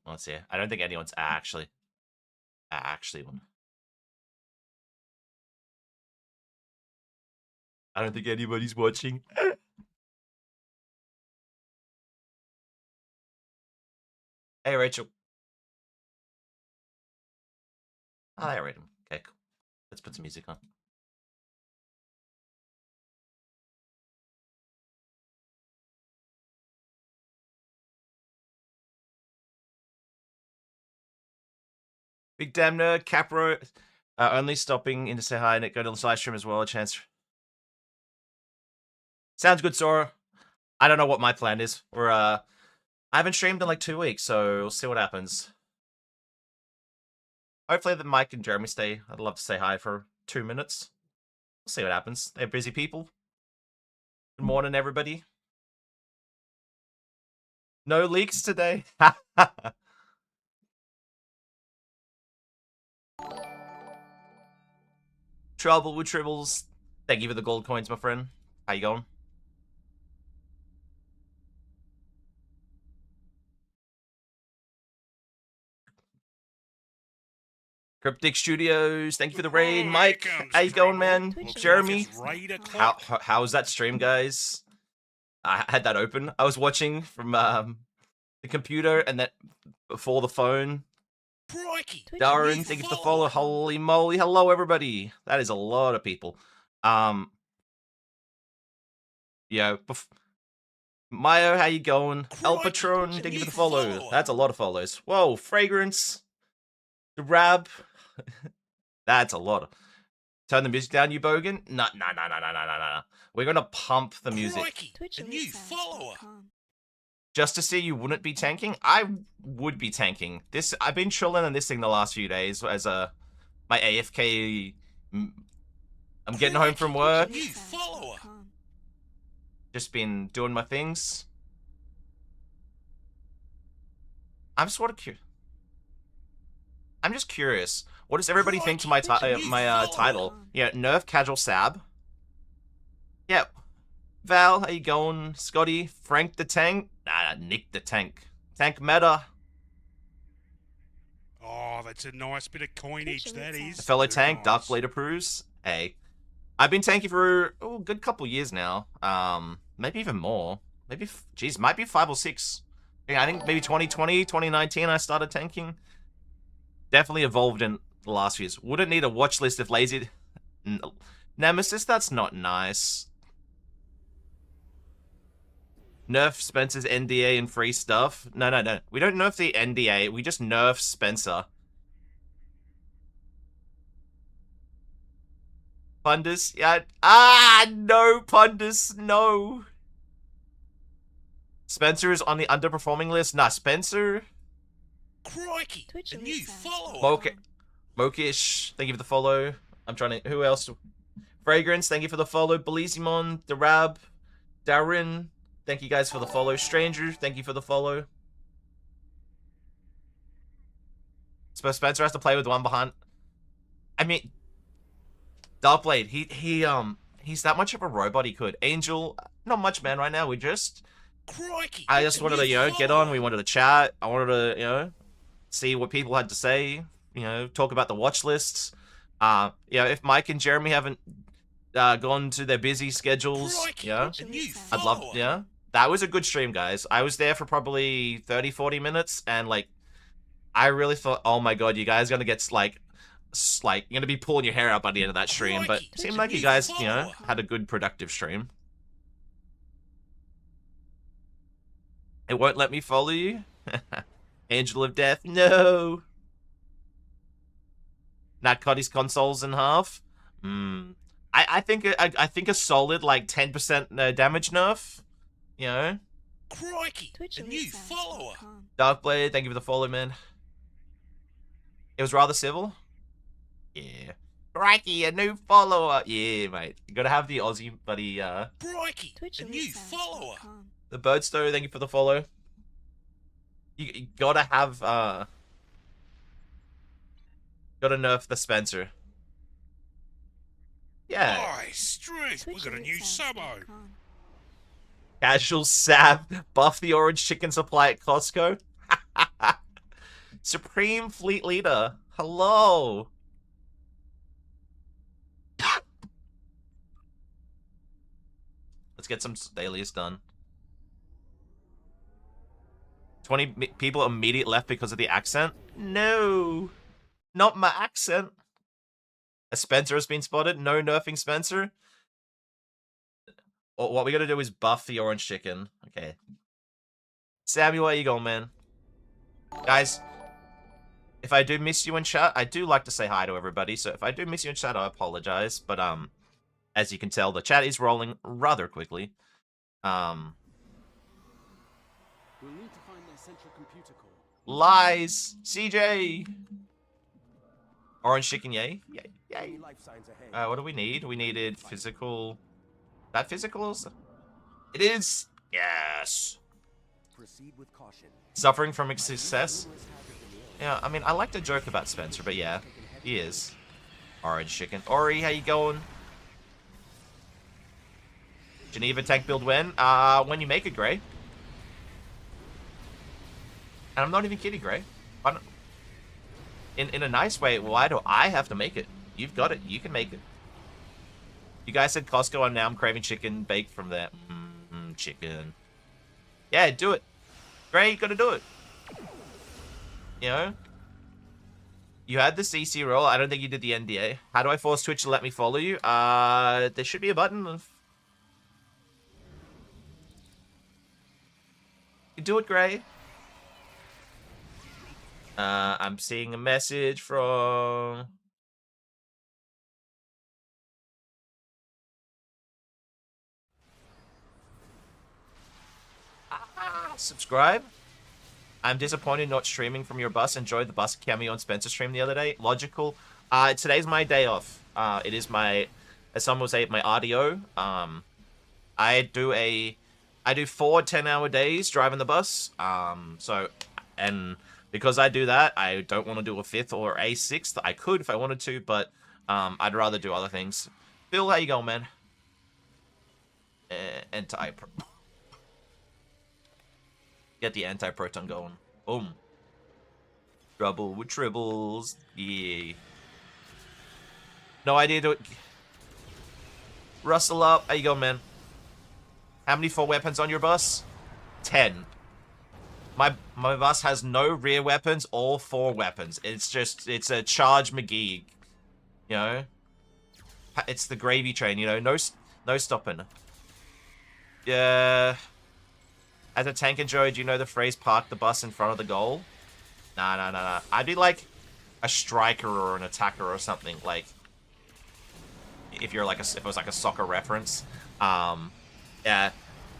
Let's see. I don't think anyone's actually on. I don't think anybody's watching. Hey, Rachel. Oh, I read him. Okay, cool. Let's put some music on. Big damn nerd, Capro. Only stopping in to say hi and go to the live stream as well. A chance. Sounds good, Sora. I don't know what my plan is. I haven't streamed in like 2 weeks, so we'll see what happens. Hopefully the Mike and Jeremy stay. I'd love to say hi for 2 minutes. We'll see what happens. They're busy people. Good morning, everybody. No leaks today. Trouble with Tribbles. Thank you for the gold coins, my friend. How you going? Cryptic Studios, thank you for the raid. Mike, how you going, man? Jeremy, how's that stream, guys? I had that open. I was watching from the computer and that before the phone. Darren, thank you for the follow. Holy moly, hello everybody. That is a lot of people. Yeah, Mayo, how you going? El Patron, thank you for the follow. That's a lot of follows. Whoa, Fragrance, the Rab. That's a lot. Turn the music down, you bogan. No. We're gonna pump the music. A new follower. Just to see you wouldn't be tanking. I would be tanking. I've been chilling on this thing the last few days as my AFK. I'm getting home from work. New follower. Just been doing my things. I'm sort of curious. I'm just curious. What does everybody think to my title? Yeah, Nerf Casualsab. Yeah. Val, how you going? Scotty, Frank the Tank? Nah, Nick the Tank. Tank Meta. Oh, that's a nice bit of coinage, that is. A fellow tank, nice. Darkblade approves. Hey. I've been tanking for a good couple years now. Maybe even more. Maybe, geez, might be 5 or 6. Yeah, I think maybe 2020, 2019 I started tanking. Definitely evolved in the last few years. Wouldn't need a watch list if lazy. Nemesis, that's not nice. Nerf Spencer's NDA and free stuff. No. We don't nerf the NDA. We just nerf Spencer. Pundus, yeah. No, Pundus, no. Spencer is on the underperforming list. Nah, Spencer. Crikey, a new follower. Mokish, thank you for the follow. I'm trying to. Who else? Fragrance, thank you for the follow. Belizimon, Darab, Darren, thank you guys for the follow. Stranger, thank you for the follow. Suppose Spencer has to play with one behind. I mean, Darkblade, he's that much of a robot he could. Angel, not much, man. Right now, we just. Crikey, I just wanted to, get on. We wanted to chat. I wanted to, see what people had to say. Talk about the watch lists. If Mike and Jeremy haven't gone to their busy schedules, Crikey, I'd love, That was a good stream, guys. I was there for probably 30, 40 minutes, and, I really thought, oh my god, you guys are gonna get, you're gonna be pulling your hair out by the end of that stream, but it seemed like you guys, had a good, productive stream. It won't let me follow you? Angel of Death, no! Nat Cuddy's consoles in half? I think a solid, 10% damage nerf, Crikey, a new follower. Darkblade, thank you for the follow, man. It was rather civil? Yeah. Crikey, a new follower! Yeah, mate. You gotta have the Aussie buddy, Crikey, a new follower. The Birdstow, thank you for the follow. You gotta have, gotta nerf the Spencer. Yeah. Nice, strength, we got a new subo. Casualsab, buff the orange chicken supply at Costco. Supreme Fleet Leader. Hello. Let's get some dailies done. 20 people immediate left because of the accent? No. Not my accent. A Spencer has been spotted. No nerfing Spencer. What we gotta do is buff the orange chicken. Okay. Samuel, where you going, man? Guys, if I do miss you in chat, I do like to say hi to everybody. So if I do miss you in chat, I apologize. But as you can tell, the chat is rolling rather quickly. We'll need to find their central computer core. Lies, CJ. Orange chicken, yay, yay, yay. What do we need? We needed physical. That physicals? It is. Yes. Proceed with caution. Suffering from success. Yeah, I mean, I like to joke about Spencer, but yeah, he is. Orange chicken. Ori, how you going? Geneva tank build when? When you make it, Gray. And I'm not even kidding, Gray. In a nice way, why do I have to make it? You've got it. You can make it. You guys said Costco, and now I'm craving chicken baked from there. Chicken. Yeah, do it. Gray, you gotta do it. You know? You had the CC roll. I don't think you did the NDA. How do I force Twitch to let me follow you? There should be a button. You do it, Gray. I'm seeing a message from... Subscribe. I'm disappointed not streaming from your bus. Enjoyed the bus cameo on Spencer's stream the other day. Logical. Today's my day off. It is my, as someone would say, my RDO. I do 4 10-hour days driving the bus. And because I do that, I don't want to do a 5th or a 6th. I could if I wanted to, but I'd rather do other things. Phil, how you going, man? Get the anti-proton going. Boom. Trouble with tribbles. Yeah. No idea to... Rustle up. How you going, man? How many 4 weapons on your bus? 10. My bus has no rear weapons, all 4 weapons. It's a charge McGee. You know? It's the gravy train, you know? No stopping. Yeah... As a tank enjoyer, do you know the phrase "park the bus in front of the goal"? Nah. I'd be like a striker or an attacker or something. Like if you're like if it was like a soccer reference. Yeah,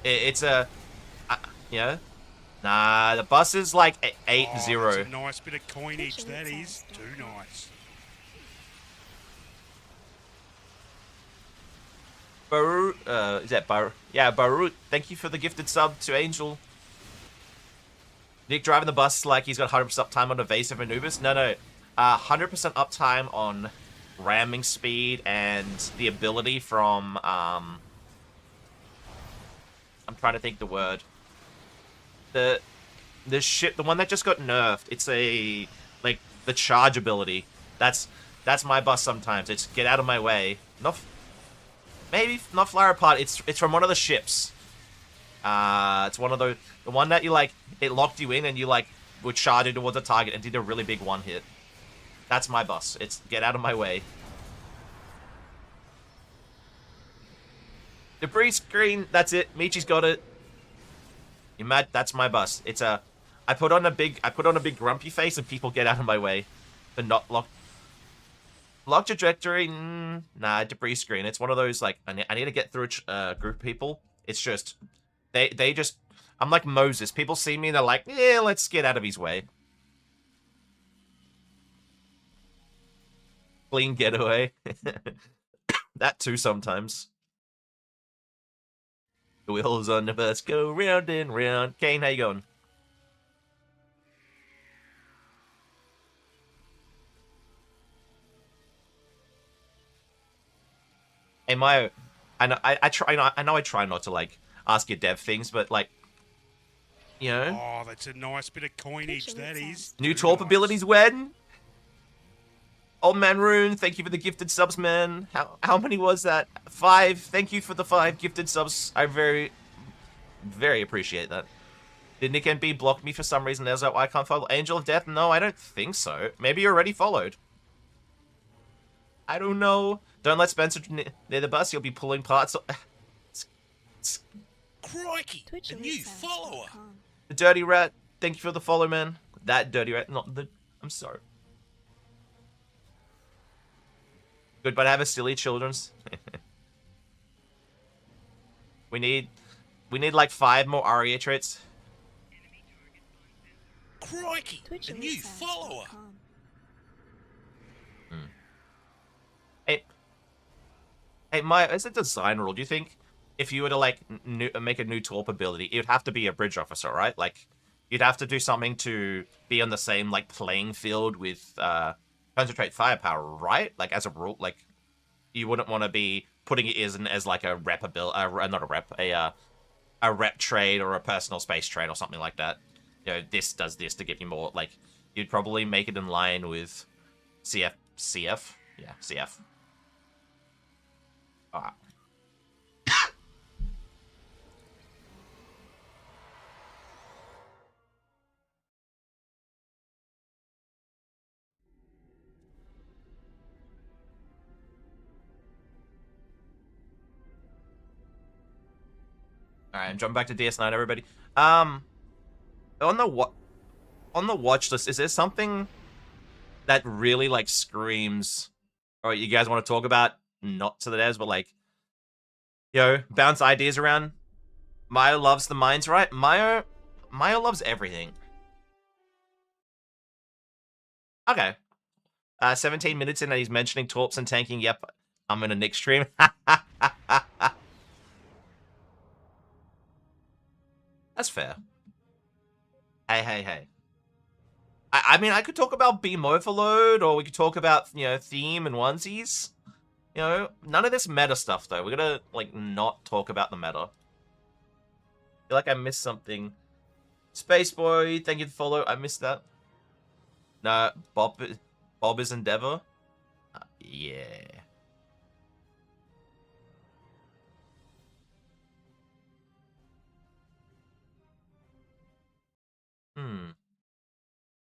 it's a yeah. Nah, the bus is like 8-0. That's a nice bit of coinage. That is too nice. Baru, is that Baru? Yeah, Baru. Thank you for the gifted sub to Angel. Nick driving the bus like he's got 100% uptime on evasive Anubis. No. 100% uptime on ramming speed and the ability from, I'm trying to think the word. The one that just got nerfed. It's like, the charge ability. That's my bus sometimes. It's get out of my way. Maybe not flower pot. It's from one of the ships. It's one of the one that you like. It locked you in and you like would charge it towards a target and did a really big one hit. That's my bus. It's get out of my way. Debris screen. That's it. Michi's got it. You mad? That's my bus. It's a. I put on a big grumpy face and people get out of my way. But not locked. Lock trajectory, nah, debris screen. It's one of those, like, I need to get through a group of people. It's just, they just, I'm like Moses. People see me and they're like, yeah, let's get out of his way. Clean getaway. That too sometimes. The wheels on the bus go round and round. Kane, how you going? Hey, Mayo, I know I try not to like ask you dev things, but like You know? Oh, that's a nice bit of coinage, that is. New Too Torp nice. abilities when? Old Man Rune, thank you for the gifted subs, man. How many was that? 5. Thank you for the 5 gifted subs. I very appreciate that. Did Nick NB block me for some reason? There's why I can't follow Angel of Death? No, I don't think so. Maybe you're already followed. I don't know. Don't let Spencer near the bus. He'll be pulling parts. Crikey, a new follower. The Dirty Rat, thank you for the follow, man. That Dirty Rat, not the... I'm sorry. Good, but I have a silly children's. we need like 5 more Aria traits. Crikey, a new follower. Hey, Maya, as a design rule, do you think if you were to like make a new Torp ability, it would have to be a bridge officer, right? Like, you'd have to do something to be on the same like playing field with concentrate firepower, right? Like as a rule, like you wouldn't want to be putting it as like a rep ability, not a rep, a rep trade or a personal space trade or something like that. You know, this does this to give you more. Like, you'd probably make it in line with CF, yeah, CF. Alright. Alright, I'm jumping back to DS9, everybody. On the watch list, is there something that really like screams, or you guys want to talk about? Not to the devs, but like, bounce ideas around. Mayo loves the mines, right? Mayo loves everything. Okay. 17 minutes in and he's mentioning Torps and tanking. Yep, I'm in a Nick stream. That's fair. Hey. I mean, I could talk about Beam Overload, or we could talk about, theme and onesies. None of this meta stuff, though. We're gonna, like, not talk about the meta. I feel like I missed something. Space Boy, thank you for the follow. I missed that. No, Bob is Endeavor. Yeah.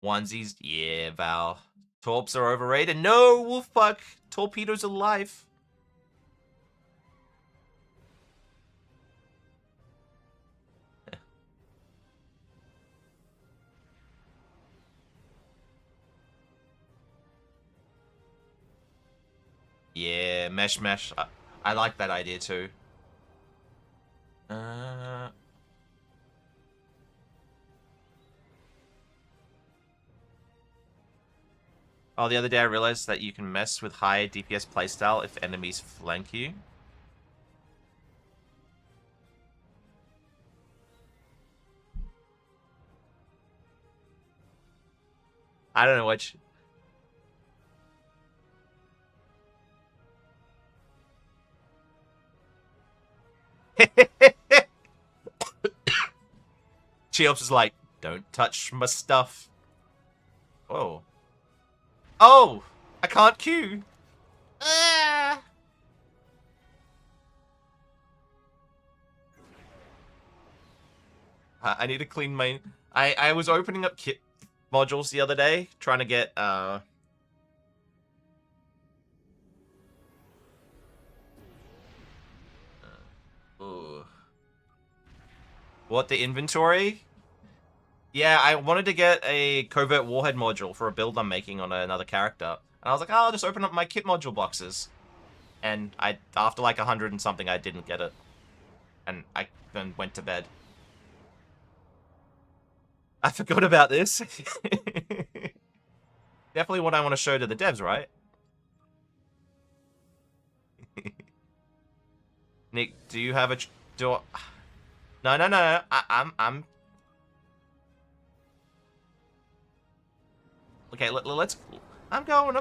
Onesies, yeah, Val. Torps are overrated. No, Wolfpack. Torpedoes are life. Yeah, mesh. I like that idea too. Oh, the other day I realized that you can mess with high DPS playstyle if enemies flank you. I don't know which. Cheops is like, don't touch my stuff. Oh. Oh! I can't queue! I need to clean my... I was opening up kit modules the other day, trying to get, ooh. What, the inventory? Yeah, I wanted to get a Covert Warhead module for a build I'm making on another character. And I was like, oh, I'll just open up my kit module boxes. And after like 100 and something, I didn't get it. And I then went to bed. I forgot about this. Definitely what I want to show to the devs, right? Nick, do you have a... No. I'm... Okay, let's... I'm going.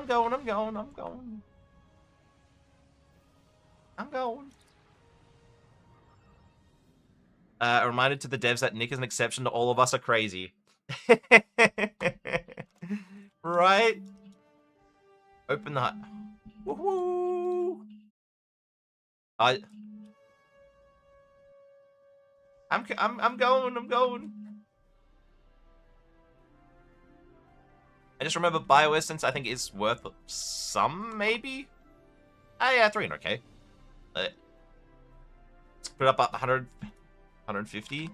A reminder to the devs that Nick is an exception to all of us are crazy. Right? Open the hut. Woohoo! I'm going. I just remember Bioessence, I think, is worth some, maybe? Ah, yeah, 300k. Let's put up 100, 150.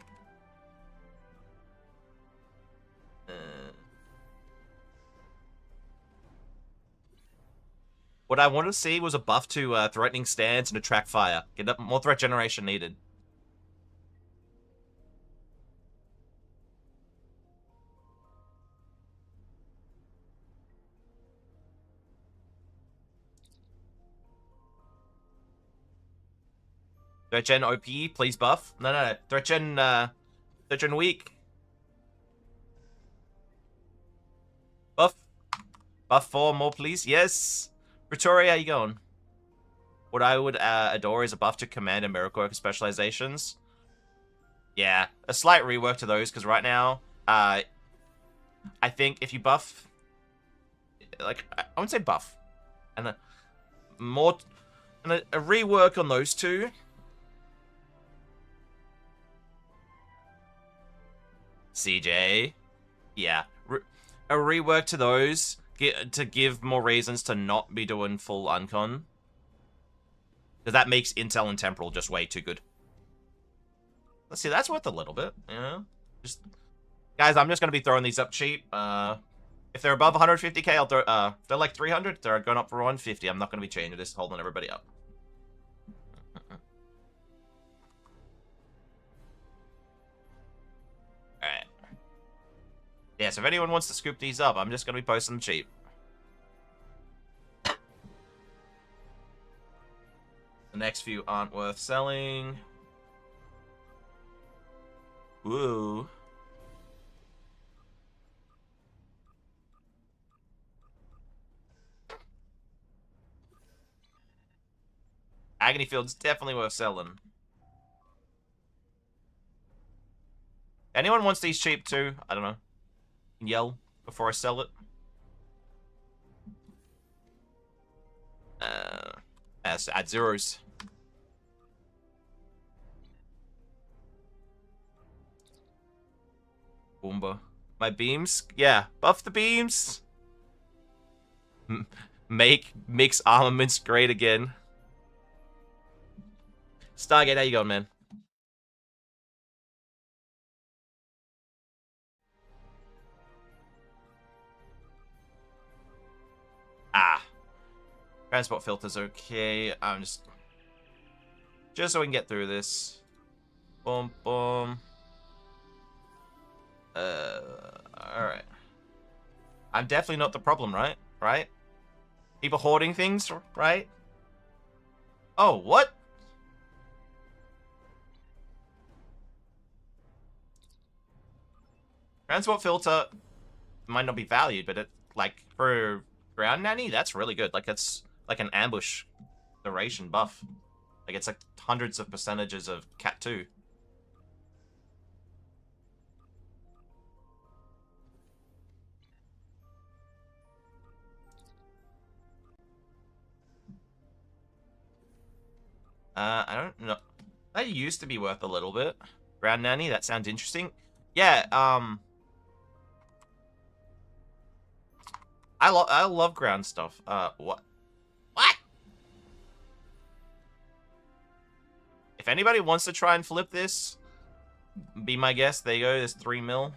What I wanted to see was a buff to threatening stance and attract fire. Get up more threat generation needed. Threat gen OP, please buff. No. Threat gen weak. Buff. Buff 4 more, please. Yes. Pretoria, how you going? What I would adore is a buff to command and miracle worker specializations. Yeah, a slight rework to those, because right now, I think if you buff, like, I wouldn't say buff, and a rework on those two. CJ, yeah, a rework to those to give more reasons to not be doing full uncon, because that makes Intel and Temporal just way too good. Let's see, that's worth a little bit, you know? Just, guys, I'm just gonna be throwing these up cheap. If they're above 150k, I'll throw. If they're like 300, they're going up for 150. I'm not gonna be changing this, holding everybody up. Alright. Yeah, so if anyone wants to scoop these up, I'm just gonna be posting them cheap. The next few aren't worth selling. Woo. Agony Field's definitely worth selling. Anyone wants these cheap too? I don't know. Yell before I sell it. Add zeros. Boomba. My beams? Yeah, buff the beams. Makes armaments great again. Stargate, how you going, man? Ah. Transport filter's okay. I'm just so we can get through this. Boom, boom. Alright. I'm definitely not the problem, right? Right? People hoarding things, right? Oh, what? Transport filter might not be valued, but it, like, for ground nanny, that's really good. Like, it's like an ambush duration buff. Like, it's like hundreds of percentages of Cat 2. I don't know. That used to be worth a little bit. Ground nanny, that sounds interesting. Yeah, I love ground stuff. What? If anybody wants to try and flip this, be my guest. There you go. There's 3 mil.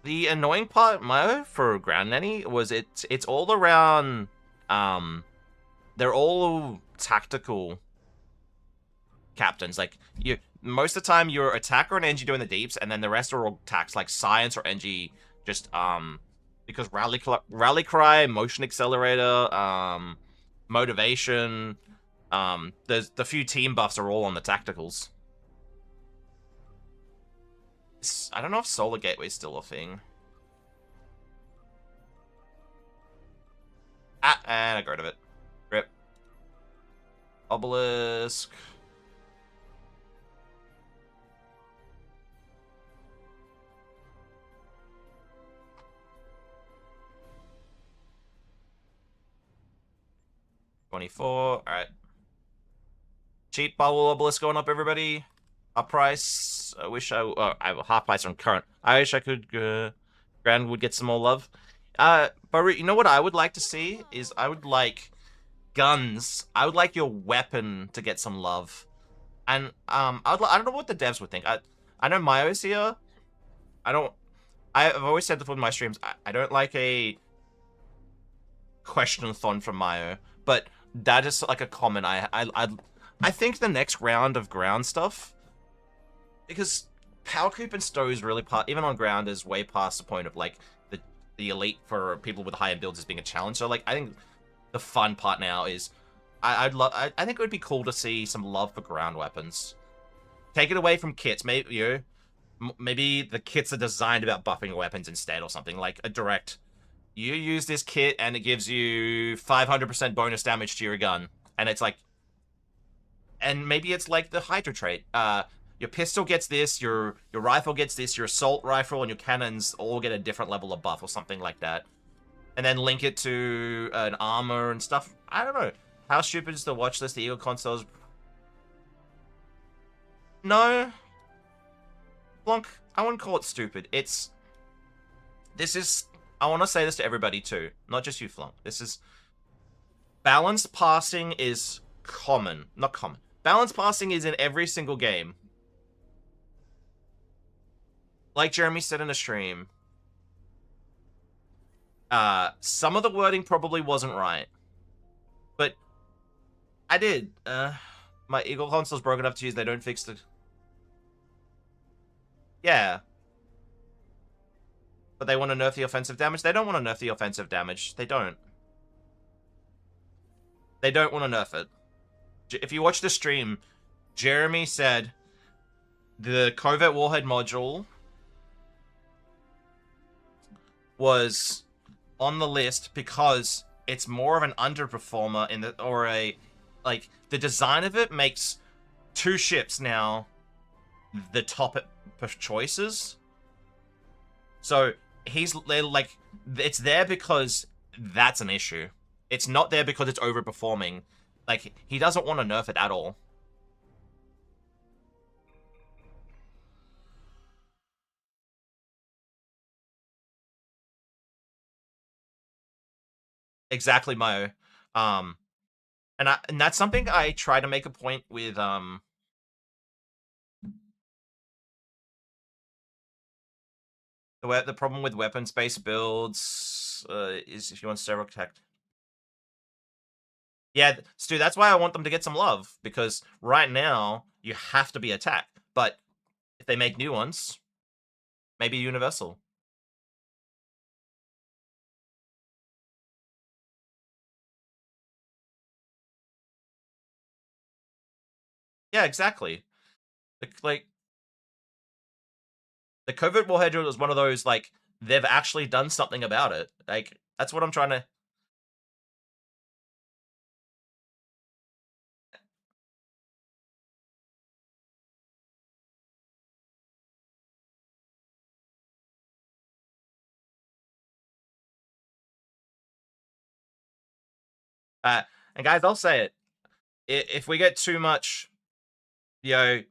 The annoying part, for ground nanny was it's all around. They're all tactical captains. Like most of the time, you're attacker and NG doing the deeps, and then the rest are all tax like science or NG. Just because rally cry, motion accelerator, motivation. There's the few team buffs are all on the tacticals. I don't know if Solar Gateway is still a thing. Ah, and I got rid of it. Rip. Obelisk. $24. All right. Cheap bubble obelisk going up, everybody. Half price. I wish I half price on current. I wish I could. Grand would get some more love. But you know what I would like to see is I would like guns. I would like your weapon to get some love. And I don't know what the devs would think. I know Mayo's here. I've always said before in my streams, I don't like a question-a-thon from Mayo, but that is like a comment. I think the next round of ground stuff, because power creep and stow is really even on ground is way past the point of like the elite for people with higher builds as being a challenge. So like I think the fun part now is I think it would be cool to see some love for ground weapons. Take it away from kits. Maybe the kits are designed about buffing weapons instead or something. Like a direct, you use this kit and it gives you 500% bonus damage to your gun. And it's like, and maybe it's like the Hydra trait. Your pistol gets this, your rifle gets this, your assault rifle and your cannons all get a different level of buff or something like that. And then link it to an armor and stuff. I don't know. How stupid is the watch list? The Eagle consoles? No. Blanc, I wouldn't call it stupid. I want to say this to everybody too. Not just you, Flunk. This is... Balanced passing is common. Not common. Balanced passing is in every single game. Like Jeremy said in the stream. Some of the wording probably wasn't right. But I did. My Eagle console's broken up to use. They don't fix the... Yeah. But they want to nerf the offensive damage? They don't want to nerf the offensive damage. They don't. They don't want to nerf it. If you watch the stream, Jeremy said the Covert Warhead module was on the list because it's more of an underperformer in the, the design of it makes 2 ships now the top choices. So it's there because that's an issue. It's not there because it's overperforming. Like, he doesn't want to nerf it at all. Exactly, Mayo. And that's something I try to make a point with, the problem with weapons-based builds is if you want several tech. Yeah, Stu, that's why I want them to get some love, because right now, you have to be attacked. But if they make new ones, maybe universal. Yeah, exactly. Like, the Covert Warhead was one of those, like, they've actually done something about it. Like, that's what I'm trying to... and guys, I'll say it. If we get too much, you know,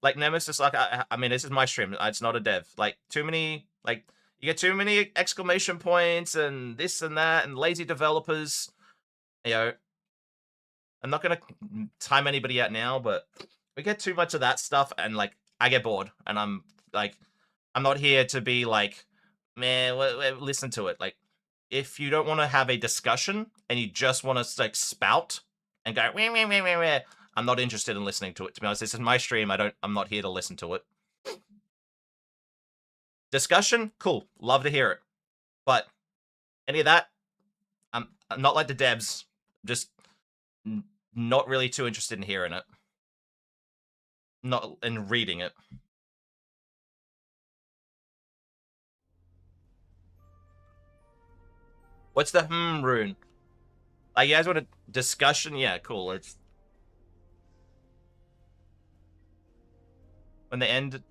like Nemesis, like, I mean, this is my stream. It's not a dev. Like, too many, like, you get too many exclamation points and this and that and lazy developers. You know, I'm not going to time anybody out now, but we get too much of that stuff and, like, I get bored. And I'm, like, I'm not here to be like, man, listen to it. Like, if you don't want to have a discussion and you just want to, like, spout and go, wah, wah, wah, wah, wah, I'm not interested in listening to it. To be honest, this is my stream. I'm not here to listen to it. Discussion, cool. Love to hear it. But any of that, I'm not like the devs. Just not really too interested in hearing it. Not in reading it. What's the rune? Like, you guys want a discussion? Yeah, cool. It's When they end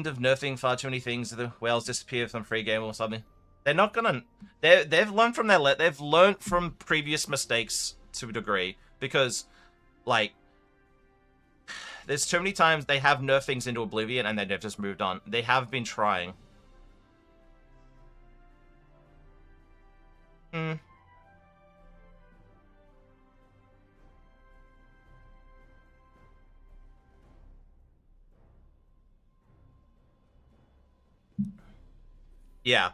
of nerfing far too many things, the whales disappear from free game or something. They're not gonna. They've learned from they've learned from previous mistakes to a degree, because like there's too many times they have nerfed things into oblivion and they've just moved on. They have been trying. Yeah.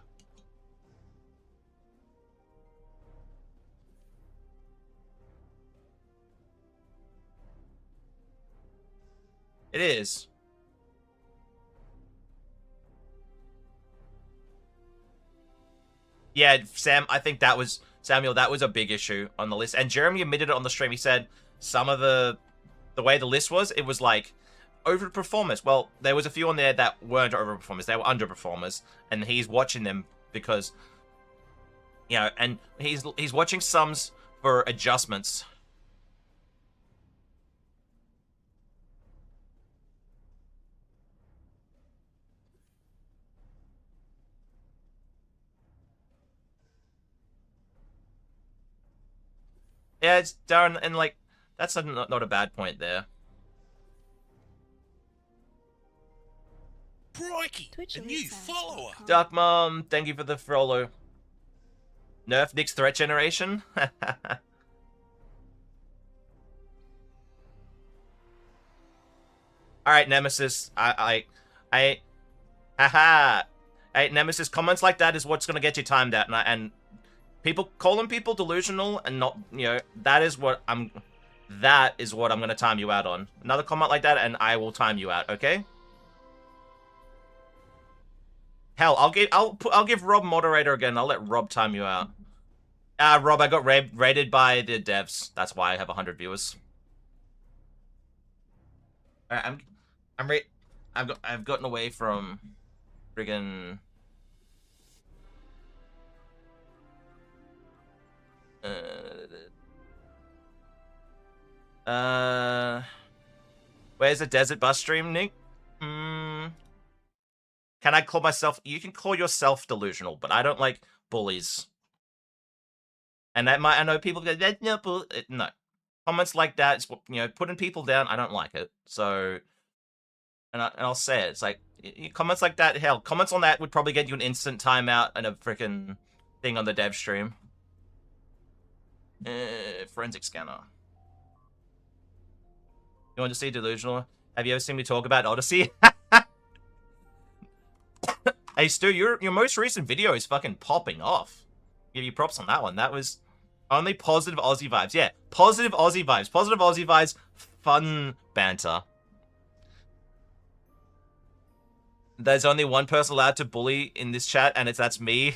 It is. Yeah, Sam, I think that was, Samuel, that was a big issue on the list. And Jeremy admitted it on the stream. He said some of the way the list was, it was like overperformers. Well, there was a few on there that weren't overperformers. They were underperformers. And he's watching them because, you know, and he's watching sums for adjustments. Yeah, it's Darren, and like, that's not a bad point there. Crikey, a new follower. Dark Mom, thank you for the follow. Nerf Nick's threat generation. Alright, Nemesis. Haha. Hey, Nemesis, comments like that is what's gonna get you timed out, and people calling people delusional and not, you know, that is what I'm gonna time you out on. Another comment like that, and I will time you out. Okay? Hell, I'll give Rob moderator again. I'll let Rob time you out. Rob, I got raided by the devs. That's why I have 100 viewers. Alright, I've gotten away from friggin' where's the desert bus stream, Nick? Can I call myself? You can call yourself delusional, but I don't like bullies. And that might, I know people go, that's not bull. No, comments like that is, you know, putting people down. I don't like it. So, and I'll say it. It's like comments like that. Hell, comments on that would probably get you an instant timeout and a freaking thing on the dev stream. Forensic scanner. You want to see delusional? Have you ever seen me talk about Odyssey? Hey Stu, your most recent video is fucking popping off. Give you props on that one. That was only positive Aussie vibes. Yeah, positive Aussie vibes. Positive Aussie vibes. Fun banter. There's only one person allowed to bully in this chat, and that's me.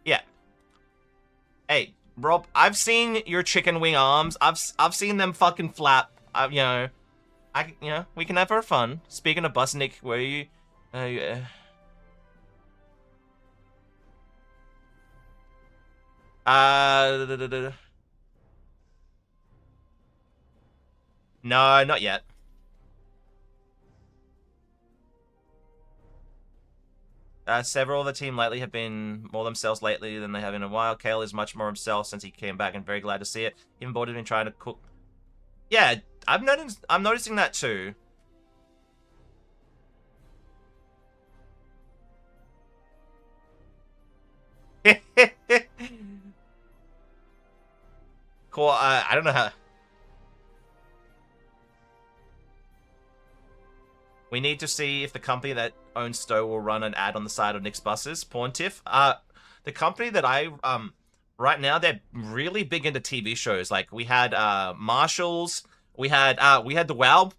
Yeah. Hey, Rob, I've seen your chicken wing arms. I've seen them fucking flap. You know, we can have our fun. Speaking of bus, Nick, where are you? No, not yet. Several of the team lately have been more themselves lately than they have in a while. Kale is much more himself since he came back, and very glad to see it. Even Board has been trying to cook. Yeah, I'm noticing that too. Cool. I don't know how. We need to see if the company that owns Stowe will run an ad on the side of Nick's buses. Porntiff. The company that right now, they're really big into TV shows. Like we had Marshalls. We had the WoW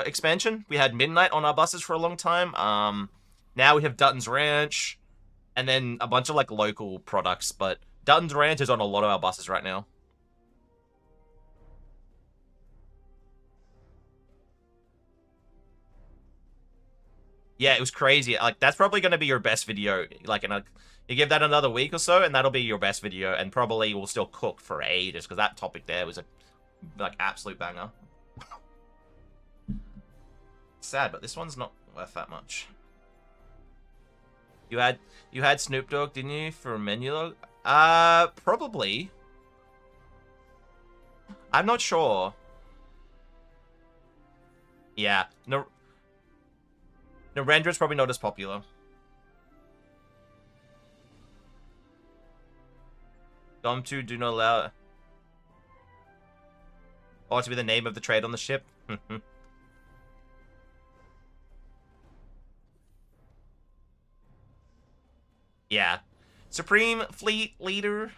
expansion. We had Midnight on our buses for a long time. Now we have Dutton's Ranch, and then a bunch of like local products. But Dutton's Ranch is on a lot of our buses right now. Yeah, it was crazy. Like, that's probably going to be your best video. Like, you give that another week or so, and that'll be your best video, and probably will still cook for ages, because that topic there was a, like, absolute banger. sad, but this one's not worth that much. You had Snoop Dogg, didn't you, for a menu log? Probably. I'm not sure. Yeah, no. Narendra's probably not as popular. Dom2 do not allow. Or to be the name of the trade on the ship. Yeah. Supreme Fleet Leader.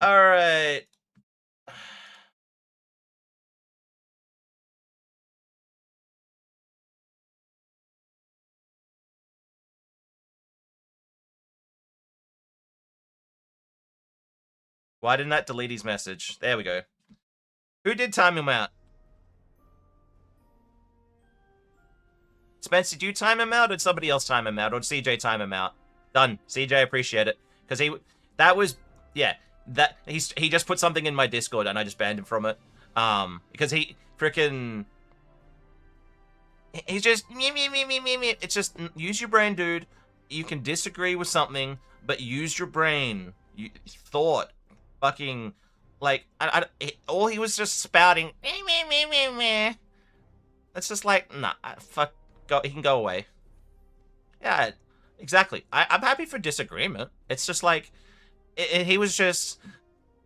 Alright. Why didn't that delete his message? There we go. Who did time him out? Spencer, did you time him out, or did somebody else time him out, or did CJ time him out? Done. CJ, appreciate it. Because he just put something in my Discord, and I just banned him from it. Because he freaking... He's just... It's just, use your brain, dude. You can disagree with something, but use your brain. Thought. Fucking... Like, all he was just spouting... It's just like, nah, fuck... he can go away. Yeah, exactly. I'm happy for disagreement. It's just like, he was just,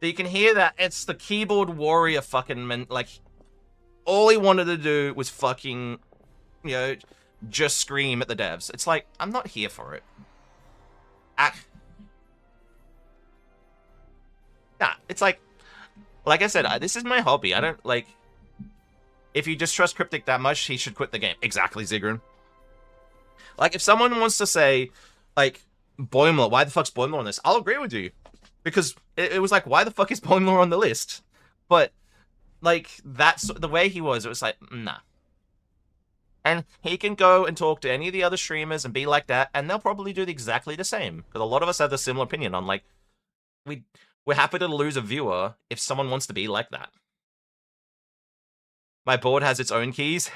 you can hear that it's the keyboard warrior fucking, like, all he wanted to do was fucking, you know, just scream at the devs. It's like, I'm not here for it. Nah, it's like I said, this is my hobby. I don't, like... If you distrust Cryptic that much, he should quit the game. Exactly, Ziggurin. Like, if someone wants to say, like, Boimler, why the fuck's Boimler on this? I'll agree with you. Because it was like, why the fuck is Boimler on the list? But, like, that's the way he was. It was like, nah. And he can go and talk to any of the other streamers and be like that, and they'll probably do exactly the same. Because a lot of us have a similar opinion on, like, we're happy to lose a viewer if someone wants to be like that. My board has its own keys.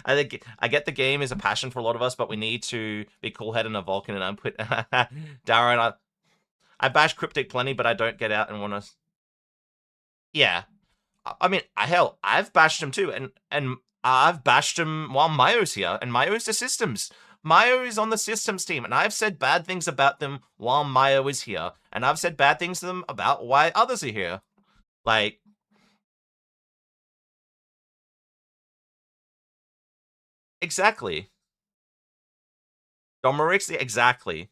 I get the game is a passion for a lot of us, but we need to be cool-headed and a Vulcan and unput. Darren, I bash Cryptic plenty, but I don't get out and want to... Yeah. I mean, hell, I've bashed him too, and I've bashed him while Mayo's here, and Mayo's the systems. Mayo is on the systems team, and I've said bad things about them while Mayo is here, and I've said bad things to them about why others are here. Like... Exactly. Domerix, exactly.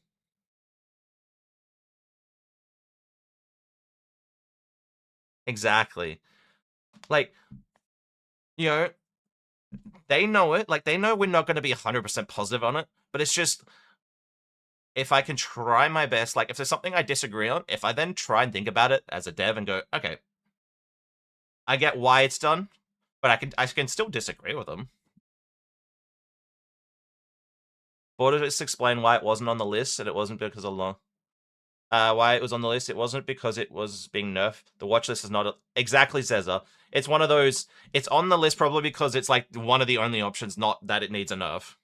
Exactly. Like, you know, they know it. Like, they know we're not going to be 100% positive on it. But it's just, if I can try my best, like, if there's something I disagree on, if I then try and think about it as a dev and go, okay, I get why it's done, but I can still disagree with them. Border just explain why it wasn't on the list, and it wasn't because of why it was on the list. It wasn't because it was being nerfed. The watch list is not exactly Cesar. It's one of those. It's on the list probably because it's like one of the only options, not that it needs a nerf.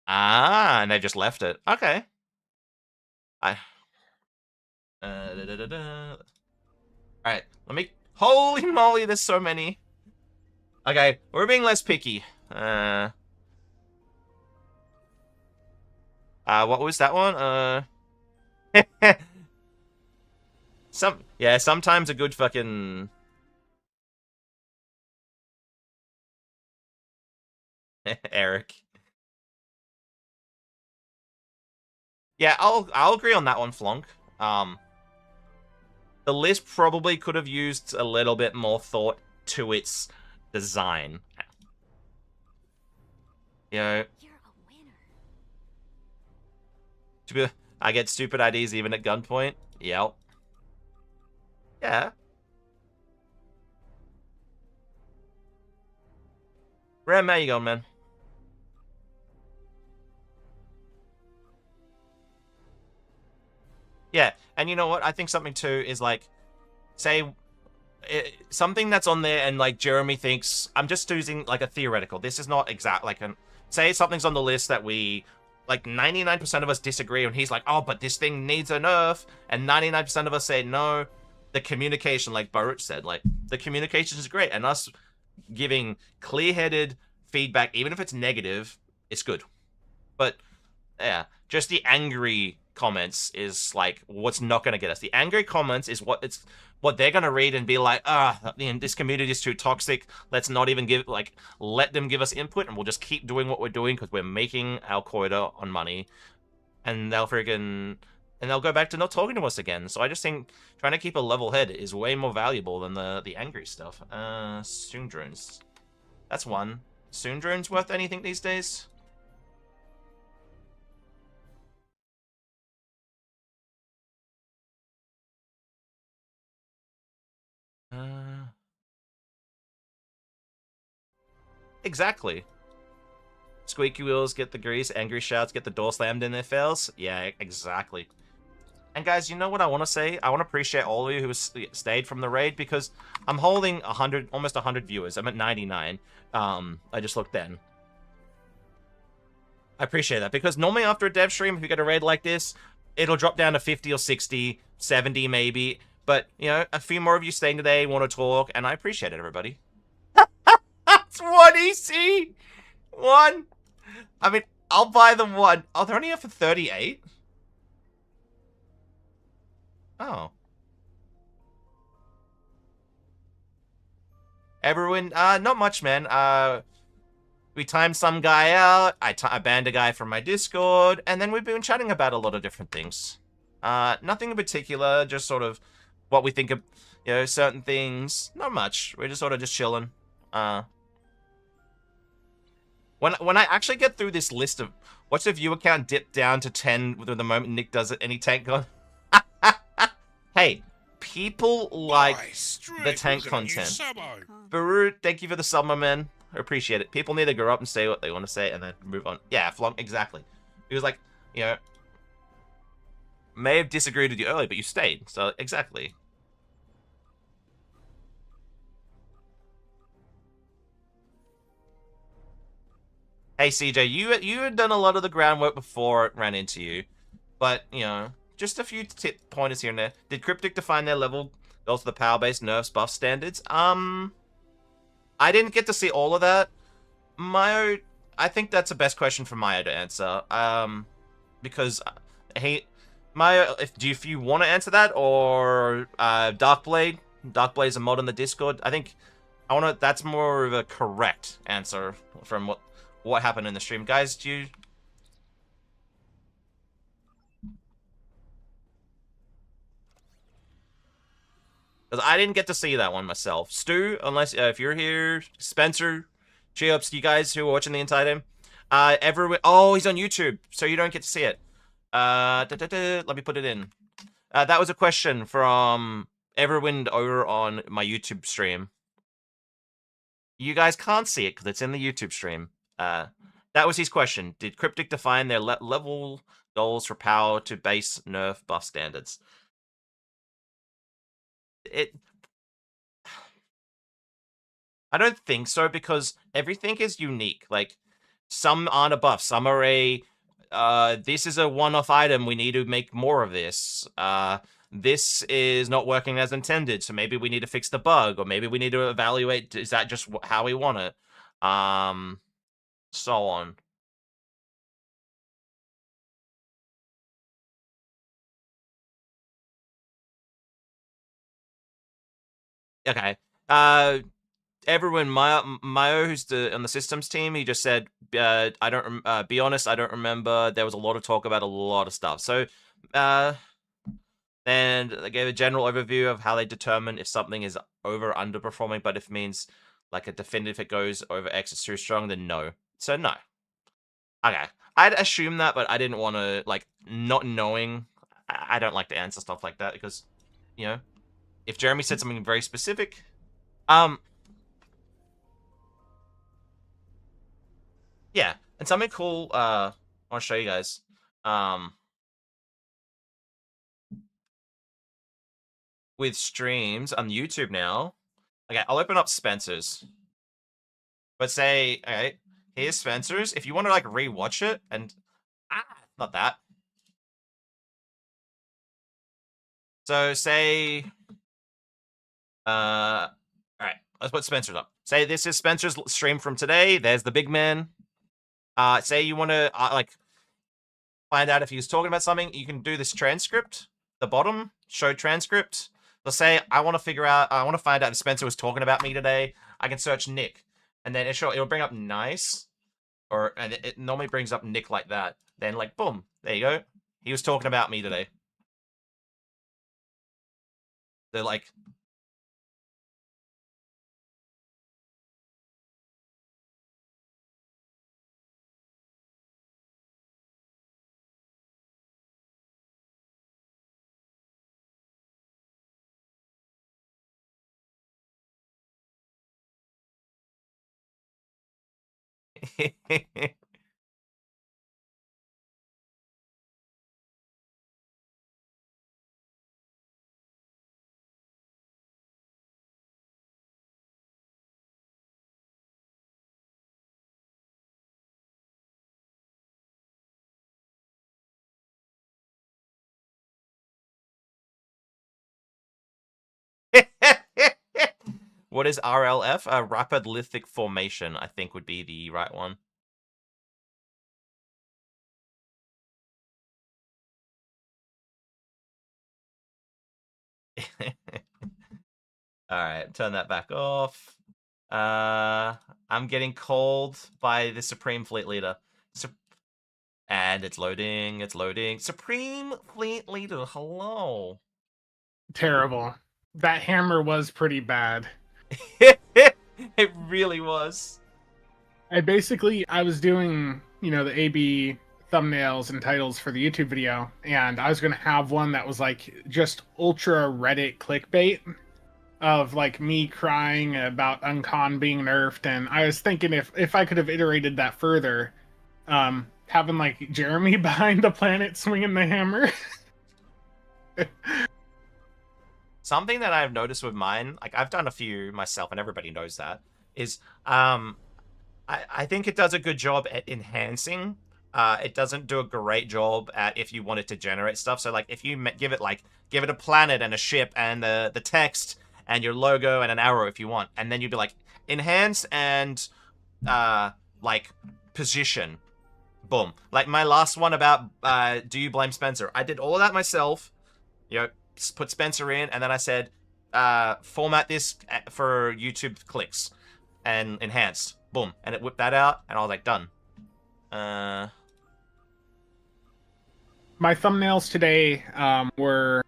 Ah, and they just left it. Okay. All right, let me. Holy moly, there's so many. Okay, we're being less picky. What was that one? Sometimes a good fucking... Eric. Yeah, I'll agree on that one, Flonk. The list probably could have used a little bit more thought to its design. You know, I get stupid IDs even at gunpoint. Yep. Yeah. Ram, how you going, man? Yeah, and you know what? I think something too is like, say, something that's on there and like Jeremy thinks, I'm just using like a theoretical. This is not exact. Like, say something's on the list that we, like 99% of us disagree, and he's like, oh, but this thing needs a nerf, and 99% of us say no. The communication, like Baruch said, like the communication is great, and us giving clear-headed feedback, even if it's negative, it's good. But yeah, just the angry comments is like what's not going to get us. The angry comments is what they're going to read and be like, this community is too toxic. Let's not even let them give us input, and we'll just keep doing what we're doing because we're making our quota on money, and they'll go back to not talking to us again. So I just think trying to keep a level head is way more valuable than the angry stuff. Soon drones. That's one. Soon drones worth anything these days? Exactly. Squeaky wheels get the grease, angry shouts get the door slammed in their fails. Yeah, exactly. And guys, you know what I want to say? I want to appreciate all of you who stayed from the raid, because I'm holding 100, almost 100 viewers. I'm at 99. I just looked then. I appreciate that, because normally after a dev stream, if you get a raid like this, it'll drop down to 50 or 60, 70 maybe. But, you know, a few more of you staying today, want to talk, and I appreciate it, everybody. That's one EC! One! I mean, I'll buy them one. Oh, they're only here for 38? Oh. Everyone, not much, man. We timed some guy out. I banned a guy from my Discord, and then we've been chatting about a lot of different things. Nothing in particular, just sort of what we think of, you know, certain things. Not much. We're just sort of just chilling. When I actually get through this list of, watch the viewer count dip down to 10 with the moment Nick does it, any tank on. Hey, people like the tank content. Baru, thank you for the sub, my man. I appreciate it. People need to grow up and say what they want to say and then move on. Yeah, Flonk, exactly. He was like, you know, may have disagreed with you earlier, but you stayed. So, exactly. Hey, CJ, you had done a lot of the groundwork before it ran into you. But, you know, just a few tip pointers here and there. Did Cryptic define their level goals to the power-based nerfs buff standards? I didn't get to see all of that. Mayo, I think that's the best question for Mayo to answer. Because Mayo, if you want to answer that, or Darkblade. Darkblade's a mod on the Discord. I think that's more of a correct answer from what happened in the stream. Guys, do you... Because I didn't get to see that one myself. Stu, unless if you're here, Spencer, Cheops, you guys who are watching the entire time. Everyone, oh, he's on YouTube, so you don't get to see it. Let me put it in. That was a question from Everwind over on my YouTube stream. You guys can't see it because it's in the YouTube stream. That was his question. Did Cryptic define their level goals for power to base nerf buff standards? I don't think so, because everything is unique. Like, some aren't a buff, some are a, this is a one-off item, we need to make more of this. This is not working as intended, so maybe we need to fix the bug, or maybe we need to evaluate, is that just how we want it? So on. Okay. Everyone, Mayo, who's on the systems team, he just said, I don't, be honest, I don't remember. There was a lot of talk about a lot of stuff. So, and they gave a general overview of how they determine if something is over or underperforming, but if it means like a definitive, if it goes over X, it's too strong, then no. So no. Okay. I'd assume that, but I didn't want to, like, not knowing. I don't like to answer stuff like that because, you know, if Jeremy said something very specific, yeah, and something cool, I want to show you guys. with streams on YouTube now. Okay, I'll open up Spencer's. But say, okay, here's Spencer's. If you want to like rewatch it and not that. So say all right, let's put Spencer's up. Say this is Spencer's stream from today. There's the big man. Say you want to like find out if he was talking about something, you can do this transcript. The bottom, show transcript. Let's say I want to find out if Spencer was talking about me today. I can search Nick, and then it'll bring up nice, and it normally brings up Nick like that. Then like boom, there you go. He was talking about me today. They're like. What is RLF? A rapid lithic formation, I think would be the right one. Alright, turn that back off. I'm getting called by the Supreme Fleet Leader. And it's loading, it's loading. Supreme Fleet Leader, hello. Terrible. That hammer was pretty bad. It really was. I was doing, the AB thumbnails and titles for the YouTube video, and I was going to have one that was like just ultra Reddit clickbait of like me crying about Uncon being nerfed, and I was thinking if I could have iterated that further, having like Jeremy behind the planet swinging the hammer. Something that I've noticed with mine, like I've done a few myself, and everybody knows that, is I think it does a good job at enhancing. It doesn't do a great job at if you want it to generate stuff. So like if you give it a planet and a ship and the text and your logo and an arrow if you want, and then you'd be like enhance and like position, boom. Like my last one about do you blame Spencer? I did all of that myself. Put Spencer in, and then I said format this for YouTube clicks and enhanced. Boom. And it whipped that out, and I was like, done. My thumbnails today were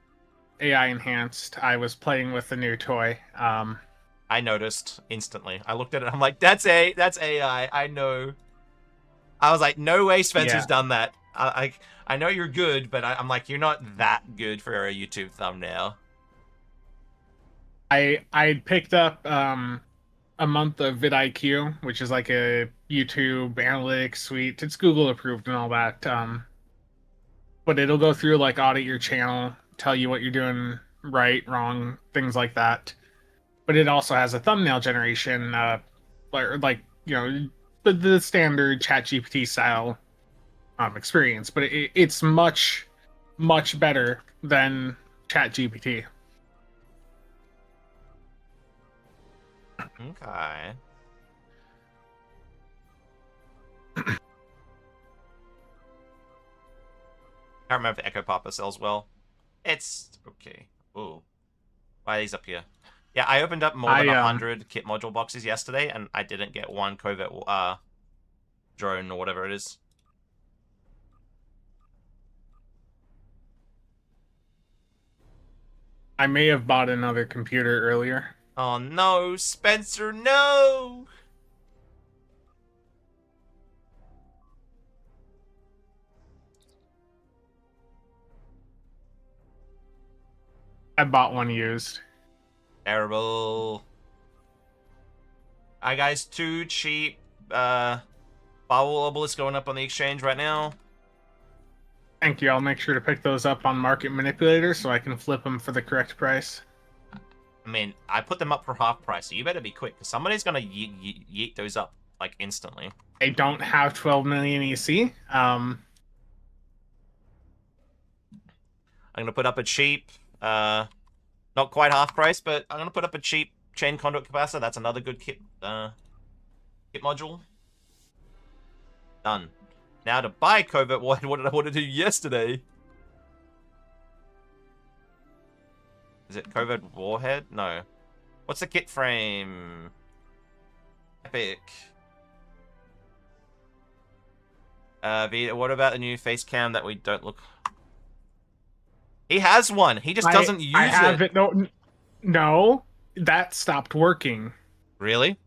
AI enhanced. I was playing with the new toy. I noticed instantly. I looked at it, I'm like, that's AI. I know. I was like, no way Spencer's done that. I know you're good, but I'm like, you're not that good for a YouTube thumbnail. I picked up a month of vidIQ, which is like a YouTube analytics suite. It's Google approved and all that. But it'll go through, like, audit your channel, tell you what you're doing right, wrong, things like that. But it also has a thumbnail generation, the standard ChatGPT style experience. But it's much, much better than ChatGPT. Okay. I can't remember if Echo Papa sells well. It's okay. Ooh. Why are these up here? Yeah, I opened up more than 100 kit module boxes yesterday, and I didn't get one covert drone or whatever it is. I may have bought another computer earlier. Oh no, Spencer, no! I bought one used. Terrible. Alright guys, 2 cheap Bubble Obelisk going up on the exchange right now. Thank you. I'll make sure to pick those up on Market Manipulator so I can flip them for the correct price. I mean, I put them up for half price, so you better be quick, because somebody's gonna yeet those up, like, instantly. I don't have 12 million EC. I'm gonna put up a cheap, not quite half price, but I'm gonna put up a cheap chain conduit capacitor. That's another good kit module. Done. Now to buy covert warhead, what did I want to do yesterday? Is it covert warhead? No. What's the kit frame? Epic. What about the new face cam that we don't look... He has one. He just doesn't use it. I have it. No, that stopped working. Really?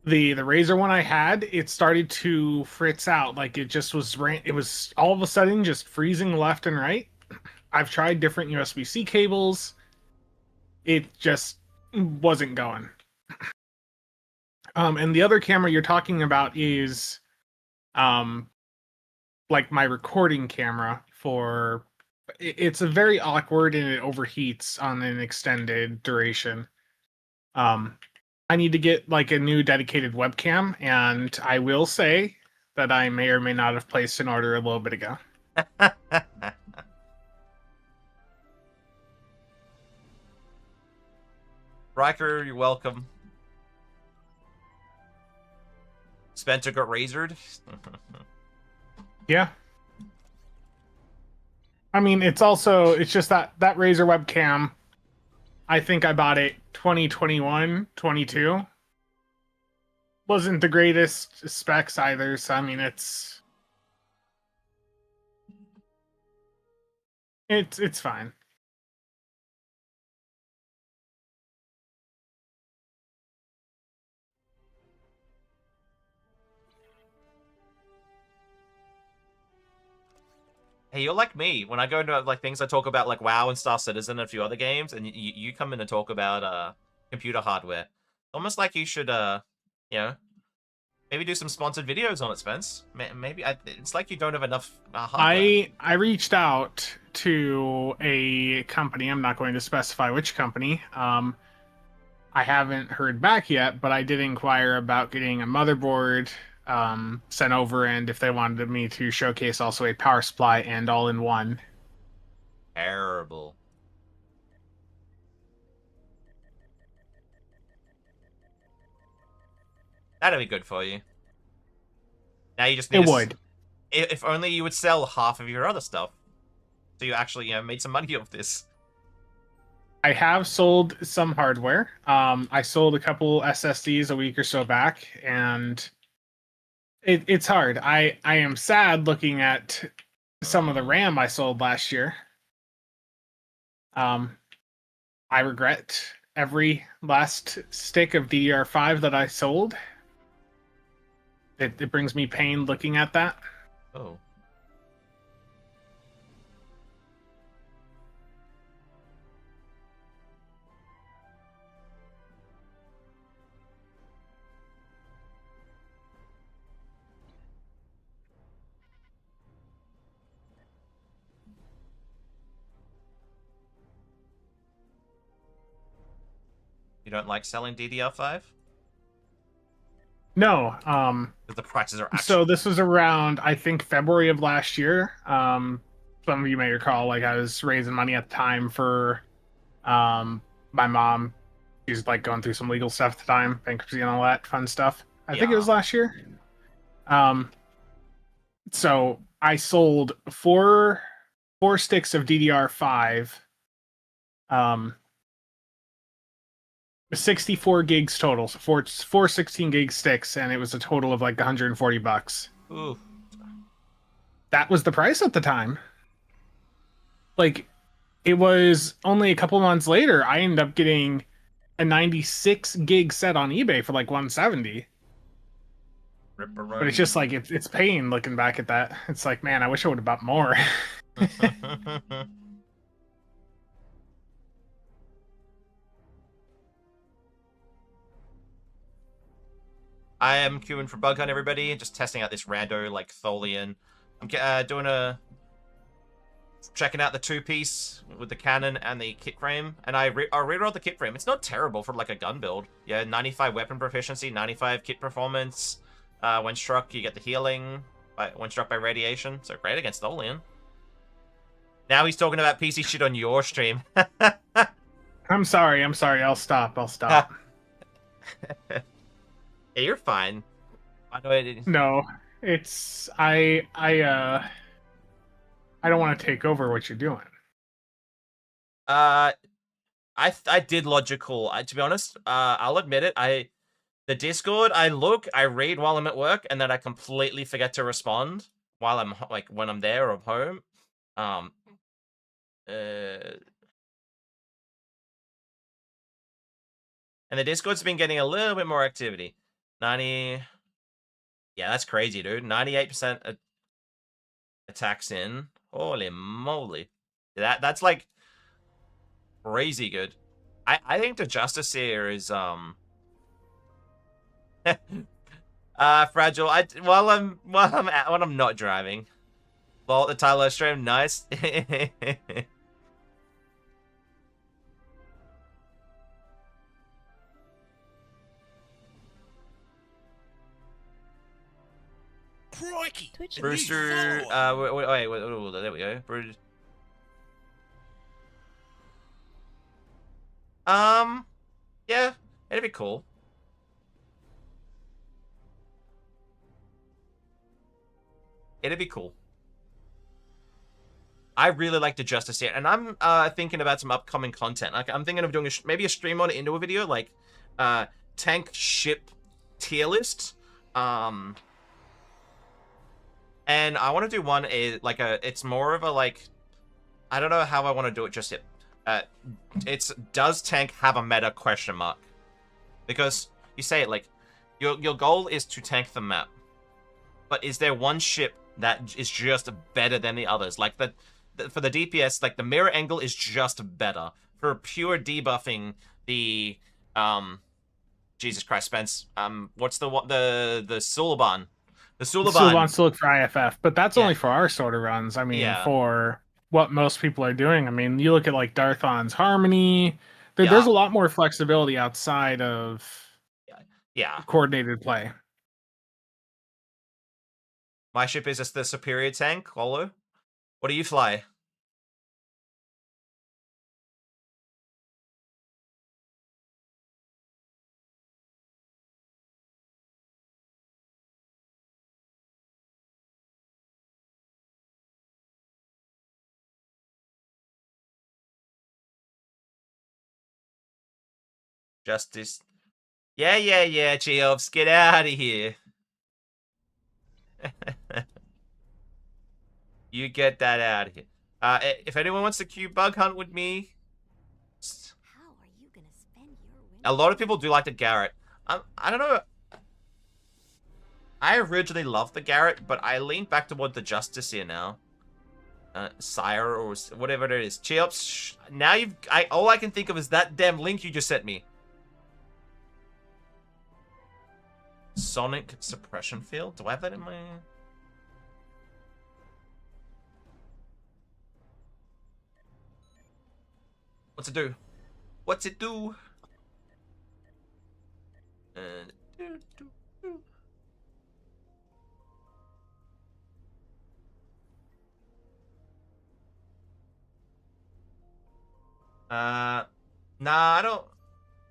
The Razer one I had, it started to fritz out. Like it just was it was all of a sudden just freezing left and right. I've tried different USB-C cables. It just wasn't going. And the other camera you're talking about is like my recording camera for... It's a very awkward and it overheats on an extended duration. I need to get like a new dedicated webcam, and I will say that I may or may not have placed an order a little bit ago. Riker, you're welcome. Spencer got razored. Yeah. I mean, it's just that Razer webcam, I think I bought it 2021, 22. Wasn't the greatest specs either, so I mean, it's fine. Hey, you're like me. When I go into like things, I talk about like WoW and Star Citizen and a few other games, and you come in and talk about computer hardware. Almost like you should you know, maybe do some sponsored videos on it, Spence. Maybe it's like you don't have enough hardware. I reached out to a company. I'm not going to specify which company. I haven't heard back yet, but I did inquire about getting a motherboard sent over, and if they wanted me to showcase also a power supply and all-in-one. Terrible. That'd be good for you. Now you just need it would. If only you would sell half of your other stuff, so you actually made some money off this. I have sold some hardware. I sold a couple SSDs a week or so back, and it's hard. I am sad looking at some of the RAM I sold last year. I regret every last stick of DDR5 that I sold. It brings me pain looking at that. Oh. You don't like selling DDR5? No. Because the prices are actually... So this was around, I think, February of last year. Some of you may recall, like, I was raising money at the time for my mom. She's like going through some legal stuff at the time, bankruptcy and all that fun stuff. I think it was last year. So I sold four sticks of DDR5. 64 gigs total, so four 16 gig sticks, and it was a total of like $140. Ooh. That was the price at the time. Like, it was only a couple months later, I ended up getting a 96 gig set on eBay for like $170. But it's just like, it's pain looking back at that. It's like, man, I wish I would have bought more. I am queuing for Bug Hunt, everybody. Just testing out this rando, like, Tholian. I'm doing a checking out the two-piece with the cannon and the kit frame, and I rerolled the kit frame. It's not terrible for like a gun build. Yeah, 95 weapon proficiency, 95 kit performance. When struck, you get the healing. When struck by radiation, so great against Tholian. Now he's talking about PC shit on your stream. I'm sorry. I'll stop. Yeah, you're fine. I know it. No, it's I don't want to take over what you're doing. I did logical. To be honest, I'll admit it. The Discord, I read while I'm at work, and then I completely forget to respond while I'm like when I'm there or home. And the Discord's been getting a little bit more activity. 90. Yeah, that's crazy, dude. 98% attacks in. Holy moly. That's like crazy good. I think the Justice here is fragile. When I'm not driving. Vault the Tyler stream, nice. Crikey! Brewster, wait, there we go. Yeah, it'd be cool. It'd be cool. I really like the Justice here, and I'm thinking about some upcoming content. Like I'm thinking of doing maybe a stream on it into a video, like tank ship tier list. And I want to do one is like it's more of a like, I don't know how I want to do it just yet. Does tank have a meta question mark? Because you say it like, your goal is to tank the map, but is there one ship that is just better than the others? Like for the DPS, like the mirror angle is just better. For pure debuffing, the Jesus Christ, Spence. What's the Suliban? The Suliban still wants to look for IFF, but that's only for our sort of runs. I mean, for what most people are doing. I mean, you look at like Darthon's Harmony. There's a lot more flexibility outside of coordinated play. My ship is just the superior tank, Holo. What do you fly? Justice. Yeah, Geoffs, get out of here. You get that out of here. If anyone wants to queue bug hunt with me, how are you gonna spend your winter? A lot of people do like the Garrett. I don't know. I originally loved the Garrett, but I lean back toward the Justice here now. Sire or whatever it is. Cheops, now all I can think of is that damn link you just sent me. Sonic suppression field? Do I have that in my... What's it do? What's it do? Nah, I don't...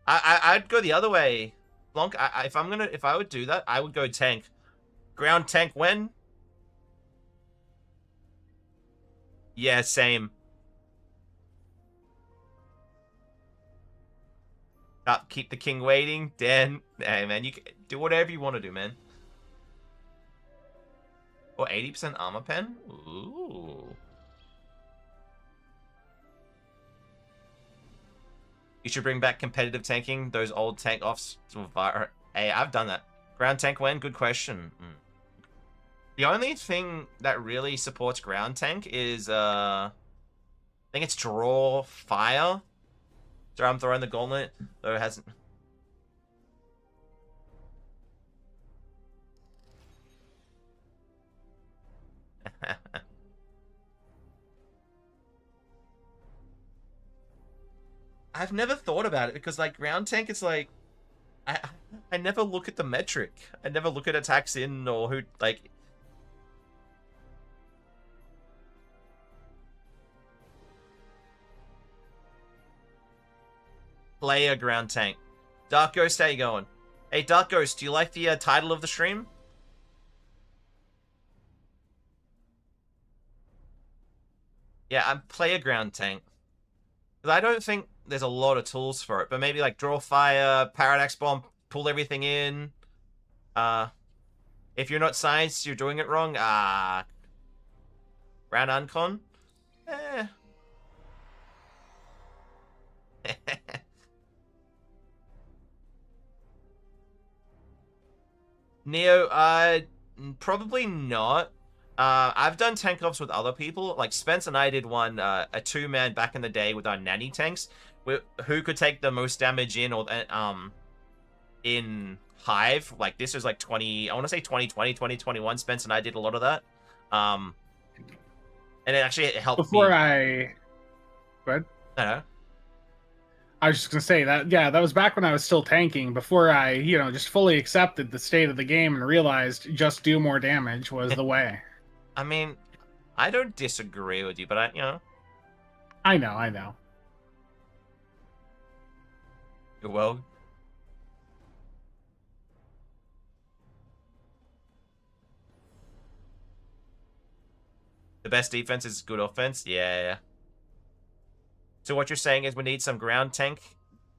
I'd go the other way. Blanc, if I would do that, I would go tank. Ground tank when? Yeah, same. Keep the king waiting. Dan, hey man, you can do whatever you want to do, man. Or 80% armor pen? Ooh. You should bring back competitive tanking. Those old tank offs. Hey, I've done that. Ground tank when? Good question. The only thing that really supports ground tank is, I think it's draw fire. So I'm throwing the gauntlet, though it hasn't. I've never thought about it because like ground tank is like I never look at the metric. I never look at attacks in or who like. Player ground tank. Dark Ghost, how you going? Hey, Dark Ghost, do you like the title of the stream? Yeah, I'm player ground tank. Because I don't think there's a lot of tools for it, but maybe like draw fire, paradox bomb, pull everything in. If you're not science, you're doing it wrong. Round uncon? Eh. Neo, probably not. I've done tank ops with other people. Like Spence and I did one, a 2-man back in the day with our nanny tanks, who could take the most damage in or in Hive. Like this was like 20, I want to say 2020, 2021. Spence and I did a lot of that. And it actually helped Before me. I... What? I don't know. I was just gonna say that, yeah, that was back when I was still tanking, before I, just fully accepted the state of the game and realized just do more damage was the way. I mean, I don't disagree with you, but I know. Well, the best defense is good offense. Yeah. So what you're saying is we need some ground tank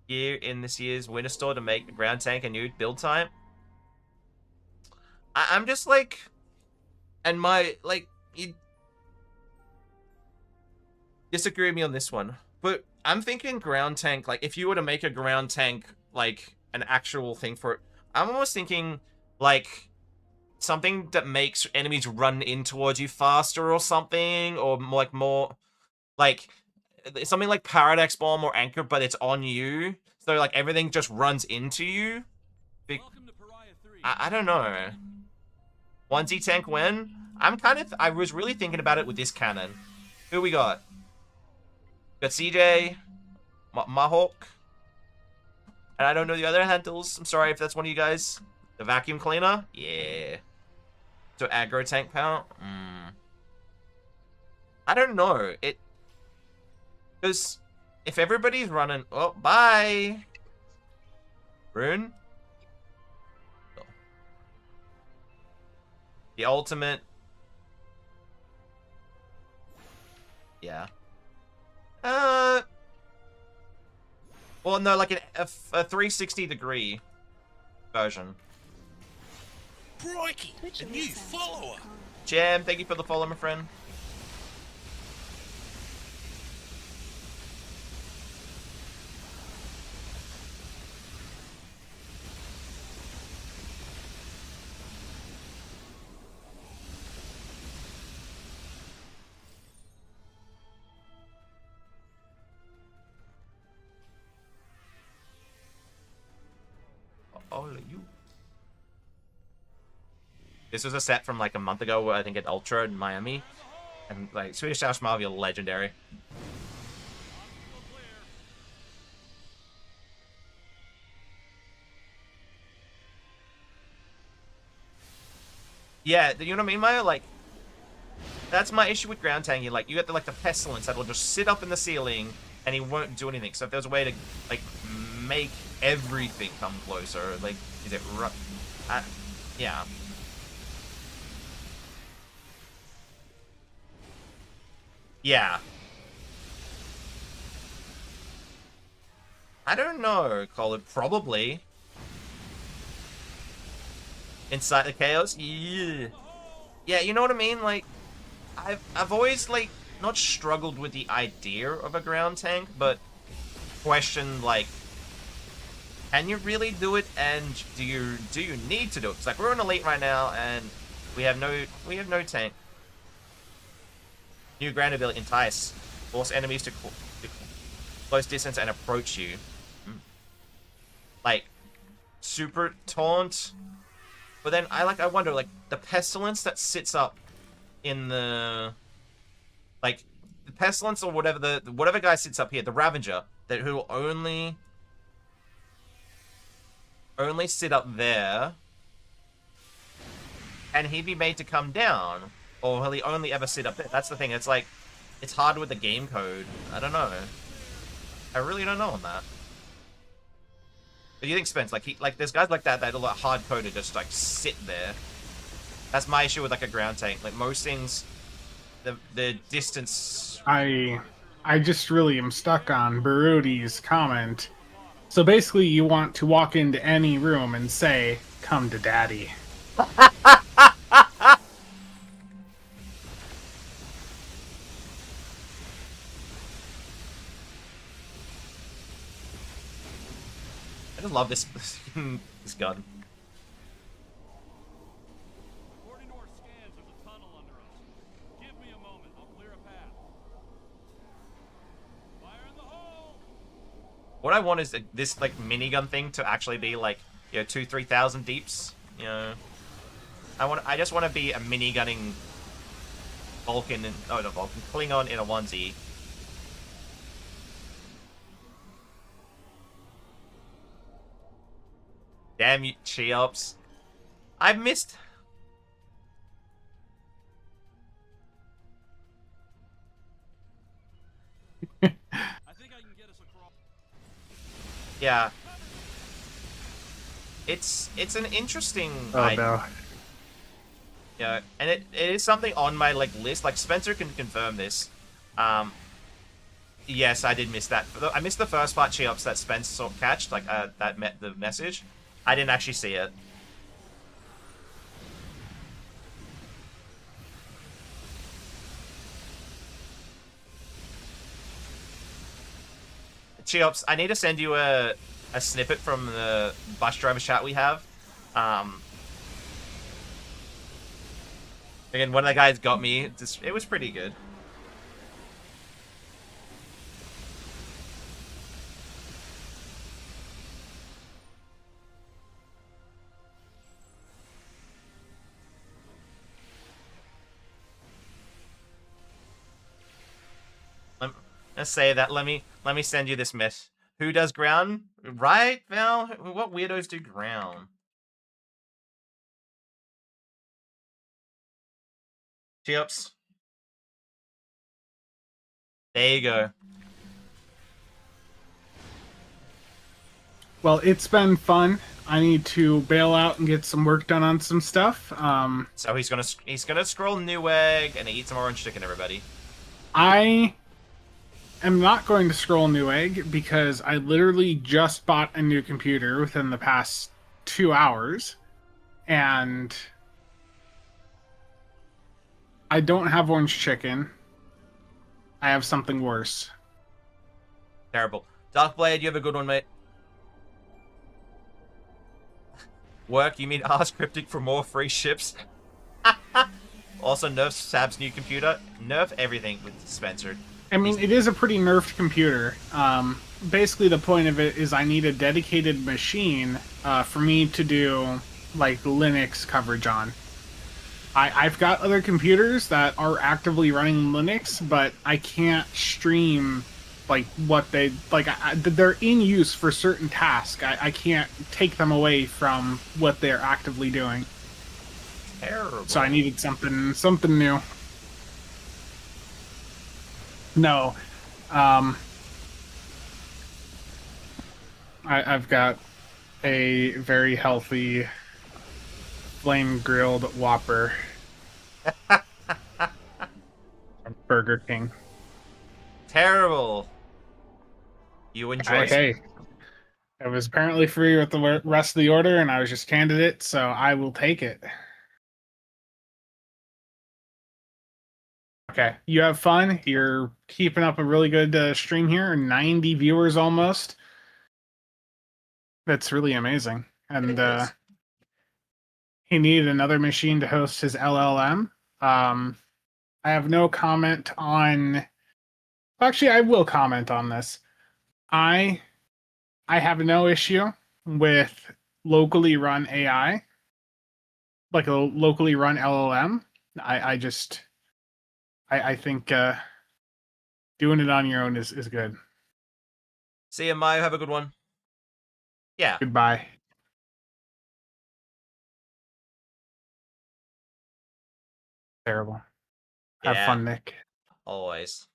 gear in this year's winter store to make the ground tank a new build type. I'm just like, and you disagree with me on this one, but I'm thinking ground tank, like if you were to make a ground tank, like an actual thing for it, I'm almost thinking like something that makes enemies run in towards you faster or something, or more like something like Paradox Bomb or Anchor, but it's on you. So, like, everything just runs into you. I don't know. Onesie tank when? I was really thinking about it with this cannon. Who we got? Got CJ, Mahawk, and I don't know the other handles. I'm sorry if that's one of you guys. The vacuum cleaner? Yeah. So, aggro tank power? I don't know. Because if everybody's running... Oh, bye! Rune? Oh. The ultimate... Yeah. Well, no, like a 360-degree version. Crikey, a new follower! Jam, thank you for the follow, my friend. All of you. This was a set from like a month ago, I think at Ultra in Miami. And like Swedish House Marvel, legendary. Yeah, you know what I mean, Maya? Like, that's my issue with ground tanking. Like, you get the pestilence that will just sit up in the ceiling and he won't do anything. So if there's a way to like make everything come closer, like, is it yeah. Yeah. I don't know, call it probably. Inside the chaos? Yeah. Yeah, you know what I mean? Like, I've always, like, not struggled with the idea of a ground tank, but questioned, like, can you really do it, and do you need to do it? Because, like, we're in Elite right now, and we have no tank. New ground ability, entice. Force enemies to close distance and approach you. Like, super taunt. But then I wonder, like, the pestilence that sits up in the, like, the pestilence or whatever guy sits up here, the Ravager. that who will only sit up there, and he'd be made to come down, or will he only ever sit up there? That's the thing. It's like, it's hard with the game code. I don't know. I really don't know on that. But you think, Spence, like there's guys like that that are like hard coded, just like sit there. That's my issue with like a ground tank. Like most things, the distance. I just really am stuck on Barudi's comment. So basically, you want to walk into any room and say, "Come to Daddy." I just love this this gun. According to our scans, there's a tunnel under us. Give me a moment. I'll clear a path. Fire in the hole! What I want is this like minigun thing to actually be like, you know, 2,000-3,000 deeps. You know, I just want to be a minigunning Vulcan and not Vulcan, Klingon in a onesie. Damn you, Cheops. I missed. I think I can get us across. Yeah. It's an interesting. Oh no. Yeah, and it is something on my like list. Like Spencer can confirm this. Yes, I did miss that. I missed the first part, Cheops, that Spence saw catch. Like that met the message. I didn't actually see it. Cheops, I need to send you a snippet from the bus driver chat we have. Again, one of the guys got me. It was pretty good. Let's say that. Let me send you this myth. Who does ground? Right, Val? What weirdos do ground? Cheops. There you go. Well, it's been fun. I need to bail out and get some work done on some stuff. So he's gonna scroll Newegg and eat some orange chicken, everybody. I am not going to scroll Newegg because I literally just bought a new computer within the past 2 hours, and I don't have orange chicken. I have something worse. Terrible. Darkblade, you have a good one, mate. Work, you mean ask Cryptic for more free ships? Also, nerf Sab's new computer. Nerf everything with Spencer. I mean, it is a pretty nerfed computer. Basically, the point of it is I need a dedicated machine for me to do, like, Linux coverage on. I've got other computers that are actively running Linux, but I can't stream, like, what they... Like, they're in use for certain tasks. I can't take them away from what they're actively doing. Terrible. So I needed something new. No. I've got a very healthy flame-grilled Whopper from Burger King. Terrible. You enjoy Hey, it was apparently free with the rest of the order, and I was just handed it, so I will take it. Okay, you have fun. You're keeping up a really good stream here. 90 viewers almost. That's really amazing. And he needed another machine to host his LLM. I have no comment on... Actually, I will comment on this. I have no issue with locally run AI, like a locally run LLM. I think doing it on your own is good. See you, Mayo. Have a good one. Yeah. Goodbye. Terrible. Have Yeah. fun, Nick. Always.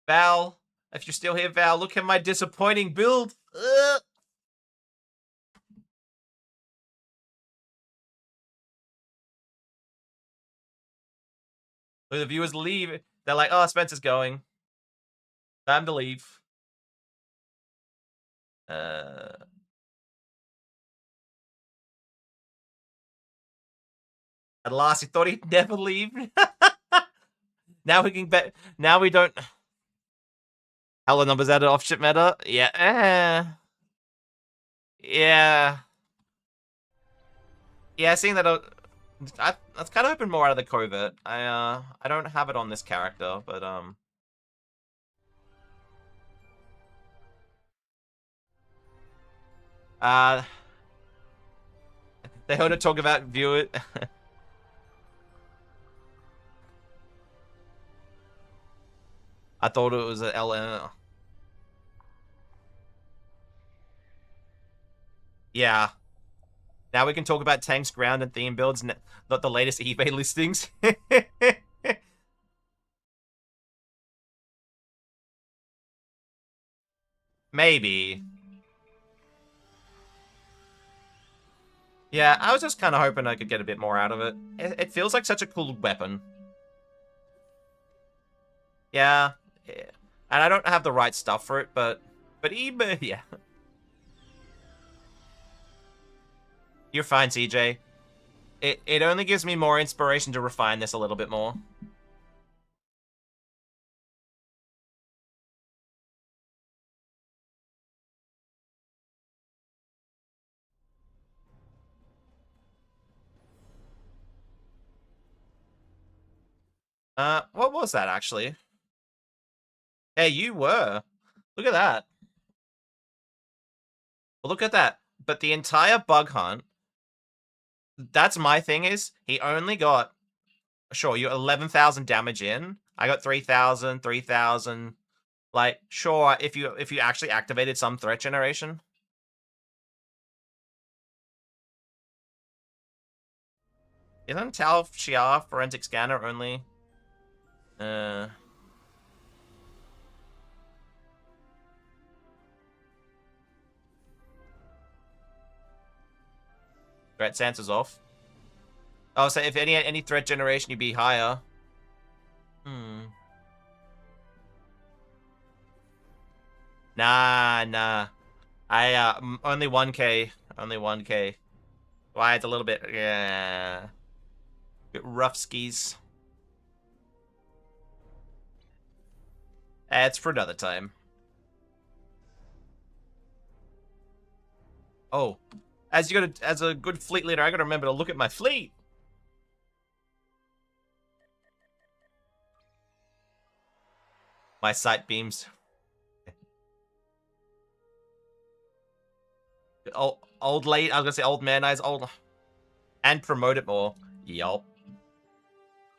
Val, if you're still here, Val, look at my disappointing build. Ugh. When the viewers leave, they're like, oh, Spencer's going. Time to leave. At last, he thought he'd never leave. Now we can bet. Now we don't. Hello, numbers out of off-ship meta. Yeah. Yeah. Yeah, seeing that. I was kind of hoping more out of the covert. I don't have it on this character, but they heard it talk about view it. I thought it was an LN. Yeah. Now we can talk about tanks, ground, and theme builds, not the latest eBay listings. Maybe. Yeah, I was just kind of hoping I could get a bit more out of it. It feels like such a cool weapon. Yeah. And I don't have the right stuff for it, but eBay, yeah. You're fine, CJ. It only gives me more inspiration to refine this a little bit more. What was that actually? Hey, you were. Look at that. Well, look at that. But the entire bug hunt, that's my thing is, he only got, sure, you 11,000 damage in. I got 3,000, 3,000. Like, sure, if you actually activated some threat generation. Isn't Tal Shiar forensic scanner only? Threat sense is off. Oh, so if any threat generation, you'd be higher. Nah. I only 1k. Only 1k. Why it's a little bit, yeah. Bit rough skis. It's for another time. Oh, as a good fleet leader, I gotta remember to look at my fleet. My sight beams. Old late. I was gonna say old man eyes. Old, and promote it more. Yup.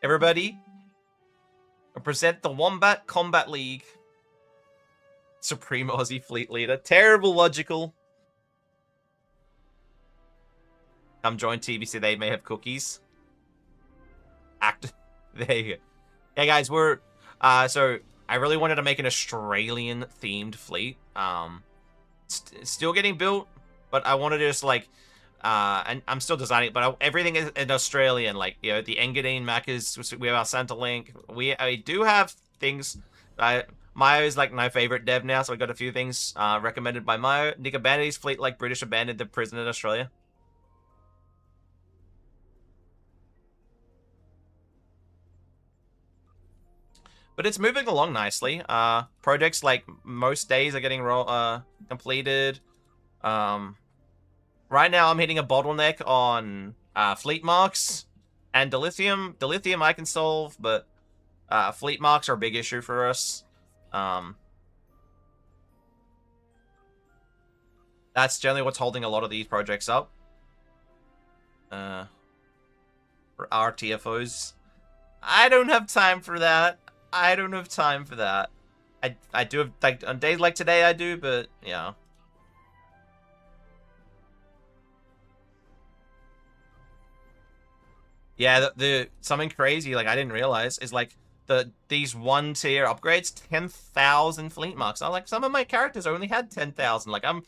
Everybody, present the Wombat Combat League. Supreme Aussie Fleet Leader. Terrible logical. Come join TBC. They may have cookies. There you go. Hey guys, we're so I really wanted to make an Australian themed fleet. Still getting built, but I wanted to just like and I'm still designing it, but everything is in Australian. Like, you know, the Engadine Macas, we have our Centrelink. I do have things. Mayo is like my favorite dev now, so I got a few things recommended by Mayo. Nick abandoned his fleet like British abandoned the prison in Australia. But it's moving along nicely. Projects like most days are getting completed. Right now I'm hitting a bottleneck on fleet marks and dilithium. Dilithium I can solve, but fleet marks are a big issue for us. That's generally what's holding a lot of these projects up. For our TFOs. I don't have time for that. I don't have time for that. I do have, like, on days like today I do, but, yeah. Yeah, something crazy, like, I didn't realize, is, like, these 1-tier upgrades, 10,000 fleet marks. I'm like, some of my characters only had 10,000. Like, I'm a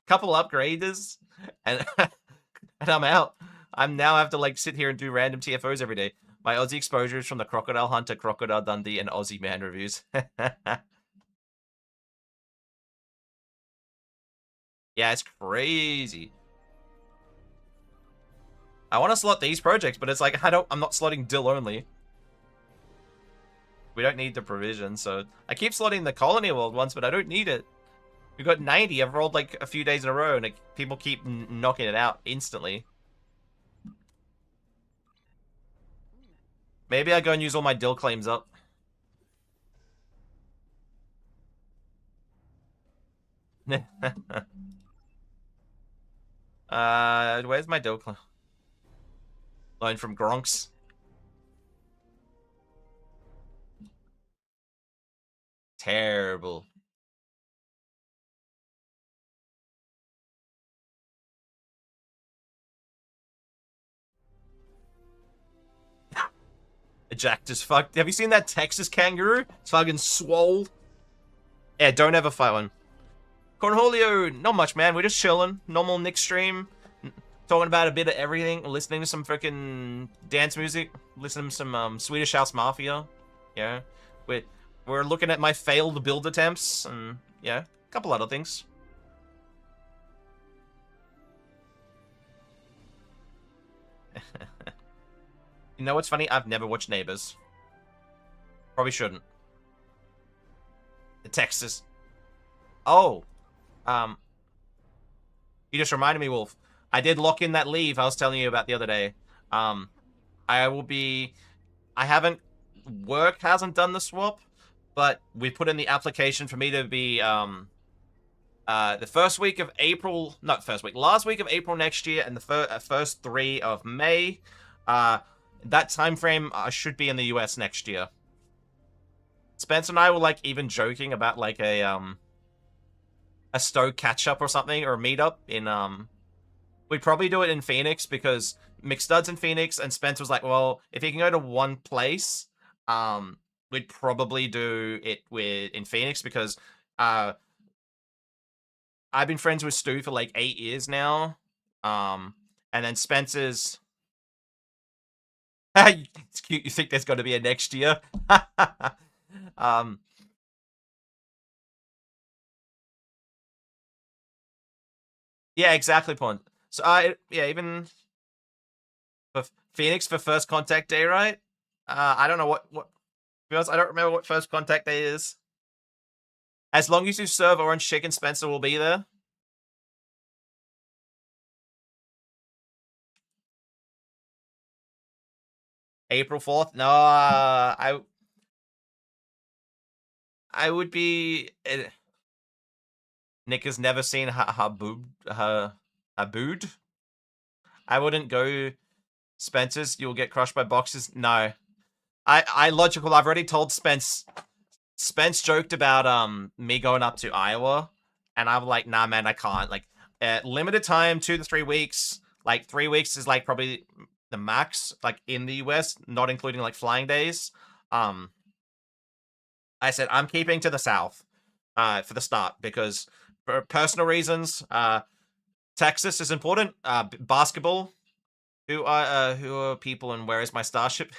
couple upgraders, and, and I'm out. I'm now have to, like, sit here and do random TFOs every day. My Aussie exposures from the Crocodile Hunter, Crocodile Dundee, and Aussie Man reviews. Yeah, it's crazy. I want to slot these projects, but it's like, I'm not slotting Dill only. We don't need the provision, so I keep slotting the Colony World ones, but I don't need it. We've got 90. I've rolled like a few days in a row, and people keep knocking it out instantly. Maybe I go and use all my Dill claims up. Where's my Dill claim? Loan from Gronks. Terrible. Jack just fucked. Have you seen that Texas kangaroo? It's fucking swole. Yeah, don't ever fight one. Cornholio, not much, man. We're just chilling. Normal Nick stream. Talking about a bit of everything. Listening to some freaking dance music. Listening to some Swedish House Mafia. Yeah. We're looking at my failed build attempts. And, yeah, a couple other things. You know what's funny? I've never watched Neighbors. Probably shouldn't. The Texas. Oh. You just reminded me, Wolf. I did lock in that leave I was telling you about the other day. I will be... Work hasn't done the swap, but we put in the application for me to be, the first week of April... Not first week. Last week of April next year and the first 3 of May. That time frame, I should be in the US next year. Spence and I were, like, even joking about, like, a Stoke catch-up or something, or a meet-up in, we'd probably do it in Phoenix, because McStud's in Phoenix, and Spence was like, well, if he can go to one place, we'd probably do it in Phoenix, because, I've been friends with Stu for, like, 8 years now, and then Spence's... It's cute, you think there's going to be a next year? Yeah, exactly, Pond. So, yeah, even for Phoenix for First Contact Day, right? I don't know what, to be honest, I don't remember what First Contact Day is. As long as you serve Orange Chicken, Spencer will be there. April 4th? No, I would be... Nick has never seen Habud. I wouldn't go Spencer's. You'll get crushed by boxes. No. Logical. I've already told Spence. Spence joked about me going up to Iowa, and I'm like, nah, man, I can't. Like, limited time, 2 to 3 weeks. Like, 3 weeks is like probably the max, like in the US, not including like flying days. I said I'm keeping to the South, for the start, because for personal reasons, Texas is important. Basketball. Who are people, and where is my starship?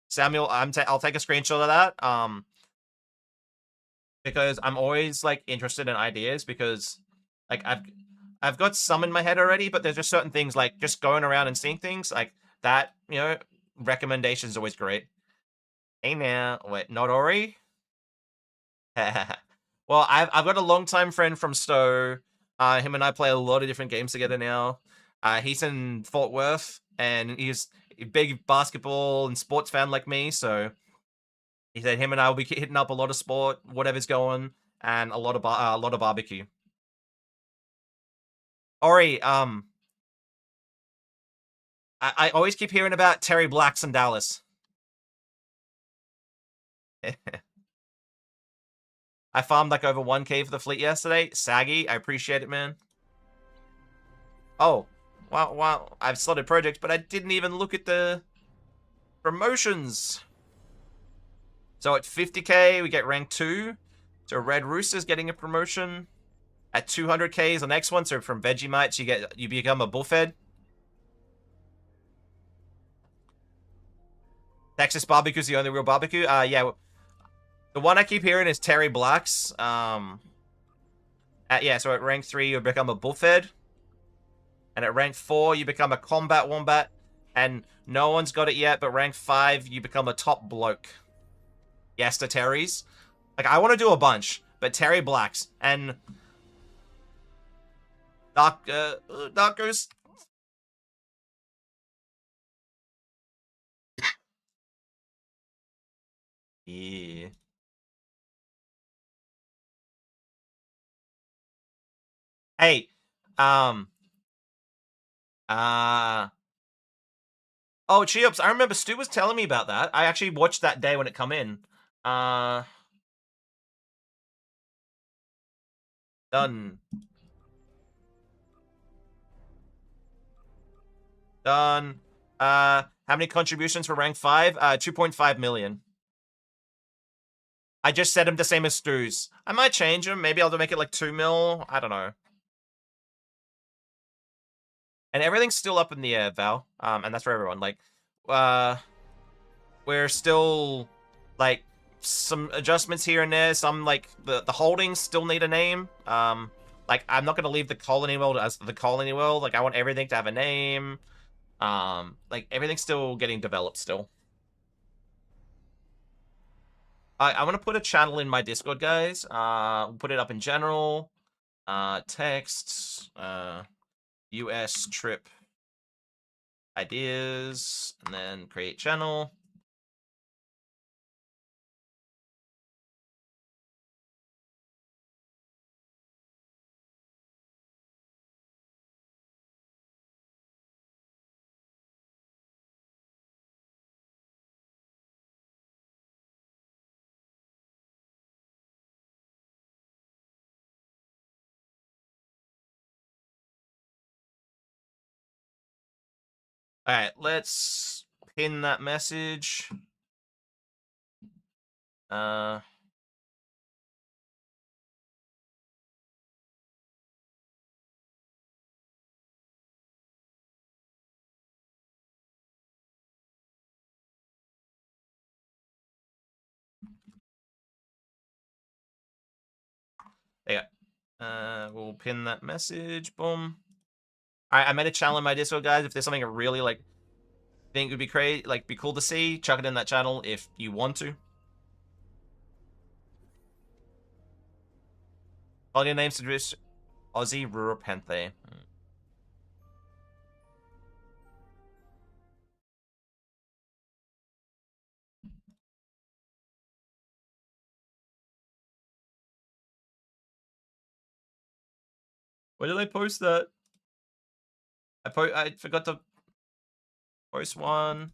Samuel, I'll take a screenshot of that. Because I'm always like interested in ideas, because like I've got some in my head already, but there's just certain things, like just going around and seeing things like that, you know, recommendation is always great. Hey now, wait, not Ori? Well, I've got a longtime friend from Stowe. Him and I play a lot of different games together now. He's in Fort Worth, and he's a big basketball and sports fan like me, so he said him and I will be hitting up a lot of sport, whatever's going, and a lot of barbecue. Ori, I always keep hearing about Terry Blacks in Dallas. I farmed like over 1k for the fleet yesterday. Saggy, I appreciate it, man. Oh, wow. I've slotted projects, but I didn't even look at the promotions. So at 50k, we get rank 2. So Red Rooster's getting a promotion. At 200k is the next one. So from Vegemites, you become a bullfed. Texas barbecue's the only real barbecue. Yeah. The one I keep hearing is Terry Black's. Yeah, so at rank 3, you become a bullfed. And at rank 4, you become a combat wombat. And no one's got it yet, but rank 5, you become a top bloke. Yes to Terry's. Like, I want to do a bunch, but Terry Blacks and Dark Ghost. Yeah. Hey, oh, Cheops, I remember Stu was telling me about that. I actually watched that day when it come in. Done. Done. How many contributions for rank 5? 2.5 million. I just set him the same as Stu's. I might change him. Maybe I'll make it like 2 mil. I don't know. And everything's still up in the air, Val. And that's for everyone. Like, we're still, like, some adjustments here and there. Some, like, the holdings still need a name. Like, I'm not going to leave the colony world as the colony world. Like, I want everything to have a name. Like, everything's still getting developed still. I want to put a channel in my Discord, guys. We'll put it up in general. Text. US trip ideas. And then create channel. Alright, let's pin that message. Yeah. We'll pin that message. Boom. Alright, I made a channel in my Discord, guys. If there's something I really, like, think would be great, like, be cool to see, chuck it in that channel if you want to. All your names to Aussie Rura Panthe. Where did I post that? I forgot to post one.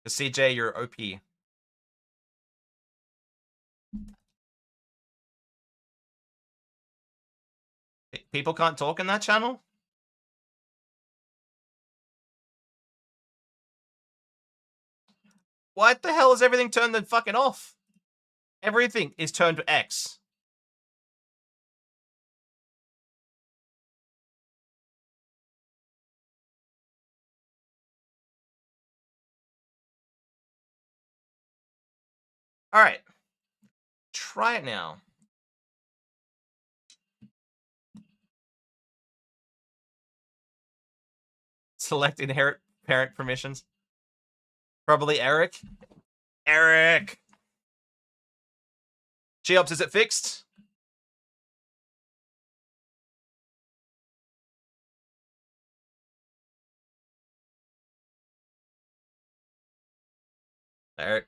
CJ, you're OP. People can't talk in that channel? What the hell is everything turned to fucking off? Everything is turned to X. Alright. Try it now. Select inherit parent permissions. Probably Eric. Eric! Geops, is it fixed? Eric.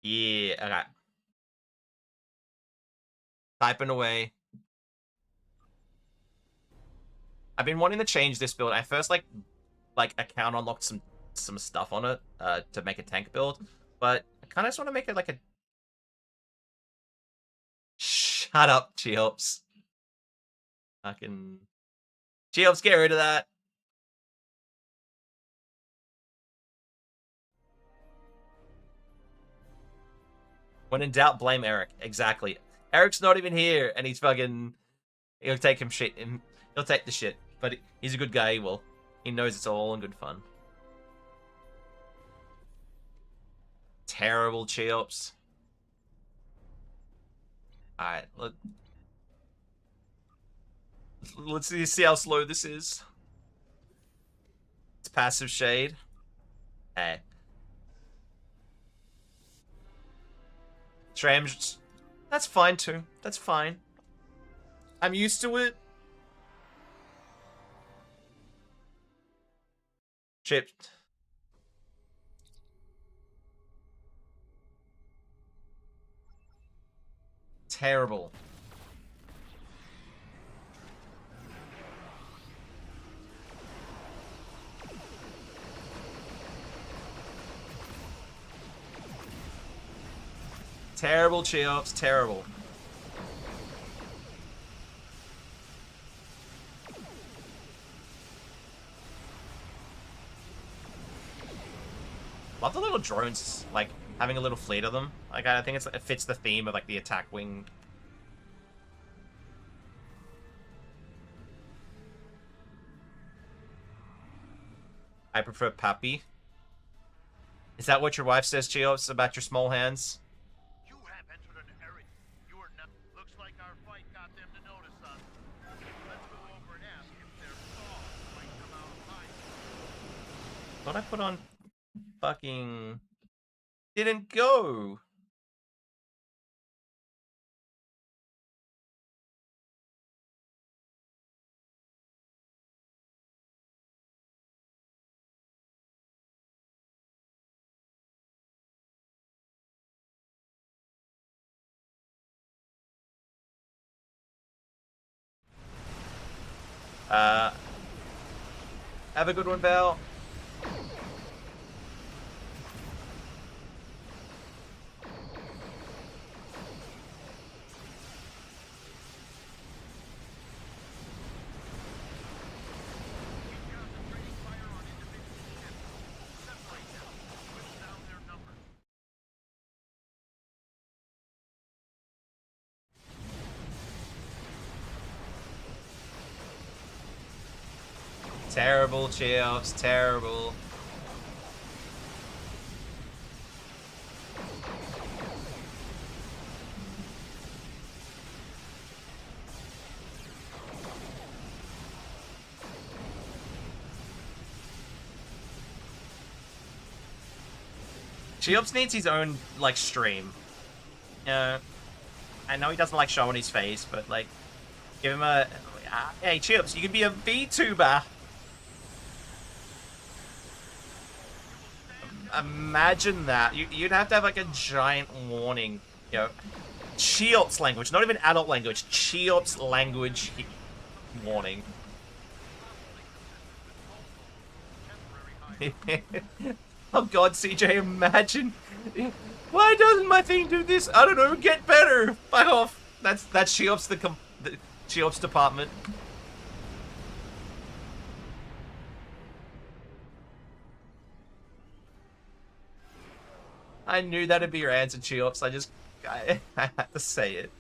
Yeah, okay. Typing away. I've been wanting to change this build. I first like account unlocked some stuff on it to make a tank build, but I kind of just want to make it like a. Shut up, Cheops. Fucking Cheops, get rid of that. When in doubt, blame Eric. Exactly. Eric's not even here, and he's fucking. He'll take him shit. He'll take the shit, but he's a good guy. Well, he knows it's all in good fun. Terrible Cheops. Alright, let's see how slow this is. It's passive shade. Hey. Trams. That's fine too. That's fine. I'm used to it. Chipped. Terrible. Terrible, Cheops. Terrible. Love the little drones, like, having a little fleet of them. Like, I think it fits the theme of, like, the attack wing. I prefer Pappy. Is that what your wife says, Cheops, about your small hands? You have entered an area. You are not. Looks like our fight got them to notice us. Let's go over and ask if their saw might come out of hiding. Thought I put on fucking... Didn't go. Have a good one, Val. Concentrating fire on individual ships. Separate them. Whittle down their numbers. Terrible, Cheops. Terrible. Cheops needs his own, like, stream. I know he doesn't like showing his face, but, like, give him a... hey, Cheops, you can be a VTuber. Imagine that. You'd have to have, like, a giant warning. You know, Cheops language. Not even adult language. Cheops language warning. Oh god, CJ, imagine. Why doesn't my thing do this? I don't know, get better. Fuck off. That's Cheops the Cheops department. I knew that'd be your answer, Cheops. I had to say it.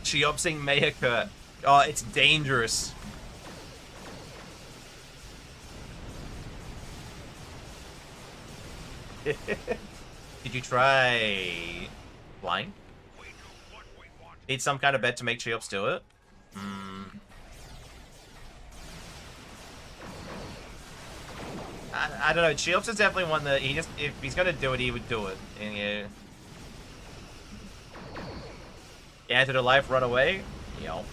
Cheopsing may occur. Oh, it's dangerous. Did you try flying? Need some kind of bet to make Cheops do it? I don't know. Cheops is definitely one that if he's gonna do it, he would do it. And, Enter the life, run away. Yo.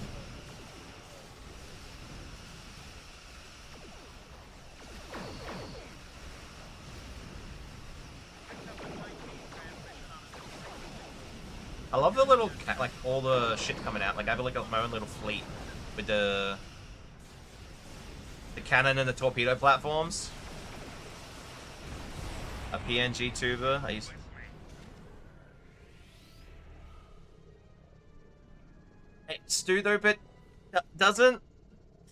I love the little, like, all the shit coming out. Like, I have like my own little fleet with the cannon and the torpedo platforms. A PNG tuber. I used. Hey, Stu, though, but doesn't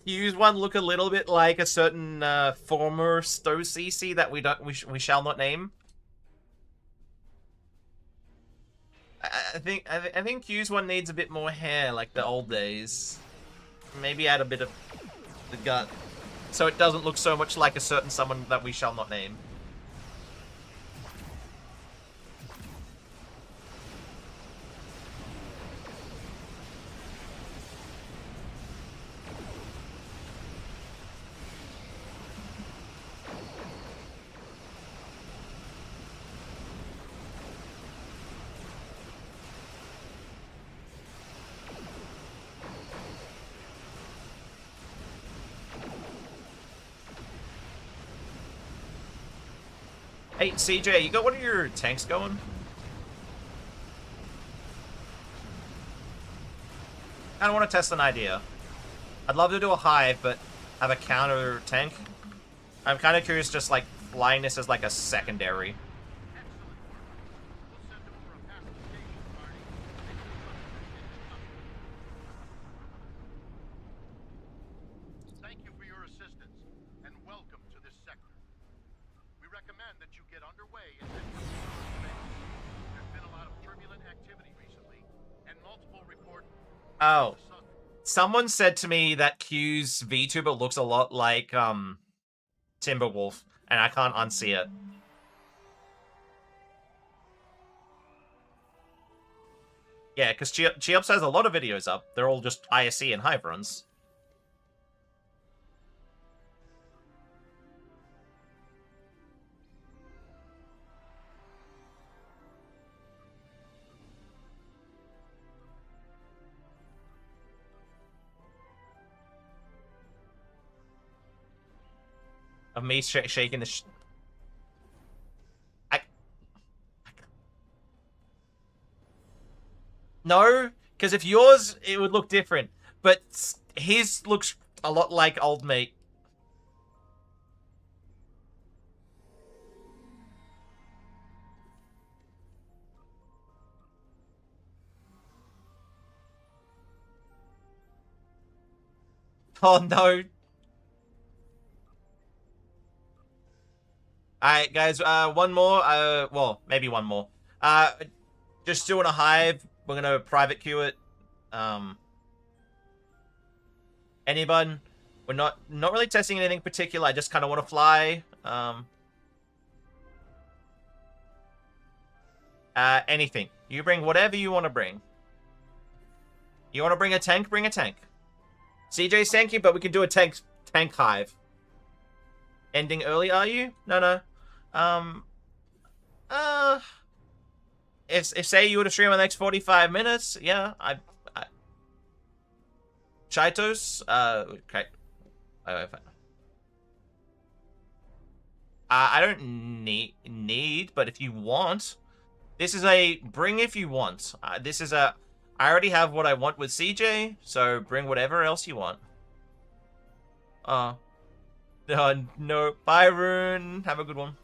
Hughes one look a little bit like a certain former Sto CC that we shall not name? I think Hughes one needs a bit more hair, like the old days. Maybe add a bit of the gut, so it doesn't look so much like a certain someone that we shall not name. Hey, CJ, you got one of your tanks going? I don't want to test an idea. I'd love to do a hive, but have a counter tank. I'm kind of curious, just like flying this as like a secondary. Thank you for your assistance, and welcome to this sector. We recommend that you get underway and then there's been a lot of turbulent activity recently, and multiple reports. Oh. Someone said to me that Q's VTuber looks a lot like, Timberwolf, and I can't unsee it. Yeah, because Cheops has a lot of videos up. They're all just ISC and Hive runs. Of me shaking the No, because if yours, it would look different. But his looks a lot like old mate. Oh no. Alright, guys, one more. Well, maybe one more. Just doing a hive. We're gonna private queue it. Anyone? We're not really testing anything particular. I just kind of want to fly. Anything. You bring whatever you want to bring. You want to bring a tank? Bring a tank. CJ's tanky, but we can do a tank hive. Ending early, are you? No. If say you were to stream in the next 45 minutes, yeah, Chitos, okay. I don't need, but if you want, this is a bring if you want. This is a, I already have what I want with CJ, so bring whatever else you want. No, bye, Rune. Have a good one.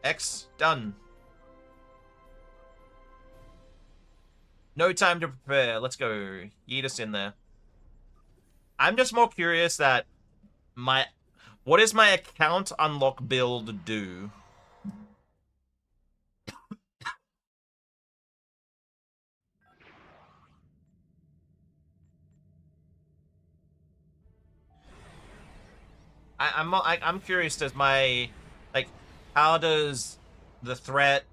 X, done. No time to prepare. Let's go. Yeet us in there. I'm just more curious that what does my account unlock build do? I'm curious, does my, like, how does the threat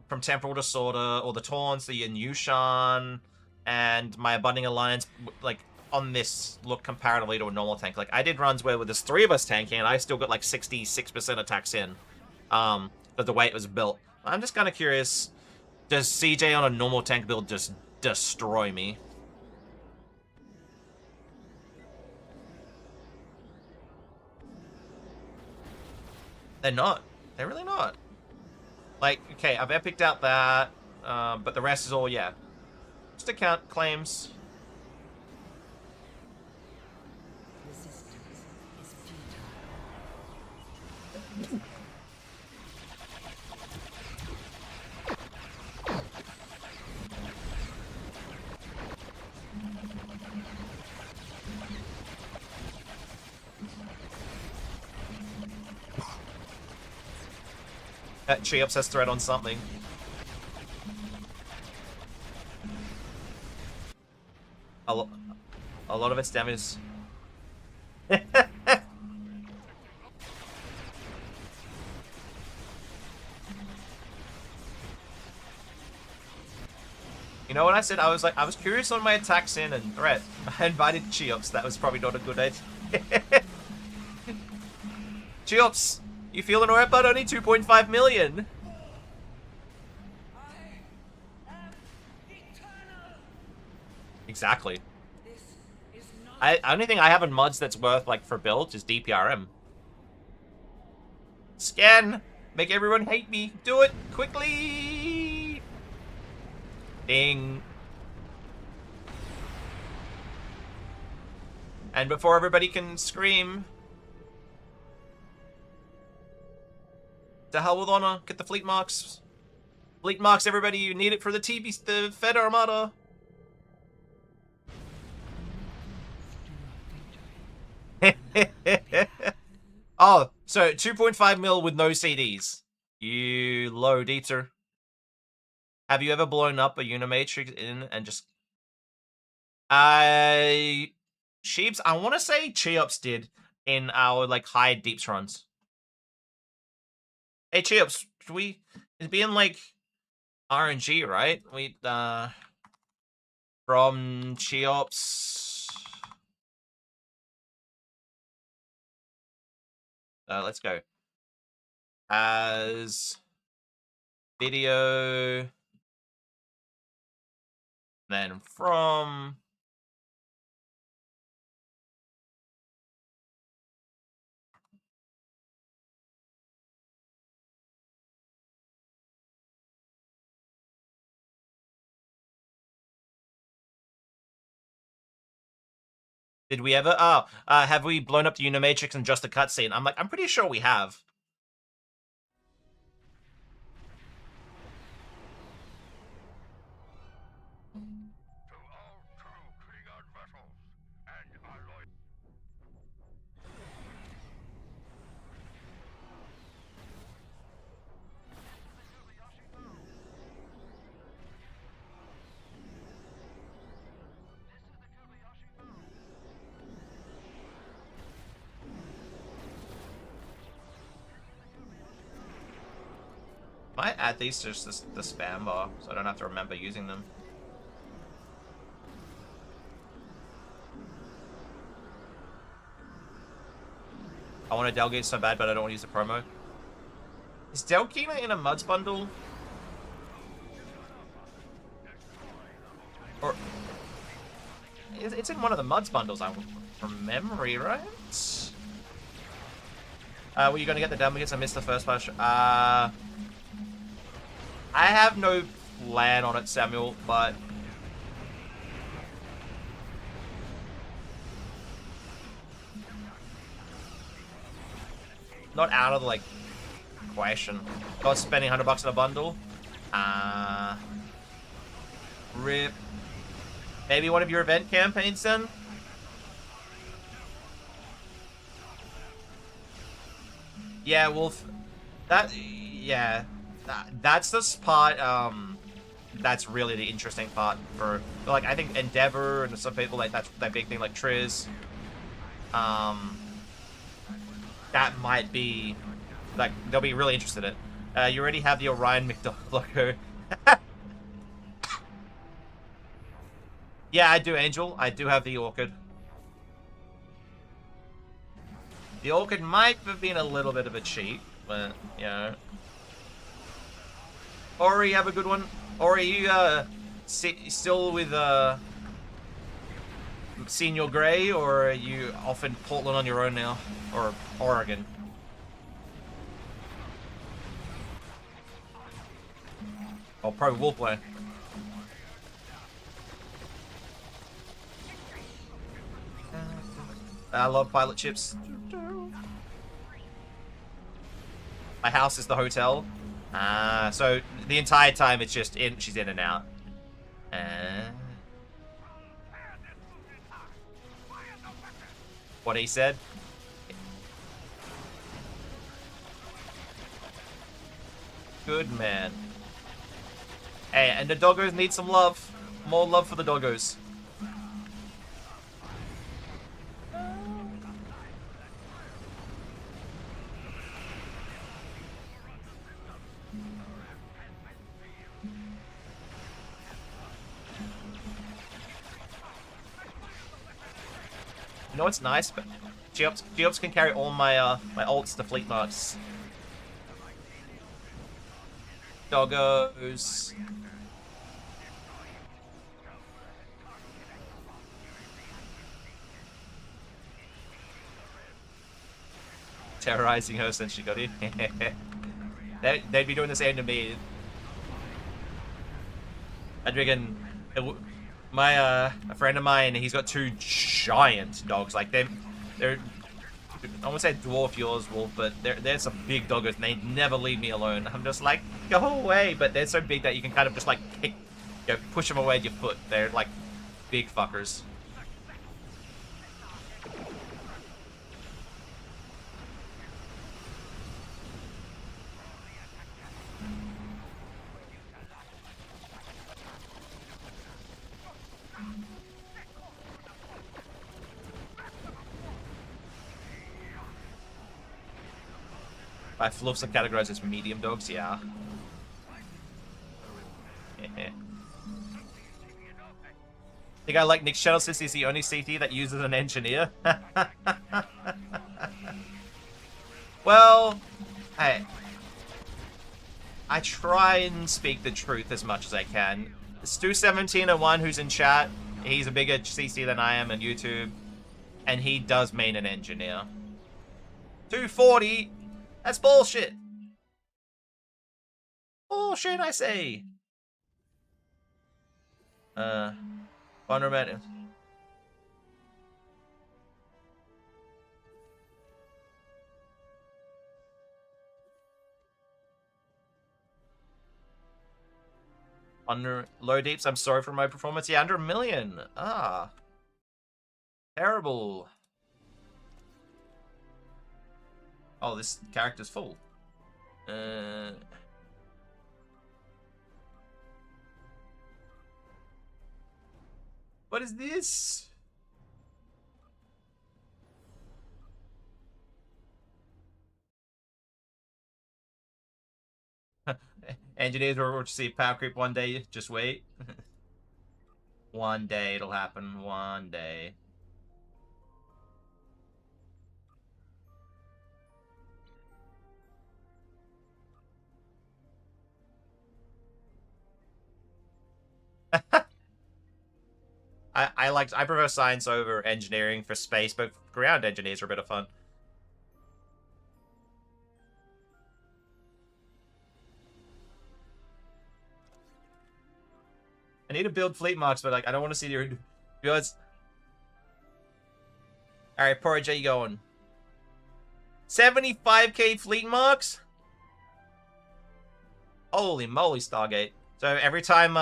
from Temporal Disorder, or the taunts, the Yanushan, and my Abundant Alliance, like, on this look comparatively to a normal tank? Like, I did runs where there's 3 of us tanking, and I still got, like, 66% attacks in. But the way it was built. I'm just kind of curious. Does CJ on a normal tank build just destroy me? They're not. They're really not. Like, okay, I've epicked out that, but the rest is all, yeah. Just account claims. Resistance is futile. That Cheops has threat on something. A lot of its damage. You know what I said? I was curious on my attacks in and threat. I invited Cheops. That was probably not a good idea. Cheops, you feeling alright, bud? Only 2.5 million. Exactly. Only thing I have in mods that's worth, like, for builds is DPRM. Scan! Make everyone hate me! Do it! Quickly! Ding. And before everybody can scream... To hell with honor. Get the fleet marks. Fleet marks, everybody. You need it for the the Fed Armada. Oh, so 2.5 mil with no CDs. You low eater. Have you ever blown up a Unimatrix in and just... Sheeps, I want to say Cheops did in our, like, high deeps runs. Hey, Cheops, should we... It's being, like, RNG, right? We, from Cheops... Let's go. As... Video... Then from... Did we ever? Oh, have we blown up the Unimatrix in just a cutscene? I'm pretty sure we have. To all true Klingon vessels and alloy. Might add these to just the spam bar, so I don't have to remember using them. I want to Delgate so bad, but I don't want to use the promo. Is Delgina in a Muds bundle? Or... It's in one of the Muds bundles, from memory, right? Were you going to get the Delgates? I missed the first flash. I have no plan on it, Samuel, but... Not out of the, like, question. Not spending $100 in a bundle. Rip. Maybe one of your event campaigns, then? Yeah, Wolf. Yeah. That's the part, that's really the interesting part for, like, I think Endeavor and some people, like, that's that big thing, like Triz. That might be, like, they'll be really interested in it. You already have the Orion McDonald logo. Yeah, I do, Angel. I do have the Orchid. The Orchid might have been a little bit of a cheat, But, you know. Ori, have a good one. Ori, you, still with, Senior Grey, or are you off in Portland on your own now? Or Oregon? Oh, probably Wolfplay. I love pilot ships. My house is the hotel. So the entire time it's just she's in and out. What he said? Good man. Hey, and the doggos need some love. More love for the doggos. You know what's nice? But Geops can carry all my my ults to fleet marks. Doggos. Terrorizing her since she got in. They'd be doing the same to me. Adrigan, a friend of mine, he's got 2 giant dogs. Like they're I won't say dwarf yours, Wolf, but they're some big doggos and they never leave me alone. I'm just like, go away, but they're so big that you can kind of just like push them away with your foot. They're like big fuckers. By fluffs are categorized as medium dogs, yeah. Think I like Nick's channel since he's the only CT that uses an engineer? Well, hey. I try and speak the truth as much as I can. Stu1701, who's in chat, he's a bigger CC than I am on YouTube, and he does main an engineer. 240? That's bullshit. Bullshit, I say. Unromantic. Under low deeps, I'm sorry for my performance. Yeah, under 1 million. Ah. Terrible. Oh, this character's full. What is this? Engineers will see power creep one day. Just wait. One day it'll happen. One day. I prefer science over engineering for space, but ground engineers are a bit of fun. I need to build fleet marks, but like I don't want to see your because. All right, Porridge, how you going? 75k fleet marks? Holy moly, Stargate! So every time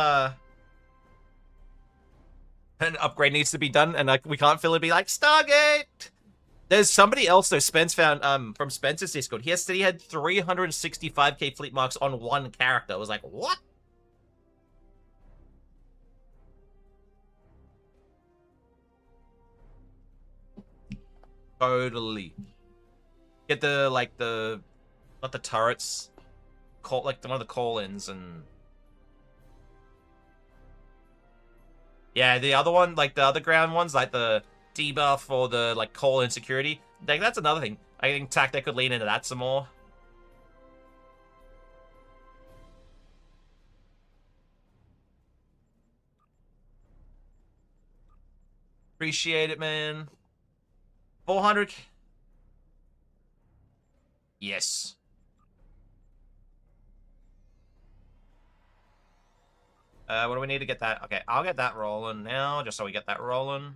an upgrade needs to be done, and like we can't fill it, be like Stargate. There's somebody else though. Spence found from Spence's Discord. He said he had 365k fleet marks on one character. I was like, what? Totally. Get the like the not the turrets, like one of the call-ins and. Yeah, the other one, like the other ground ones, like the debuff or the like call-in security. Like that's another thing. I think TAC they could lean into that some more. Appreciate it, man. 400. Yes. What do we need to get that? Okay, I'll get that rolling now, just so we get that rolling.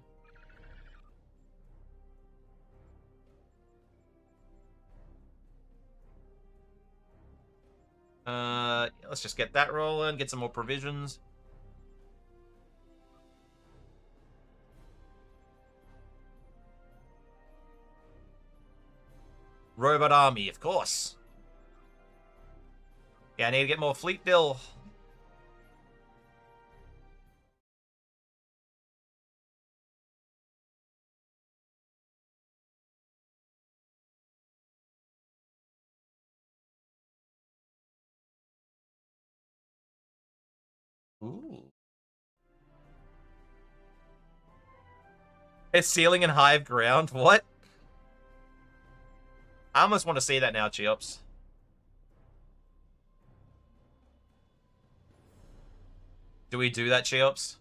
Let's just get that rolling, get some more provisions. Robot army, of course. Yeah, I need to get more fleet bill. Ooh. It's ceiling and hive ground. What? I almost want to see that now, Cheops. Do we do that, Cheops?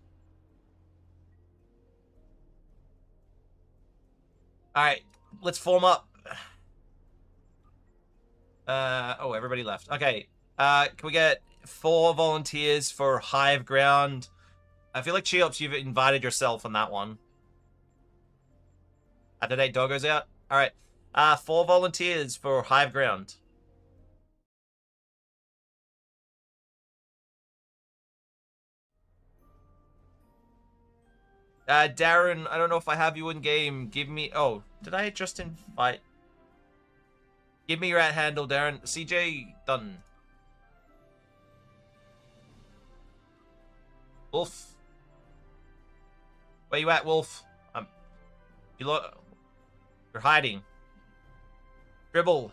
Alright, let's form up. Oh, everybody left. Okay, can we get 4 volunteers for hive ground? I feel like, Cheops, you've invited yourself on that one. After date doggo's out? Alright, 4 volunteers for hive ground. Darren, I don't know if I have you in game. Give me... Oh, did I just invite... Give me your at handle, Darren. CJ, done. Wolf. Where you at, Wolf? You're hiding. Dribble.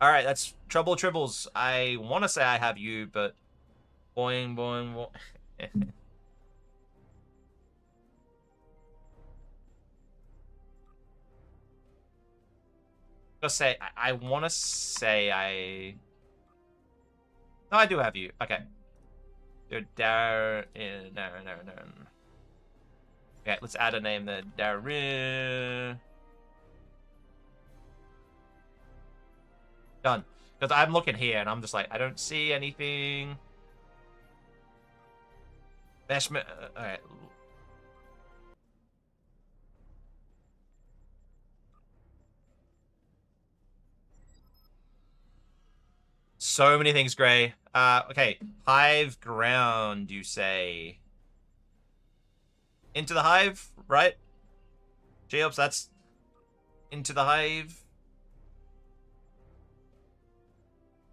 Alright, that's Trouble Tribbles. I want to say I have you, but... Boing, boing, boing. Just say, I want to say I... No, I do have you. Okay. Darren. Okay, let's add a name then. Darren. Done. Because I'm looking here and I'm just like, I don't see anything. Bashment. Alright. So many things, Gray. Okay. Hive ground, you say. Into the hive, right? Geops, that's into the hive.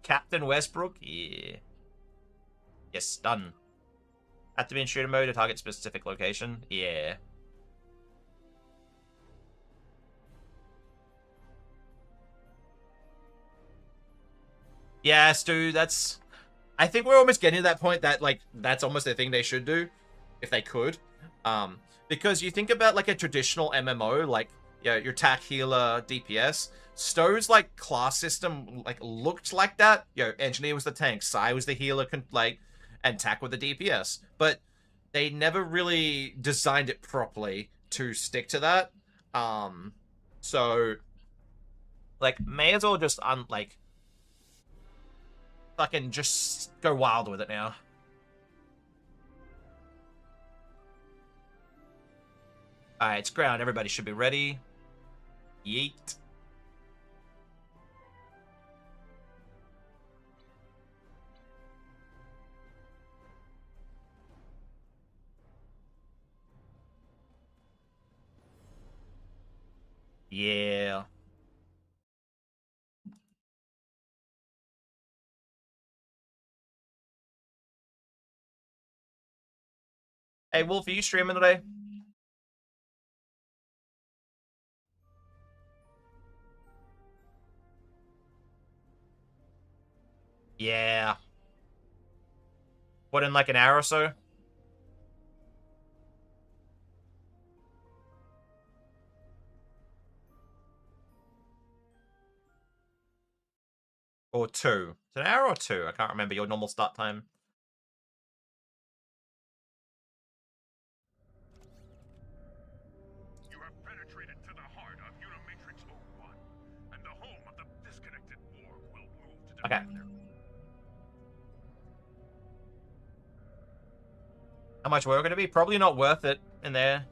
Captain Westbrook? Yeah. Yes, done. Have to be in shooter mode to target specific location? Yeah. Yeah, Stu, that's... I think we're almost getting to that point that, like, that's almost the thing they should do, if they could. Because you think about, like, a traditional MMO, like, yeah, your attack, healer, DPS. Stowe's, like, class system, like, looked like that. Engineer was the tank, Psy was the healer, like, and Tac with the DPS. But they never really designed it properly to stick to that. So, like, may as well just, like... Fucking just go wild with it now. Alright, it's ground. Everybody should be ready. Yeet. Yeah. Hey, Wolf, are you streaming today? Yeah. What, in like an hour or so? Or 2? It's an hour or 2? I can't remember your normal start time. have penetrated to the heart of Unimatrix 01, and the home of the disconnected Borg will move to Okay. defend their... How much work would it be? Probably not worth it in there.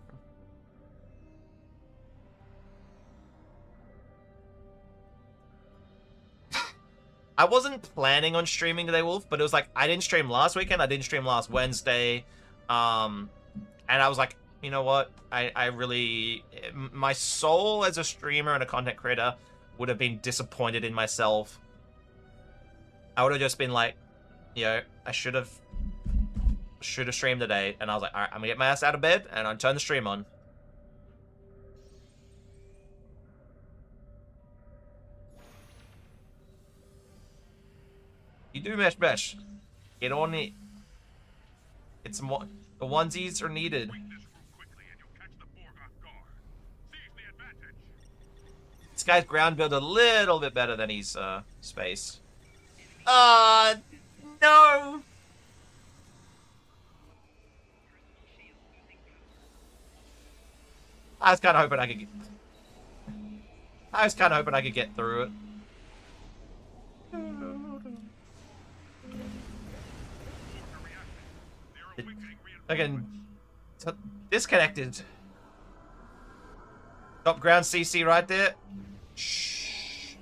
I wasn't planning on streaming today, Wolf, but it was like, I didn't stream last weekend, I didn't stream last Wednesday, and I was like, you know what, I really, my soul as a streamer and a content creator would have been disappointed in myself. I would have just been like, you know, I should have streamed today, and I was like, alright, I'm gonna get my ass out of bed, and I'll turn the stream on. You do mesh. Get on it. It's more. The onesies are needed. This guy's ground build a little bit better than his space. No. I was kind of hoping I could get through it. Again, disconnected. Top ground CC right there. Shh.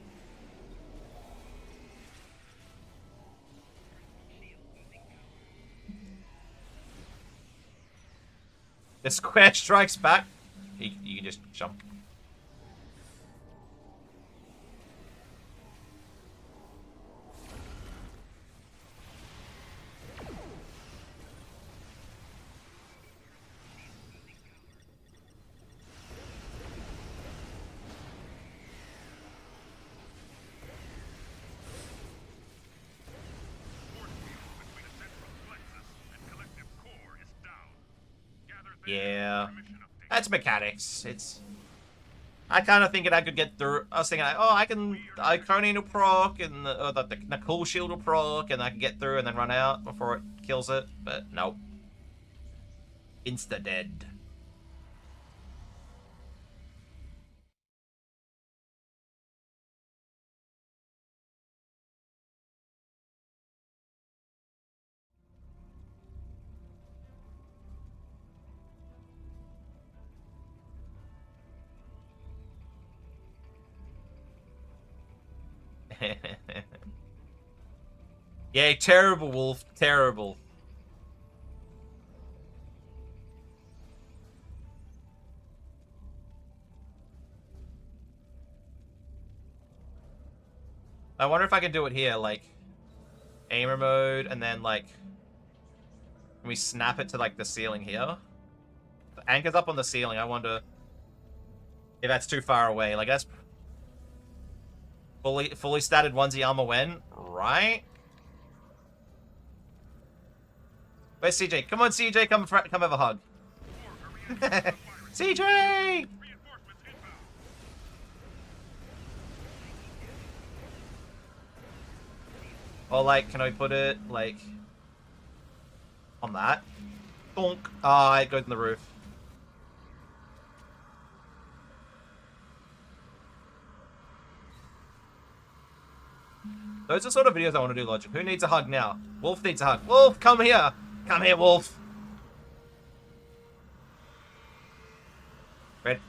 The square strikes back. You can just jump. Yeah, that's mechanics. It's. I kind of thinking I could get through. I was thinking, like, oh, Iconian will proc, and the cool shield will proc, and I can get through and then run out before it kills it. But nope. Insta dead. Yeah, terrible, Wolf. Terrible. I wonder if I can do it here, like, aimer mode, and then, like, can we snap it to, like, the ceiling here? The anchor's up on the ceiling. I wonder if that's too far away. Like, that's fully statted onesie armor when, right? Where's CJ? Come on, CJ, come have a hug. CJ! Or, like, can I put it, like, on that? Bonk. Ah, it goes in the roof. Those are sort of videos I want to do, Logic. Who needs a hug now? Wolf needs a hug. Wolf, come here! Come here, Wolf! Red.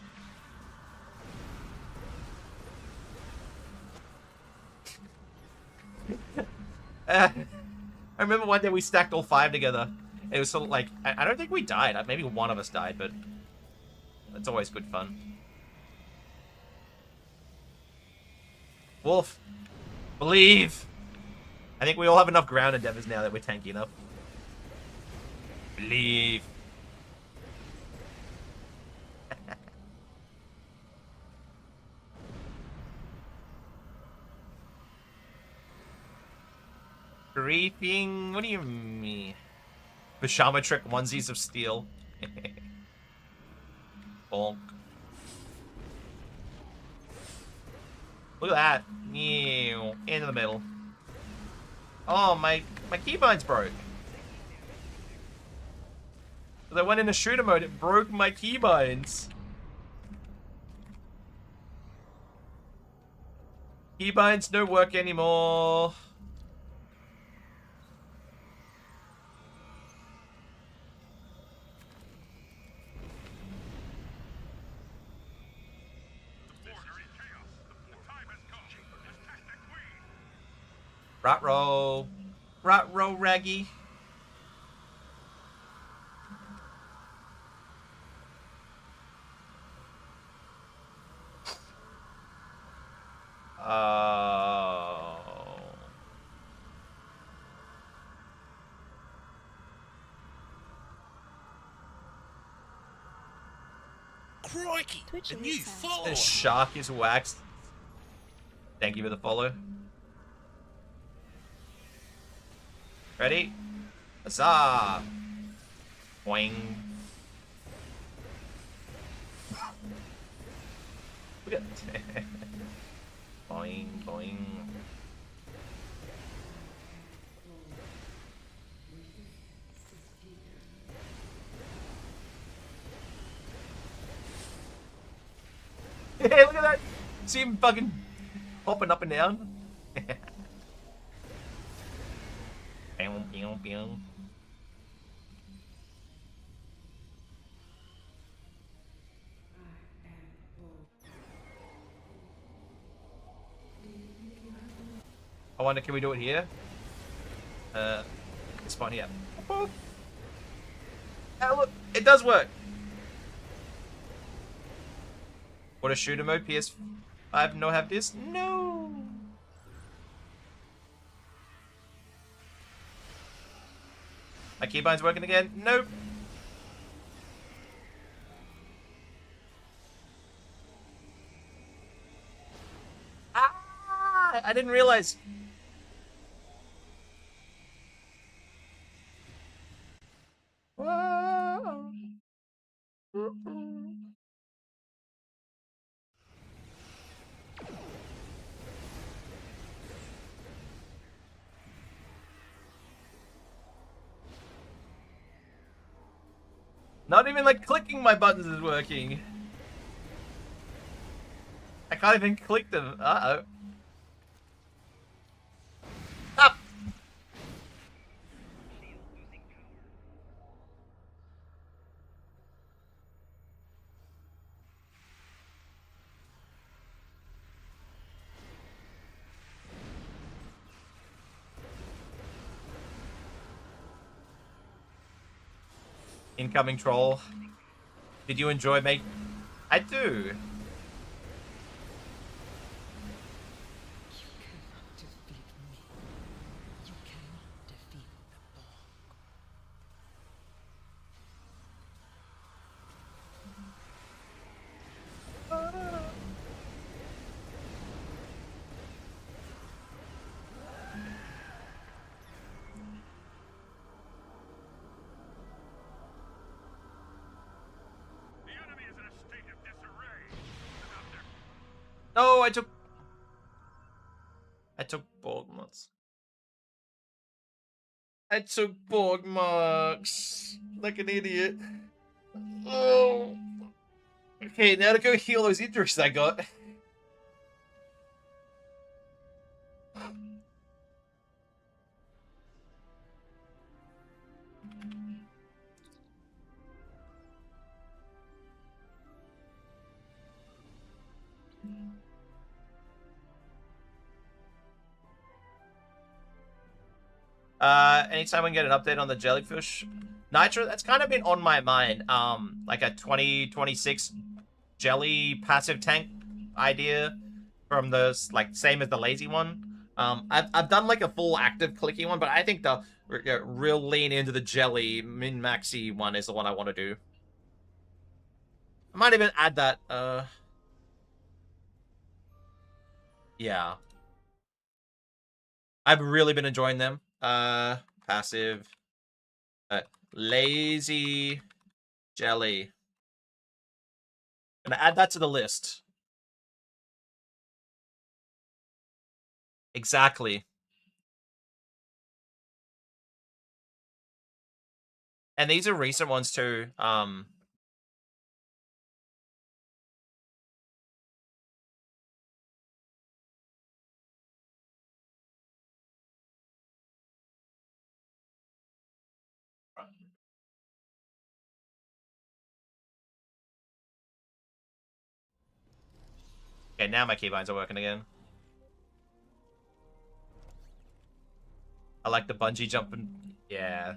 I remember one day we stacked all 5 together. It was sort of like, I don't think we died. Maybe one of us died, but it's always good fun. Wolf, believe! I think we all have enough ground endeavors now that we're tanky enough. Believe. Creeping? What do you mean? Pajama trick onesies of steel. Bonk. Look at that. Ew. Into the middle. Oh, my keybinds broke. As I went into shooter mode, it broke my keybinds. Keybinds don't work anymore. Rot roll. Rot roll, Raggy. Oh. Crikey! A Twitching new is sad. follower! The shark is waxed. Thank you for the follow. Ready? Huzzah! Boing. Look at that. Boing, boing. Hey, look at that! See him fucking hopping up and down? Pew, pew, pew. I wonder, can we do it here? This one here. Oh, look, it does work. What a shooter mode, PS5 no have this? No. My keybind's working again? Nope. Ah, I didn't realize. Whoa. Not even like clicking my buttons is working. I can't even click them. Uh-oh. Up! Incoming troll. Did you enjoy mate? I do. No, I took Borg marks. I took Borg marks. Like an idiot. Oh. Okay, now to go heal those injuries I got. Anytime we can get an update on the jellyfish. Nitro, that's kind of been on my mind. Like a 2026 jelly passive tank idea from the, like, same as the lazy one. I've done like a full active clicky one, but I think the real lean into the jelly min-maxy one is the one I want to do. I might even add that, yeah. I've really been enjoying them. Passive. Lazy jelly. Gonna add that to the list. Exactly. And these are recent ones too. Okay, now my keybinds are working again. I like the bungee jumping. Yeah.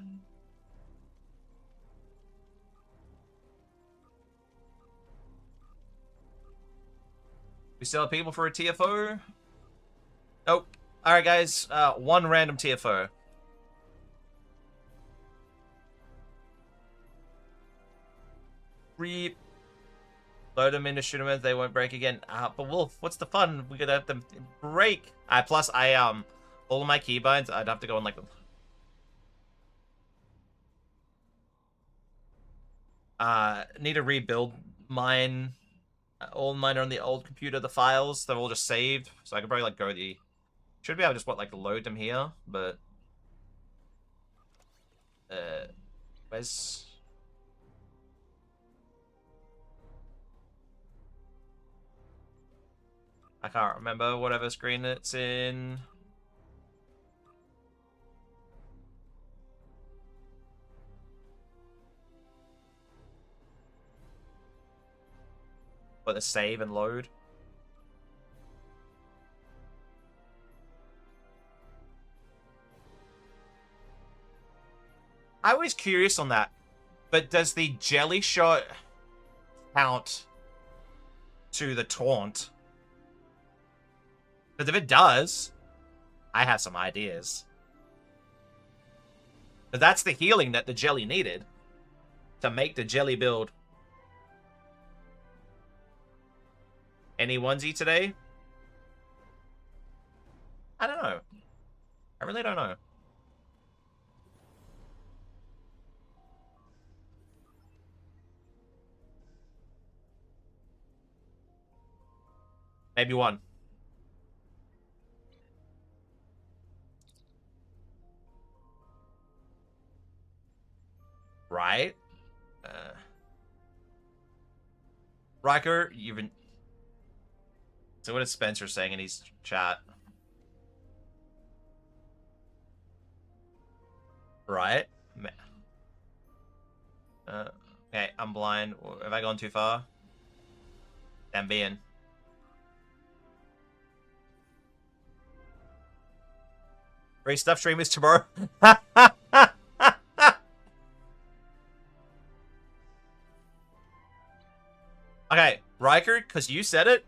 We still have people for a TFO? Nope. Alright, guys. One random TFO. Reap. Load them into shoot them if they won't break again. But Wolf, what's the fun? We're gonna have them break. Plus all of my keybinds, I'd have to go on like need to rebuild mine. All mine are on the old computer, the files, they're all just saved. So I could probably like go the should be able to just like load them here, but where's I can't remember whatever screen it's in. But the save and load. I was curious on that, but does the jelly shot count to the taunt? Because if it does, I have some ideas. But that's the healing that the jelly needed to make the jelly build. Any onesie today? I don't know. I really don't know. Maybe one. Right? Riker, you've been... So what is Spencer saying in his chat? Right? Okay, I'm blind. Have I gone too far? I'm being. Free stuff stream is tomorrow. Okay, Riker, because you said it,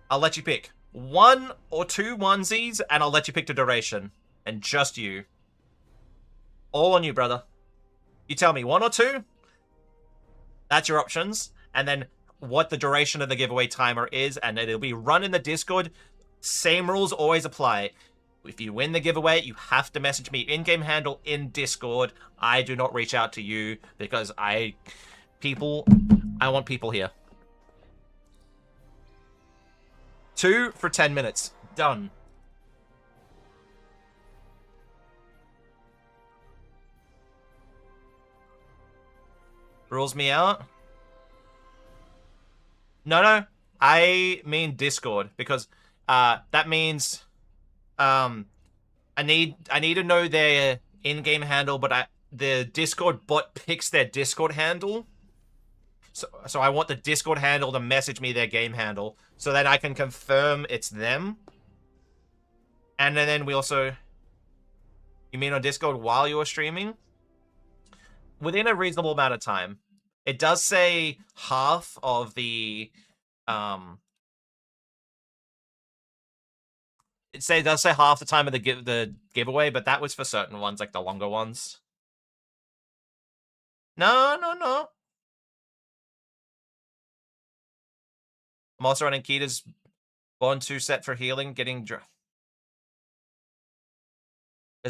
I'll let you pick 1 or 2 onesies, and I'll let you pick the duration. And just you. All on you, brother. You tell me 1 or 2. That's your options. And then what the duration of the giveaway timer is, and it'll be run in the Discord. Same rules always apply. If you win the giveaway, you have to message me in-game handle in Discord. I do not reach out to you because I want people here. 2 for 10 minutes. Done. Rules me out? No. I mean Discord because that means I need to know their in-game handle, but the Discord bot picks their Discord handle. So I want the Discord handle to message me their game handle so that I can confirm it's them. And then we also... You mean on Discord while you're streaming? Within a reasonable amount of time. It does say half of the... It does say half the time of the giveaway, but that was for certain ones, like the longer ones. No. I'm also running Kita's Bond 2 set for healing, getting... Because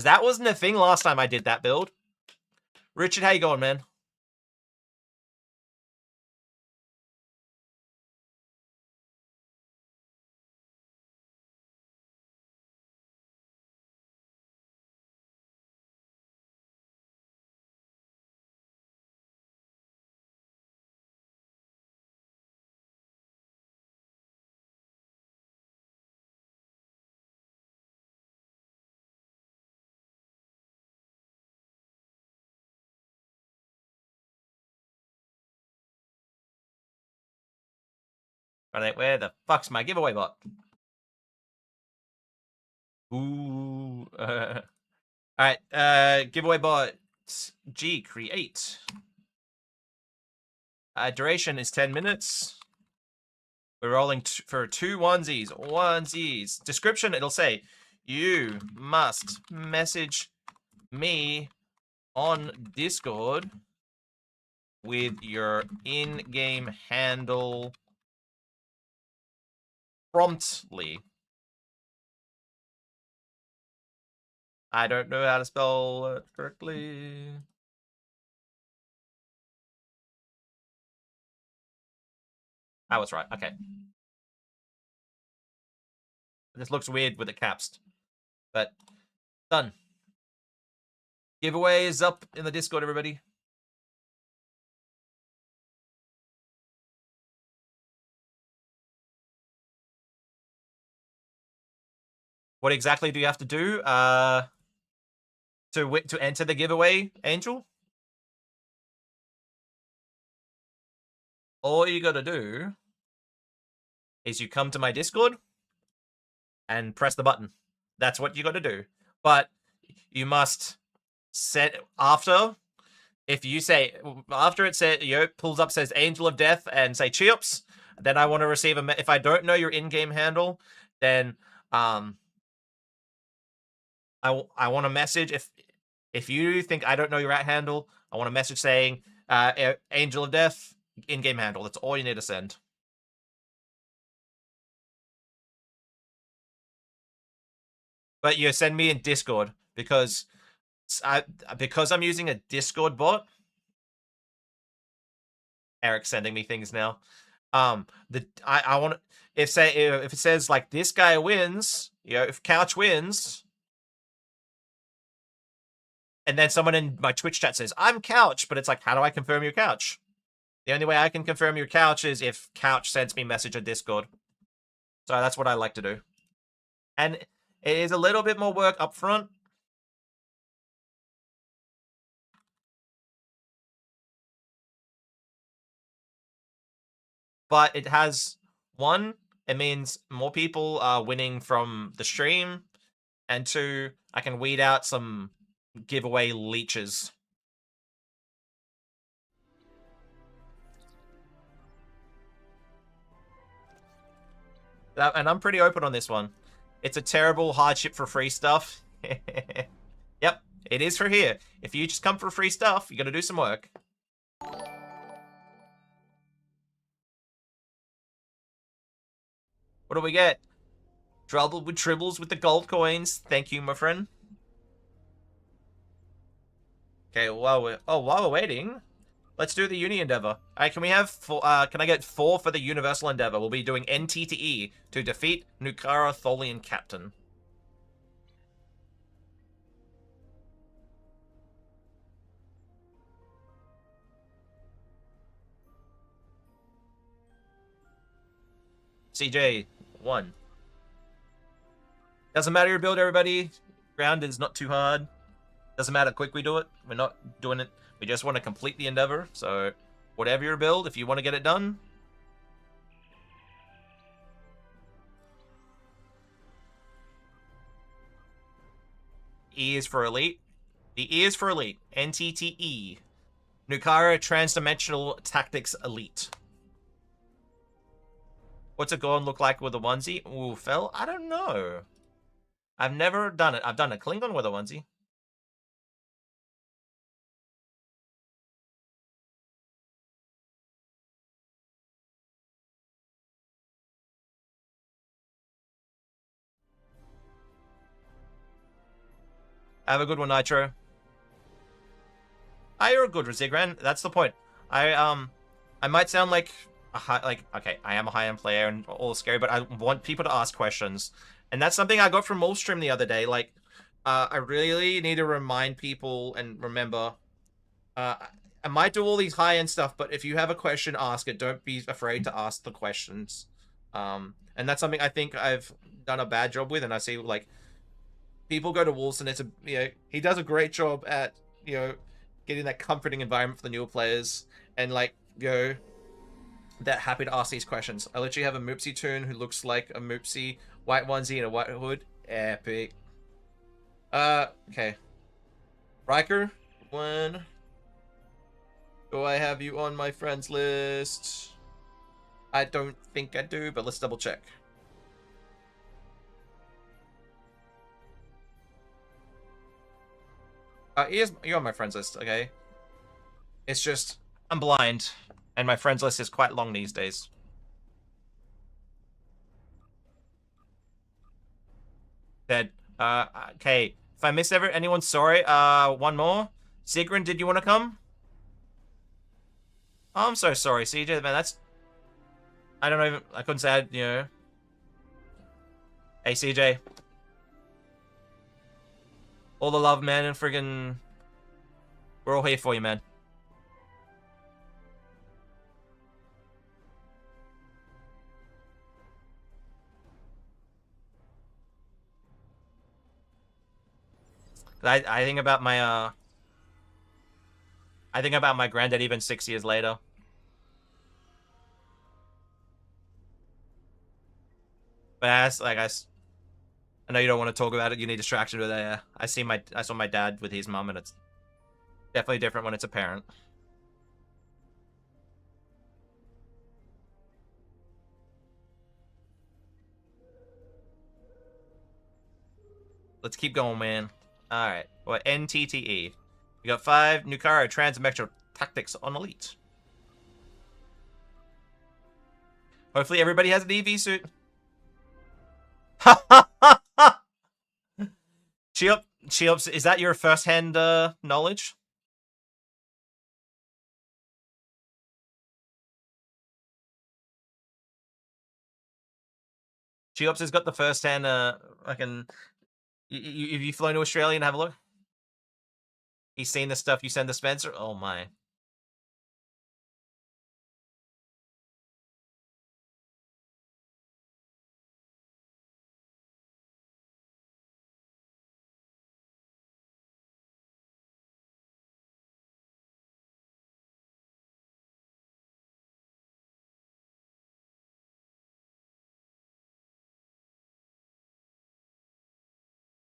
that wasn't a thing last time I did that build. Richard, how you going, man? Where the fuck's my giveaway bot? Ooh. Alright, giveaway bot G, create. Duration is 10 minutes. We're rolling for 2 onesies. Onesies. Description, it'll say, you must message me on Discord with your in-game handle promptly. I don't know how to spell it correctly. I was right. Okay. This looks weird with the caps, but done. Giveaway is up in the Discord, everybody. What exactly do you have to do to enter the giveaway, Angel? All you gotta do is you come to my Discord and press the button. That's what you gotta do. But you must set after. If you say after it says pulls up says Angel of Death and say Cheops, then I want to receive a. If I don't know your in-game handle, then I want a message. If you think I don't know your at handle, I want a message saying Angel of Death in-game handle. That's all you need to send. But you send me in Discord because I'm using a Discord bot. Eric's sending me things now. I want if it says like this guy wins, if Couch wins, and then someone in my Twitch chat says I'm Couch, but it's like, how do I confirm your Couch? The only way I can confirm your Couch is if Couch sends me a message on Discord. So that's what I like to do, and it is a little bit more work up front. But it has, one, it means more people are winning from the stream, and 2, I can weed out some giveaway leeches. And I'm pretty open on this one. It's a terrible hardship for free stuff. Yep, it is for here. If you just come for free stuff, you gotta do some work. What do we get? Trouble with Tribbles with the gold coins. Thank you, my friend. Okay, while we're waiting, let's do the uni endeavor. Alright, can we have can I get 4 for the universal endeavor? We'll be doing NT to E to defeat Nukara Tholian Captain. CJ 1. Doesn't matter your build, everybody. Ground is not too hard. Doesn't matter how quick we do it. We're not doing it. We just want to complete the endeavor. So, whatever your build, if you want to get it done. E is for elite. The E is for elite. NTTE. Nukara Transdimensional Tactics Elite. What's a Gorn look like with a onesie? Ooh, Fel? I don't know. I've never done it. I've done a Klingon with a onesie. Have a good one, Nitro. Ah, you're a good Zigran. That's the point. I might sound like okay, I am a high-end player and all scary, but I want people to ask questions. And that's something I got from Molstream the other day. Like, I really need to remind people and remember, I might do all these high-end stuff, but if you have a question, ask it. Don't be afraid to ask the questions. And that's something I think I've done a bad job with, and I see, like, people go to Wolves, and it's he does a great job at, getting that comforting environment for the newer players, and, like, that happy to ask these questions. I literally have a Moopsie toon who looks like a Moopsie, white onesie and a white hood. Epic. Okay. Riker, when do I have you on my friends list? I don't think I do, but let's double check. You're on my friends list, okay? It's just, I'm blind, and my friends list is quite long these days. Dead. Okay. If I miss anyone, sorry. One more. Sigrun, did you want to come? Oh, I'm so sorry, CJ, man, that's... I don't even... I couldn't say, you know... Hey, CJ. All the love, man, and friggin'... We're all here for you, man. I think about my, I think about my granddad even 6 years later. But I know you don't want to talk about it. You need distraction, but I saw my dad with his mum, and it's definitely different when it's a parent. Let's keep going, man. All right. Well, NTTE. We got 5 Nucaro Transmetro Tactics on Elite. Hopefully everybody has an EV suit. Cheops, is that your first-hand knowledge? Cheops has got the first-hand, have you flown to Australia and have a look? He's seen the stuff you send to Spencer? Oh my.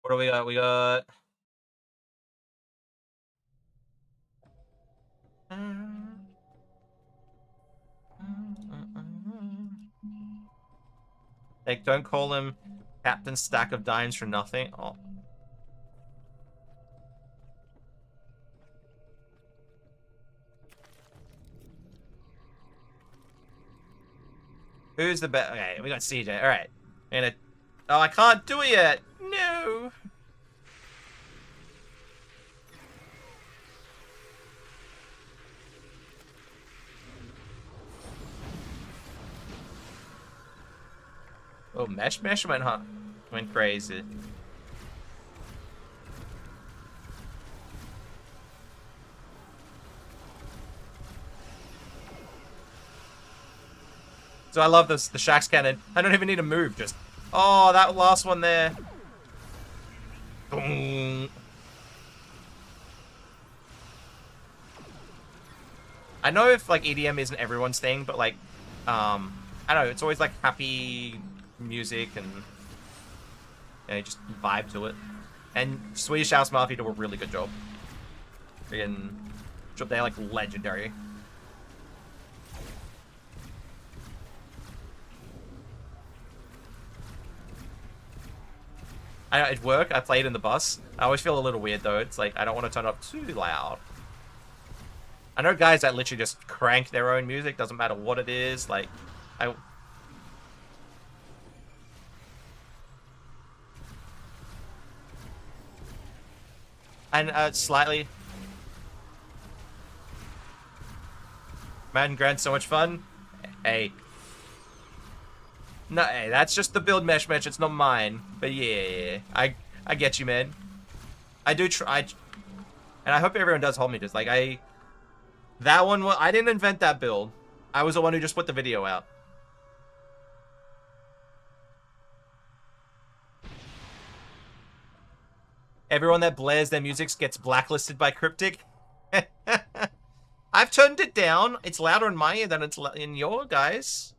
What do we got? We got... Like, don't call him Captain Stack of Dimes for nothing. Oh. Who's the best? Okay, we got CJ. All right. And oh, I can't do it yet. No. Oh, Mesh went crazy. So I love this, the Shax cannon. I don't even need to move, just... Oh, that last one there. Boom. I know if, like, EDM isn't everyone's thing, but, like, I don't know, it's always, like, happy music and... Yeah, just vibe to it. And Swedish House Mafia do a really good job. They're, like, legendary. At work, I played in the bus. I always feel a little weird, though. It's like, I don't want to turn it up too loud. I know guys that literally just crank their own music. Doesn't matter what it is. Like, And, slightly... Man, Grant's so much fun. Hey. No, hey, that's just the build mesh, it's not mine. But yeah, I get you, man. I do try, and I hope everyone does hold me. Just like that one. I didn't invent that build. I was the one who just put the video out. Everyone that blares their music gets blacklisted by Cryptic. I I've turned it down. It's louder in my ear than it's in your guys.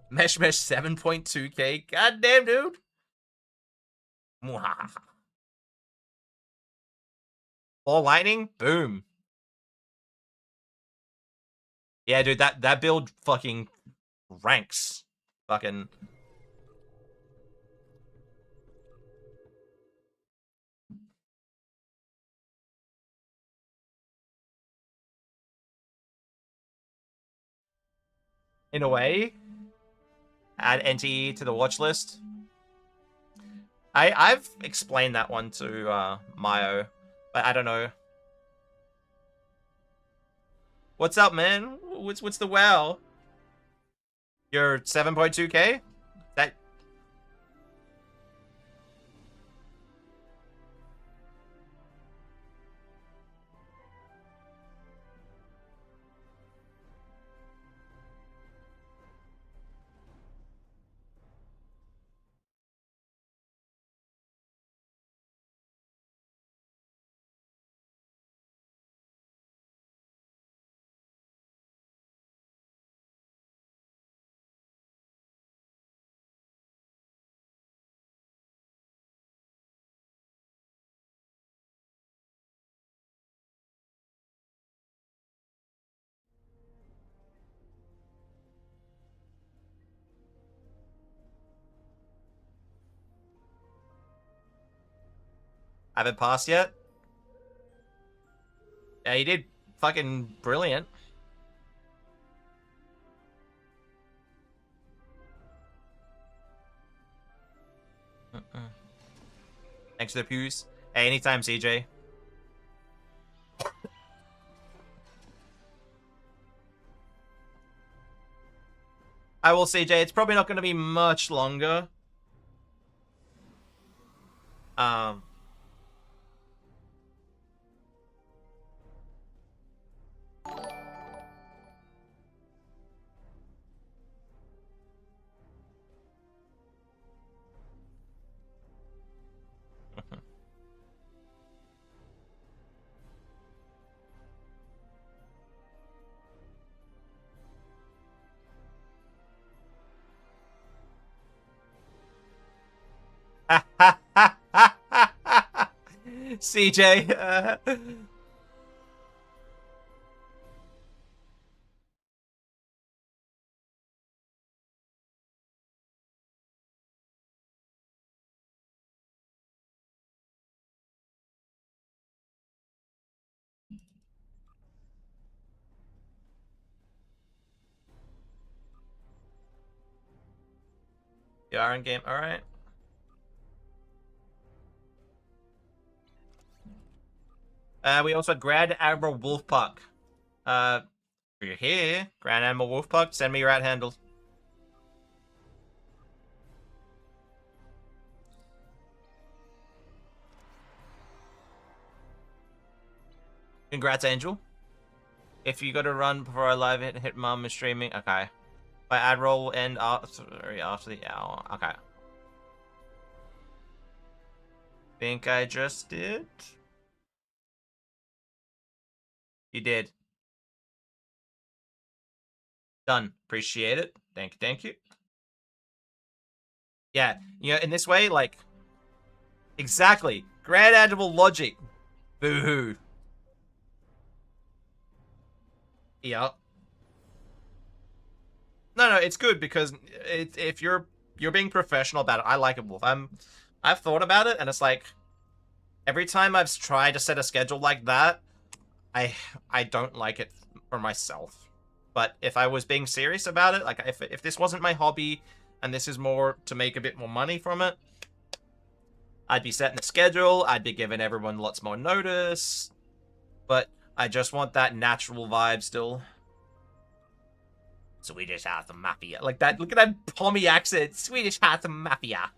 Mesh 7.2K. Goddamn, dude. Mwahaha. Ball lightning? Boom. Yeah, dude, that build fucking ranks. Fucking... In a way, add NTE to the watch list. I've explained that one to Mayo, but I don't know. What's up, man? What's the wow? You're 7.2K? That... Haven't passed yet? Yeah, you did fucking brilliant. Thanks for the pews. Hey, anytime, CJ. I will, CJ. It's probably not going to be much longer. CJ. You are in game. All right. We also had Grand Admiral Wolfpuck. If you're here, Grand Admiral Wolfpuck, send me your rat handle. Congrats, Angel. If you got to run before I live hit mom is streaming, okay. My Admiral will end after the hour. Okay. Think I just did. You did. Done. Appreciate it. Thank you. Thank you. Yeah, you know, in this way, like, exactly. Grand Admiral logic. Boo-hoo. Yep. No, it's good because if you're being professional about it, I like it, Wolf. I've thought about it, and it's like every time I've tried to set a schedule like that, I don't like it for myself. But if I was being serious about it, like if this wasn't my hobby and this is more to make a bit more money from it, I'd be setting a schedule, I'd be giving everyone lots more notice, but I just want that natural vibe still. Swedish House of Mafia. Like that, look at that Pommy accent. Swedish House of Mafia.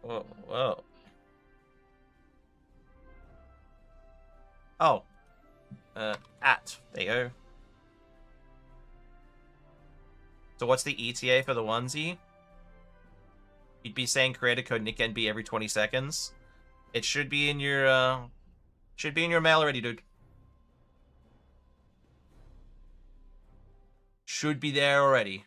Whoa, whoa. Oh. There you go. So what's the ETA for the onesie? You'd be saying creator code Nick NB every 20 seconds. It should be in your mail already, dude. should be there already.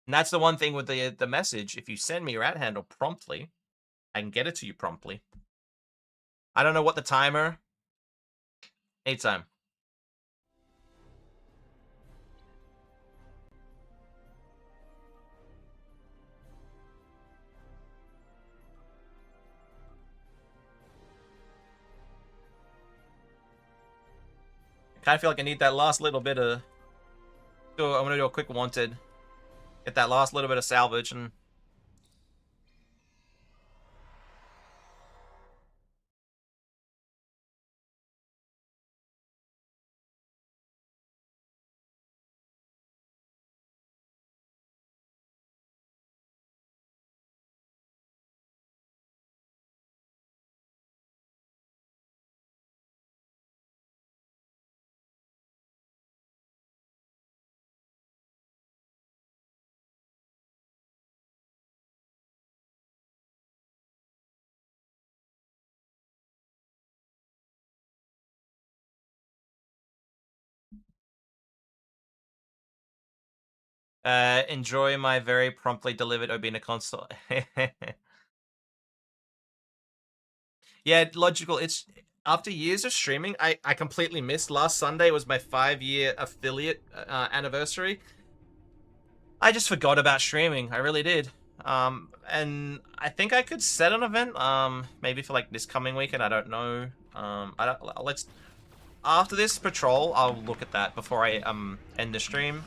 And that's the one thing with the message. If you send me your @ handle promptly, I can get it to you promptly. I don't know what the timer. Anytime. I kind of feel like I need that last little bit of... So I'm going to do a quick wanted. Get that last little bit of salvage and... enjoy my very promptly delivered Obina console. Yeah, logical. It's after years of streaming, I completely missed. Last Sunday was my 5-year affiliate anniversary. I just forgot about streaming. I really did. And I think I could set an event. Maybe for like this coming weekend. I don't know. I don't. Let's. After this patrol, I'll look at that before I end the stream.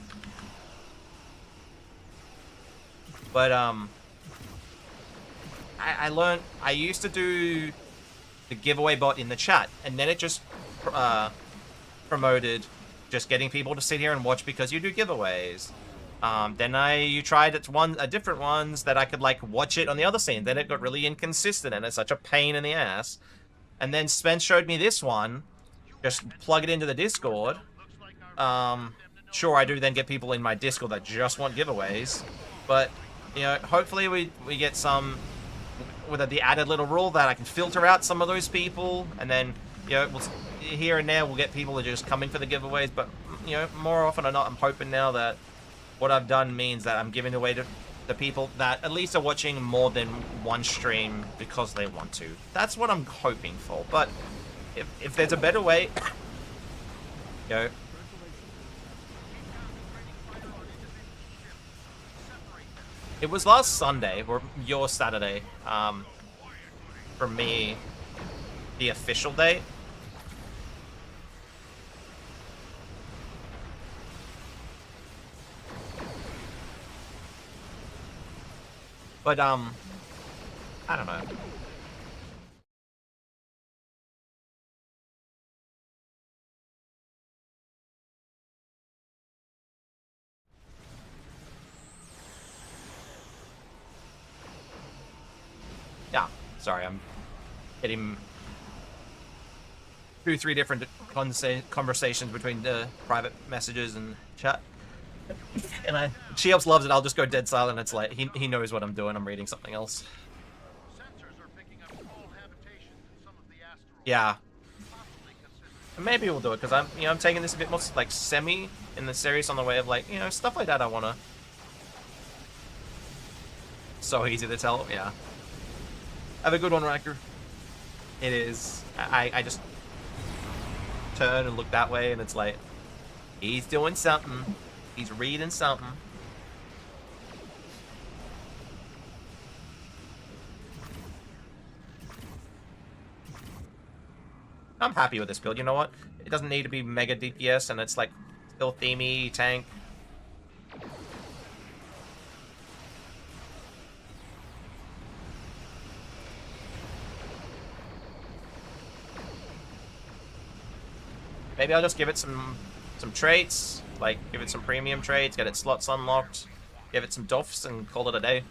But I learned. I used to do the giveaway bot in the chat, and then it just promoted just getting people to sit here and watch because you do giveaways. Then you tried different ones that I could like watch it on the other scene. Then it got really inconsistent and it's such a pain in the ass. And then Spence showed me this one. Just plug it into the Discord. Sure, I do then get people in my Discord that just want giveaways, but you know, hopefully we get some with the added little rule that I can filter out some of those people, and then you know here and there we'll get people that just come in for the giveaways. But you know, more often than not, I'm hoping now that what I've done means that I'm giving away to the people that at least are watching more than one stream because they want to. That's what I'm hoping for. But if there's a better way, you know. It was last Sunday, or your Saturday, for me, the official date. But, I don't know. Yeah, sorry, I'm getting 2-3 different conversations between the private messages and chat. And Cheops loves it. I'll just go dead silent. It's like he knows what I'm doing. I'm reading something else. Sensors are picking up small habitations in some of the asteroids. Yeah. Possibly consistent. Maybe we'll do it because I'm taking this a bit more like semi in the series on the way of like stuff like that. I wanna. So easy to tell. Yeah. Have a good one, Riker. It is. I just turn and look that way, and it's like he's doing something. He's reading something. I'm happy with this build. You know what? It doesn't need to be mega DPS, and it's like still themey tank. Maybe I'll just give it some traits, like give it some premium traits, get its slots unlocked, give it some doffs, and call it a day.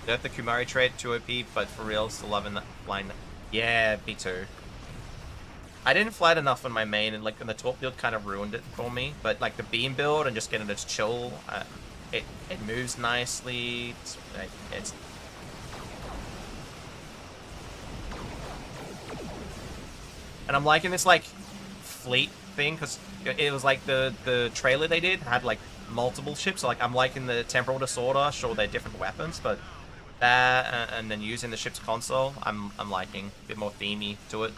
Nerf the Kumari trait, 2 OP, but for real, still loving that line. Yeah, me too. I didn't flat enough on my main, and like, the top build kind of ruined it for me. But like the beam build and just getting it to chill, it moves nicely. It's and I'm liking this like fleet thing because it was like the trailer they did had like multiple ships. So like I'm liking the temporal disorder. Sure, they're different weapons, but that and then using the ship's console, I'm liking a bit more themey to it.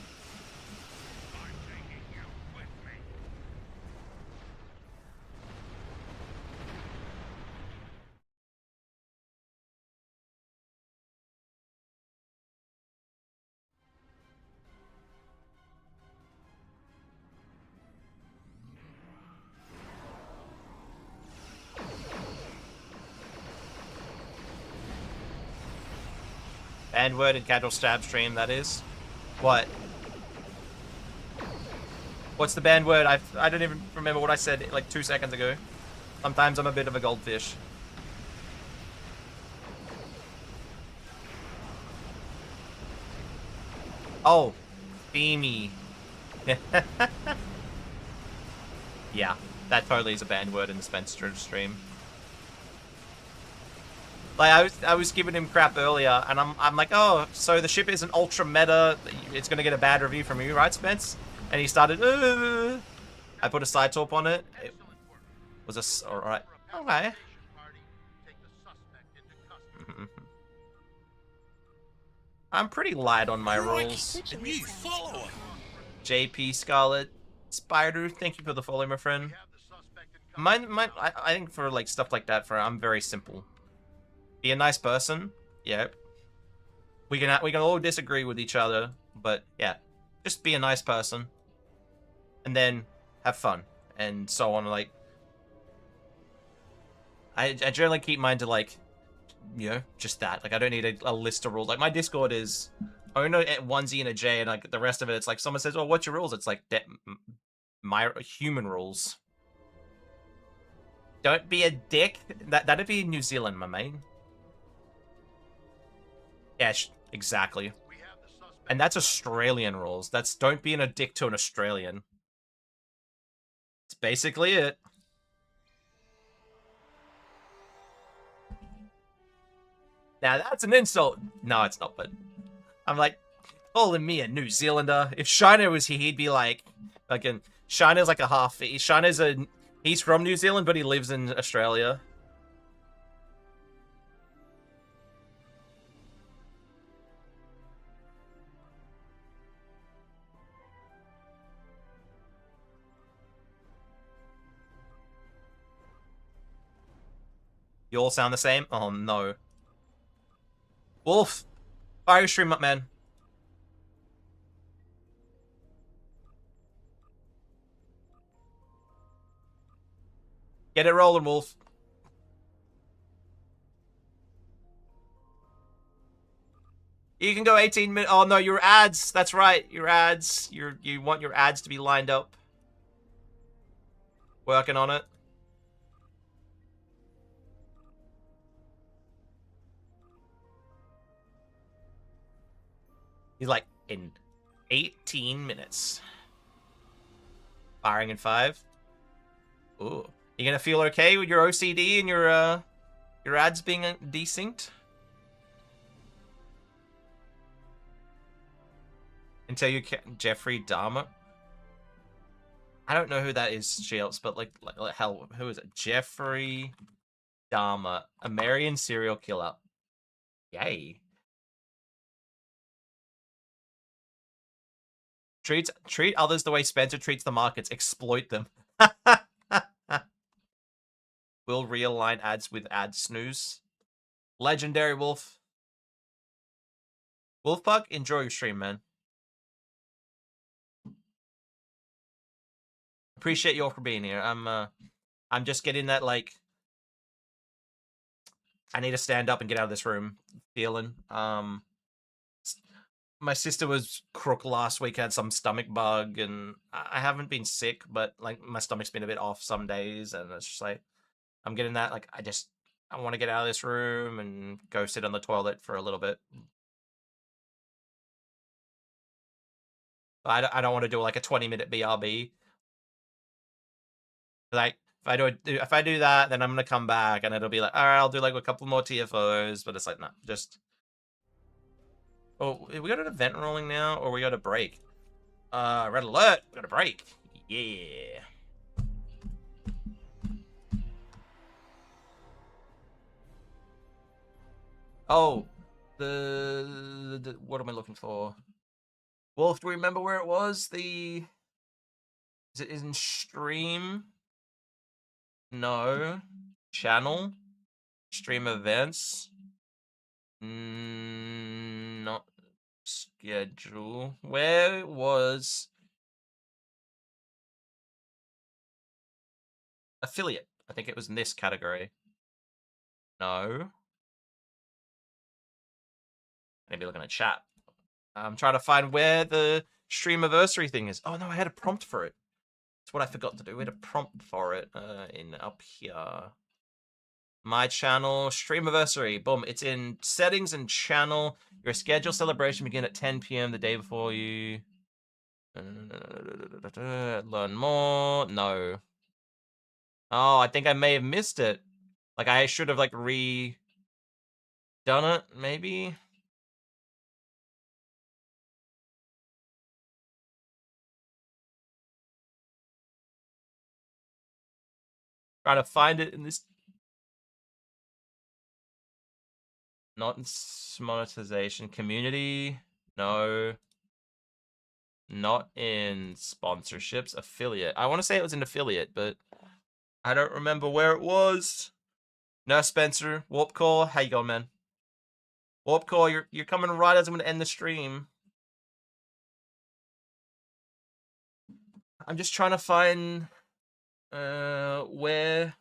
Banned word in Casualsab stream, that is. What? What's the banned word? I don't even remember what I said like 2 seconds ago. Sometimes I'm a bit of a goldfish. Oh, themey. Yeah, that totally is a banned word in the Spencer stream. Like I was giving him crap earlier, and I'm like, oh, so the ship isn't ultra meta. It's gonna get a bad review from you, right, Spence? And he started. I put a side top on it. It was all right. Okay. I'm pretty light on my rules. A new follower. JP Scarlet Spider, thank you for the follow, my friend. I think for like stuff like that, I'm very simple. Be a nice person. Yeah. We can all disagree with each other, but yeah, just be a nice person, and then have fun and so on. Like, I generally keep mine to like, you know, just that. Like, I don't need a list of rules. Like, my Discord is only a onesie and a J, and like the rest of it, it's like someone says, "Oh, what's your rules?" It's like my human rules. Don't be a dick. That'd be New Zealand, my man. Yeah, exactly. And that's Australian rules. That's don't be a dick to an Australian. It's basically it. Now that's an insult. No, it's not, but I'm like, calling me a New Zealander. If Shiner was here, he'd be like, fucking, Shiner's like a half, he's from New Zealand, but he lives in Australia. You all sound the same? Oh, no. Wolf! Fire your stream up, man. Get it rolling, Wolf. You can go 18 minutes. Oh, no, your ads. That's right. Your ads. You want your ads to be lined up. Working on it. He's like, in 18 minutes. Firing in 5. Ooh. You gonna feel okay with your OCD and your ads being desynced? Until you can Jeffrey Dahmer. I don't know who that is, Shields, but like hell, who is it? Jeffrey Dahmer, American serial killer. Yay. Treat others the way Spencer treats the markets. Exploit them. Will realign ads with ad snooze. Legendary Wolf. Wolfbug, enjoy your stream, man. Appreciate you all for being here. I'm just getting that like I need to stand up and get out of this room feeling. My sister was crook last week, had some stomach bug, and I haven't been sick, but like my stomach's been a bit off some days, and it's just like I'm getting that like I want to get out of this room and go sit on the toilet for a little bit. I don't want to do like a 20-minute BRB. Like if I do that, then I'm gonna come back and it'll be like, all right, I'll do like a couple more TFOs, but it's like, nah, just. Oh, we got an event rolling now, or we got a break? Red alert! We got a break. Yeah. Oh, the what am I looking for? Wolf, do we remember where it was? Is it in stream? No. Channel? Stream events? Not schedule. Where was affiliate? I think it was in this category. No. Maybe looking at chat. I'm trying to find where the streamiversary thing is. Oh no, I had a prompt for it. That's what I forgot to do. We had a prompt for it in up here. My channel, streamiversary. Boom. It's in settings and channel. Your scheduled celebration begin at 10 p.m. the day before you. Learn more. No. Oh, I think I may have missed it. Like I should have like done it, maybe. Trying to find it in this. Not in monetization. Community. No. Not in sponsorships. Affiliate. I want to say it was an affiliate, but I don't remember where it was. No, Spencer. Warp Core. How you going, man? Warp Core, you're coming right as I'm going to end the stream. I'm just trying to find where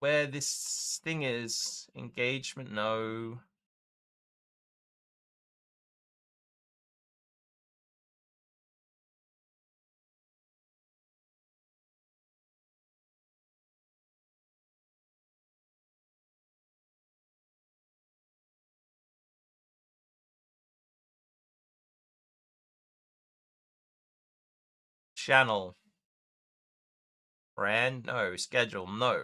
this thing is. Engagement, no. Channel. Brand, no. Schedule, no.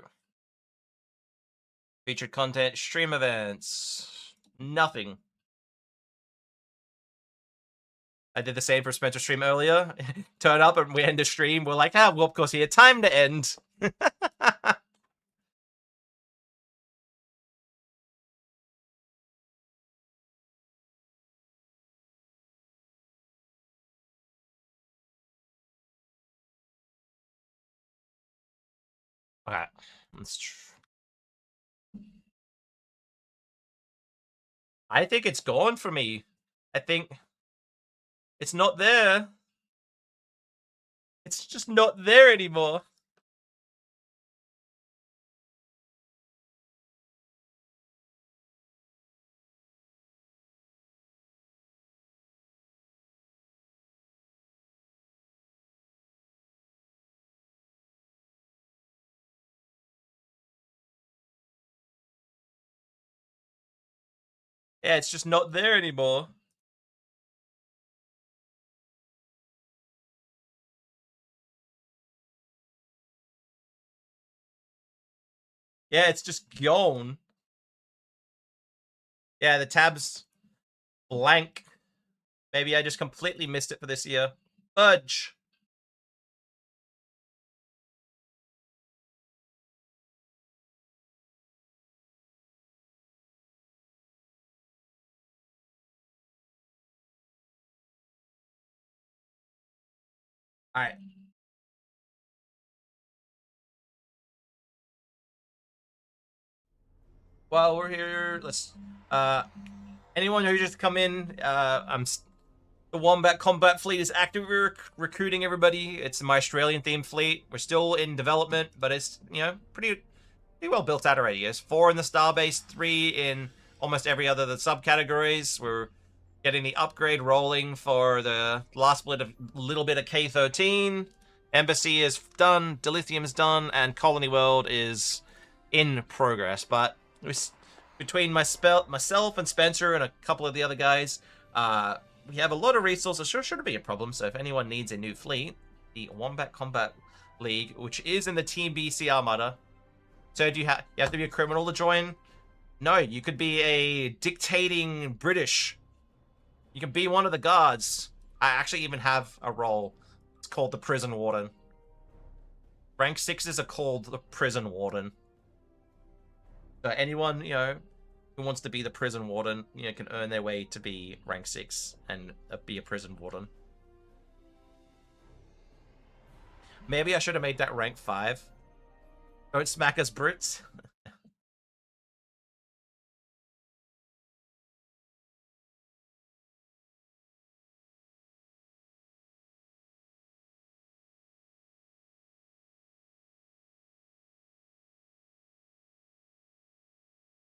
Featured content, stream events, nothing. I did the same for Spencer stream earlier. Turn up and we end the stream. We're like, well, of course, he had time to end. Okay, that's true. I think it's gone for me. I think it's not there. It's just not there anymore. Yeah, it's just not there anymore. Yeah, it's just gone. Yeah, the tab's blank. Maybe I just completely missed it for this year. Fudge. All right. Well, we're here. Let's. Anyone who just come in, the Wombat Combat Fleet is actively recruiting everybody. It's my Australian themed fleet. We're still in development, but it's pretty well built out already. There's 4 in the Starbase, 3 in almost every other of the subcategories. We're getting the upgrade rolling for the last little bit of K-13. Embassy is done, Dilithium is done, and Colony World is in progress. But it was between myself and Spencer and a couple of the other guys, we have a lot of resources. Sure, shouldn't be a problem. So if anyone needs a new fleet, the Wombat Combat League, which is in the Team BC Armada. So do you have to be a criminal to join? No, you could be a dictating British. You can be one of the guards. I actually even have a role. It's called the Prison Warden. Rank 6s are called the Prison Warden. So anyone, you know, who wants to be the Prison Warden, you know, can earn their way to be rank 6 and be a Prison Warden. Maybe I should have made that rank 5. Don't smack us, Brits.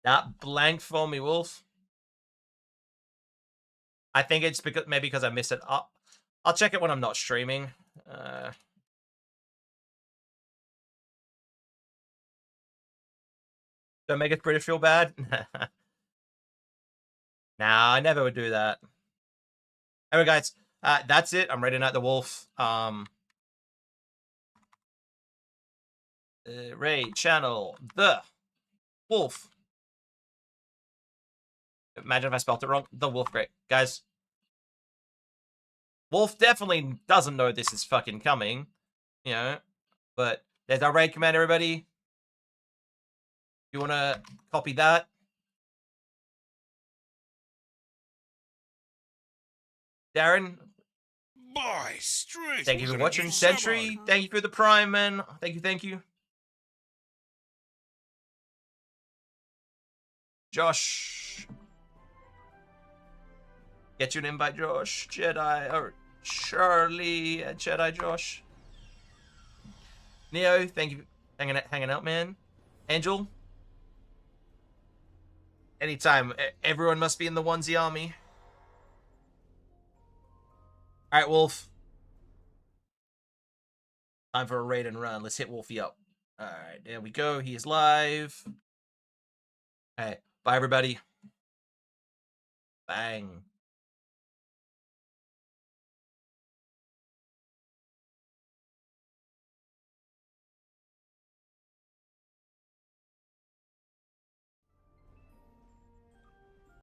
Not blank for me, Wolf. I think it's because I missed it. I'll check it when I'm not streaming. Don't make us British feel bad. Nah, I never would do that. Anyway, guys, that's it. I'm raiding out the Wolf. Raid channel the Wolf. Imagine if I spelled it wrong. The Wolf, great. Guys, Wolf definitely doesn't know this is fucking coming. You know, but there's our raid command, everybody. You want to copy that? Darren? By strength. Thank you we're for gonna watching. get Sentry, some thank you for the Prime, man. Thank you. Josh. Get you an invite, Josh. Jedi, or Charlie, Jedi Josh. Neo, thank you for hanging out, man. Angel. Anytime. Everyone must be in the onesie army. Alright, Wolf. Time for a raid and run. Let's hit Wolfie up. Alright, there we go. He is live. Hey, bye everybody. Bang.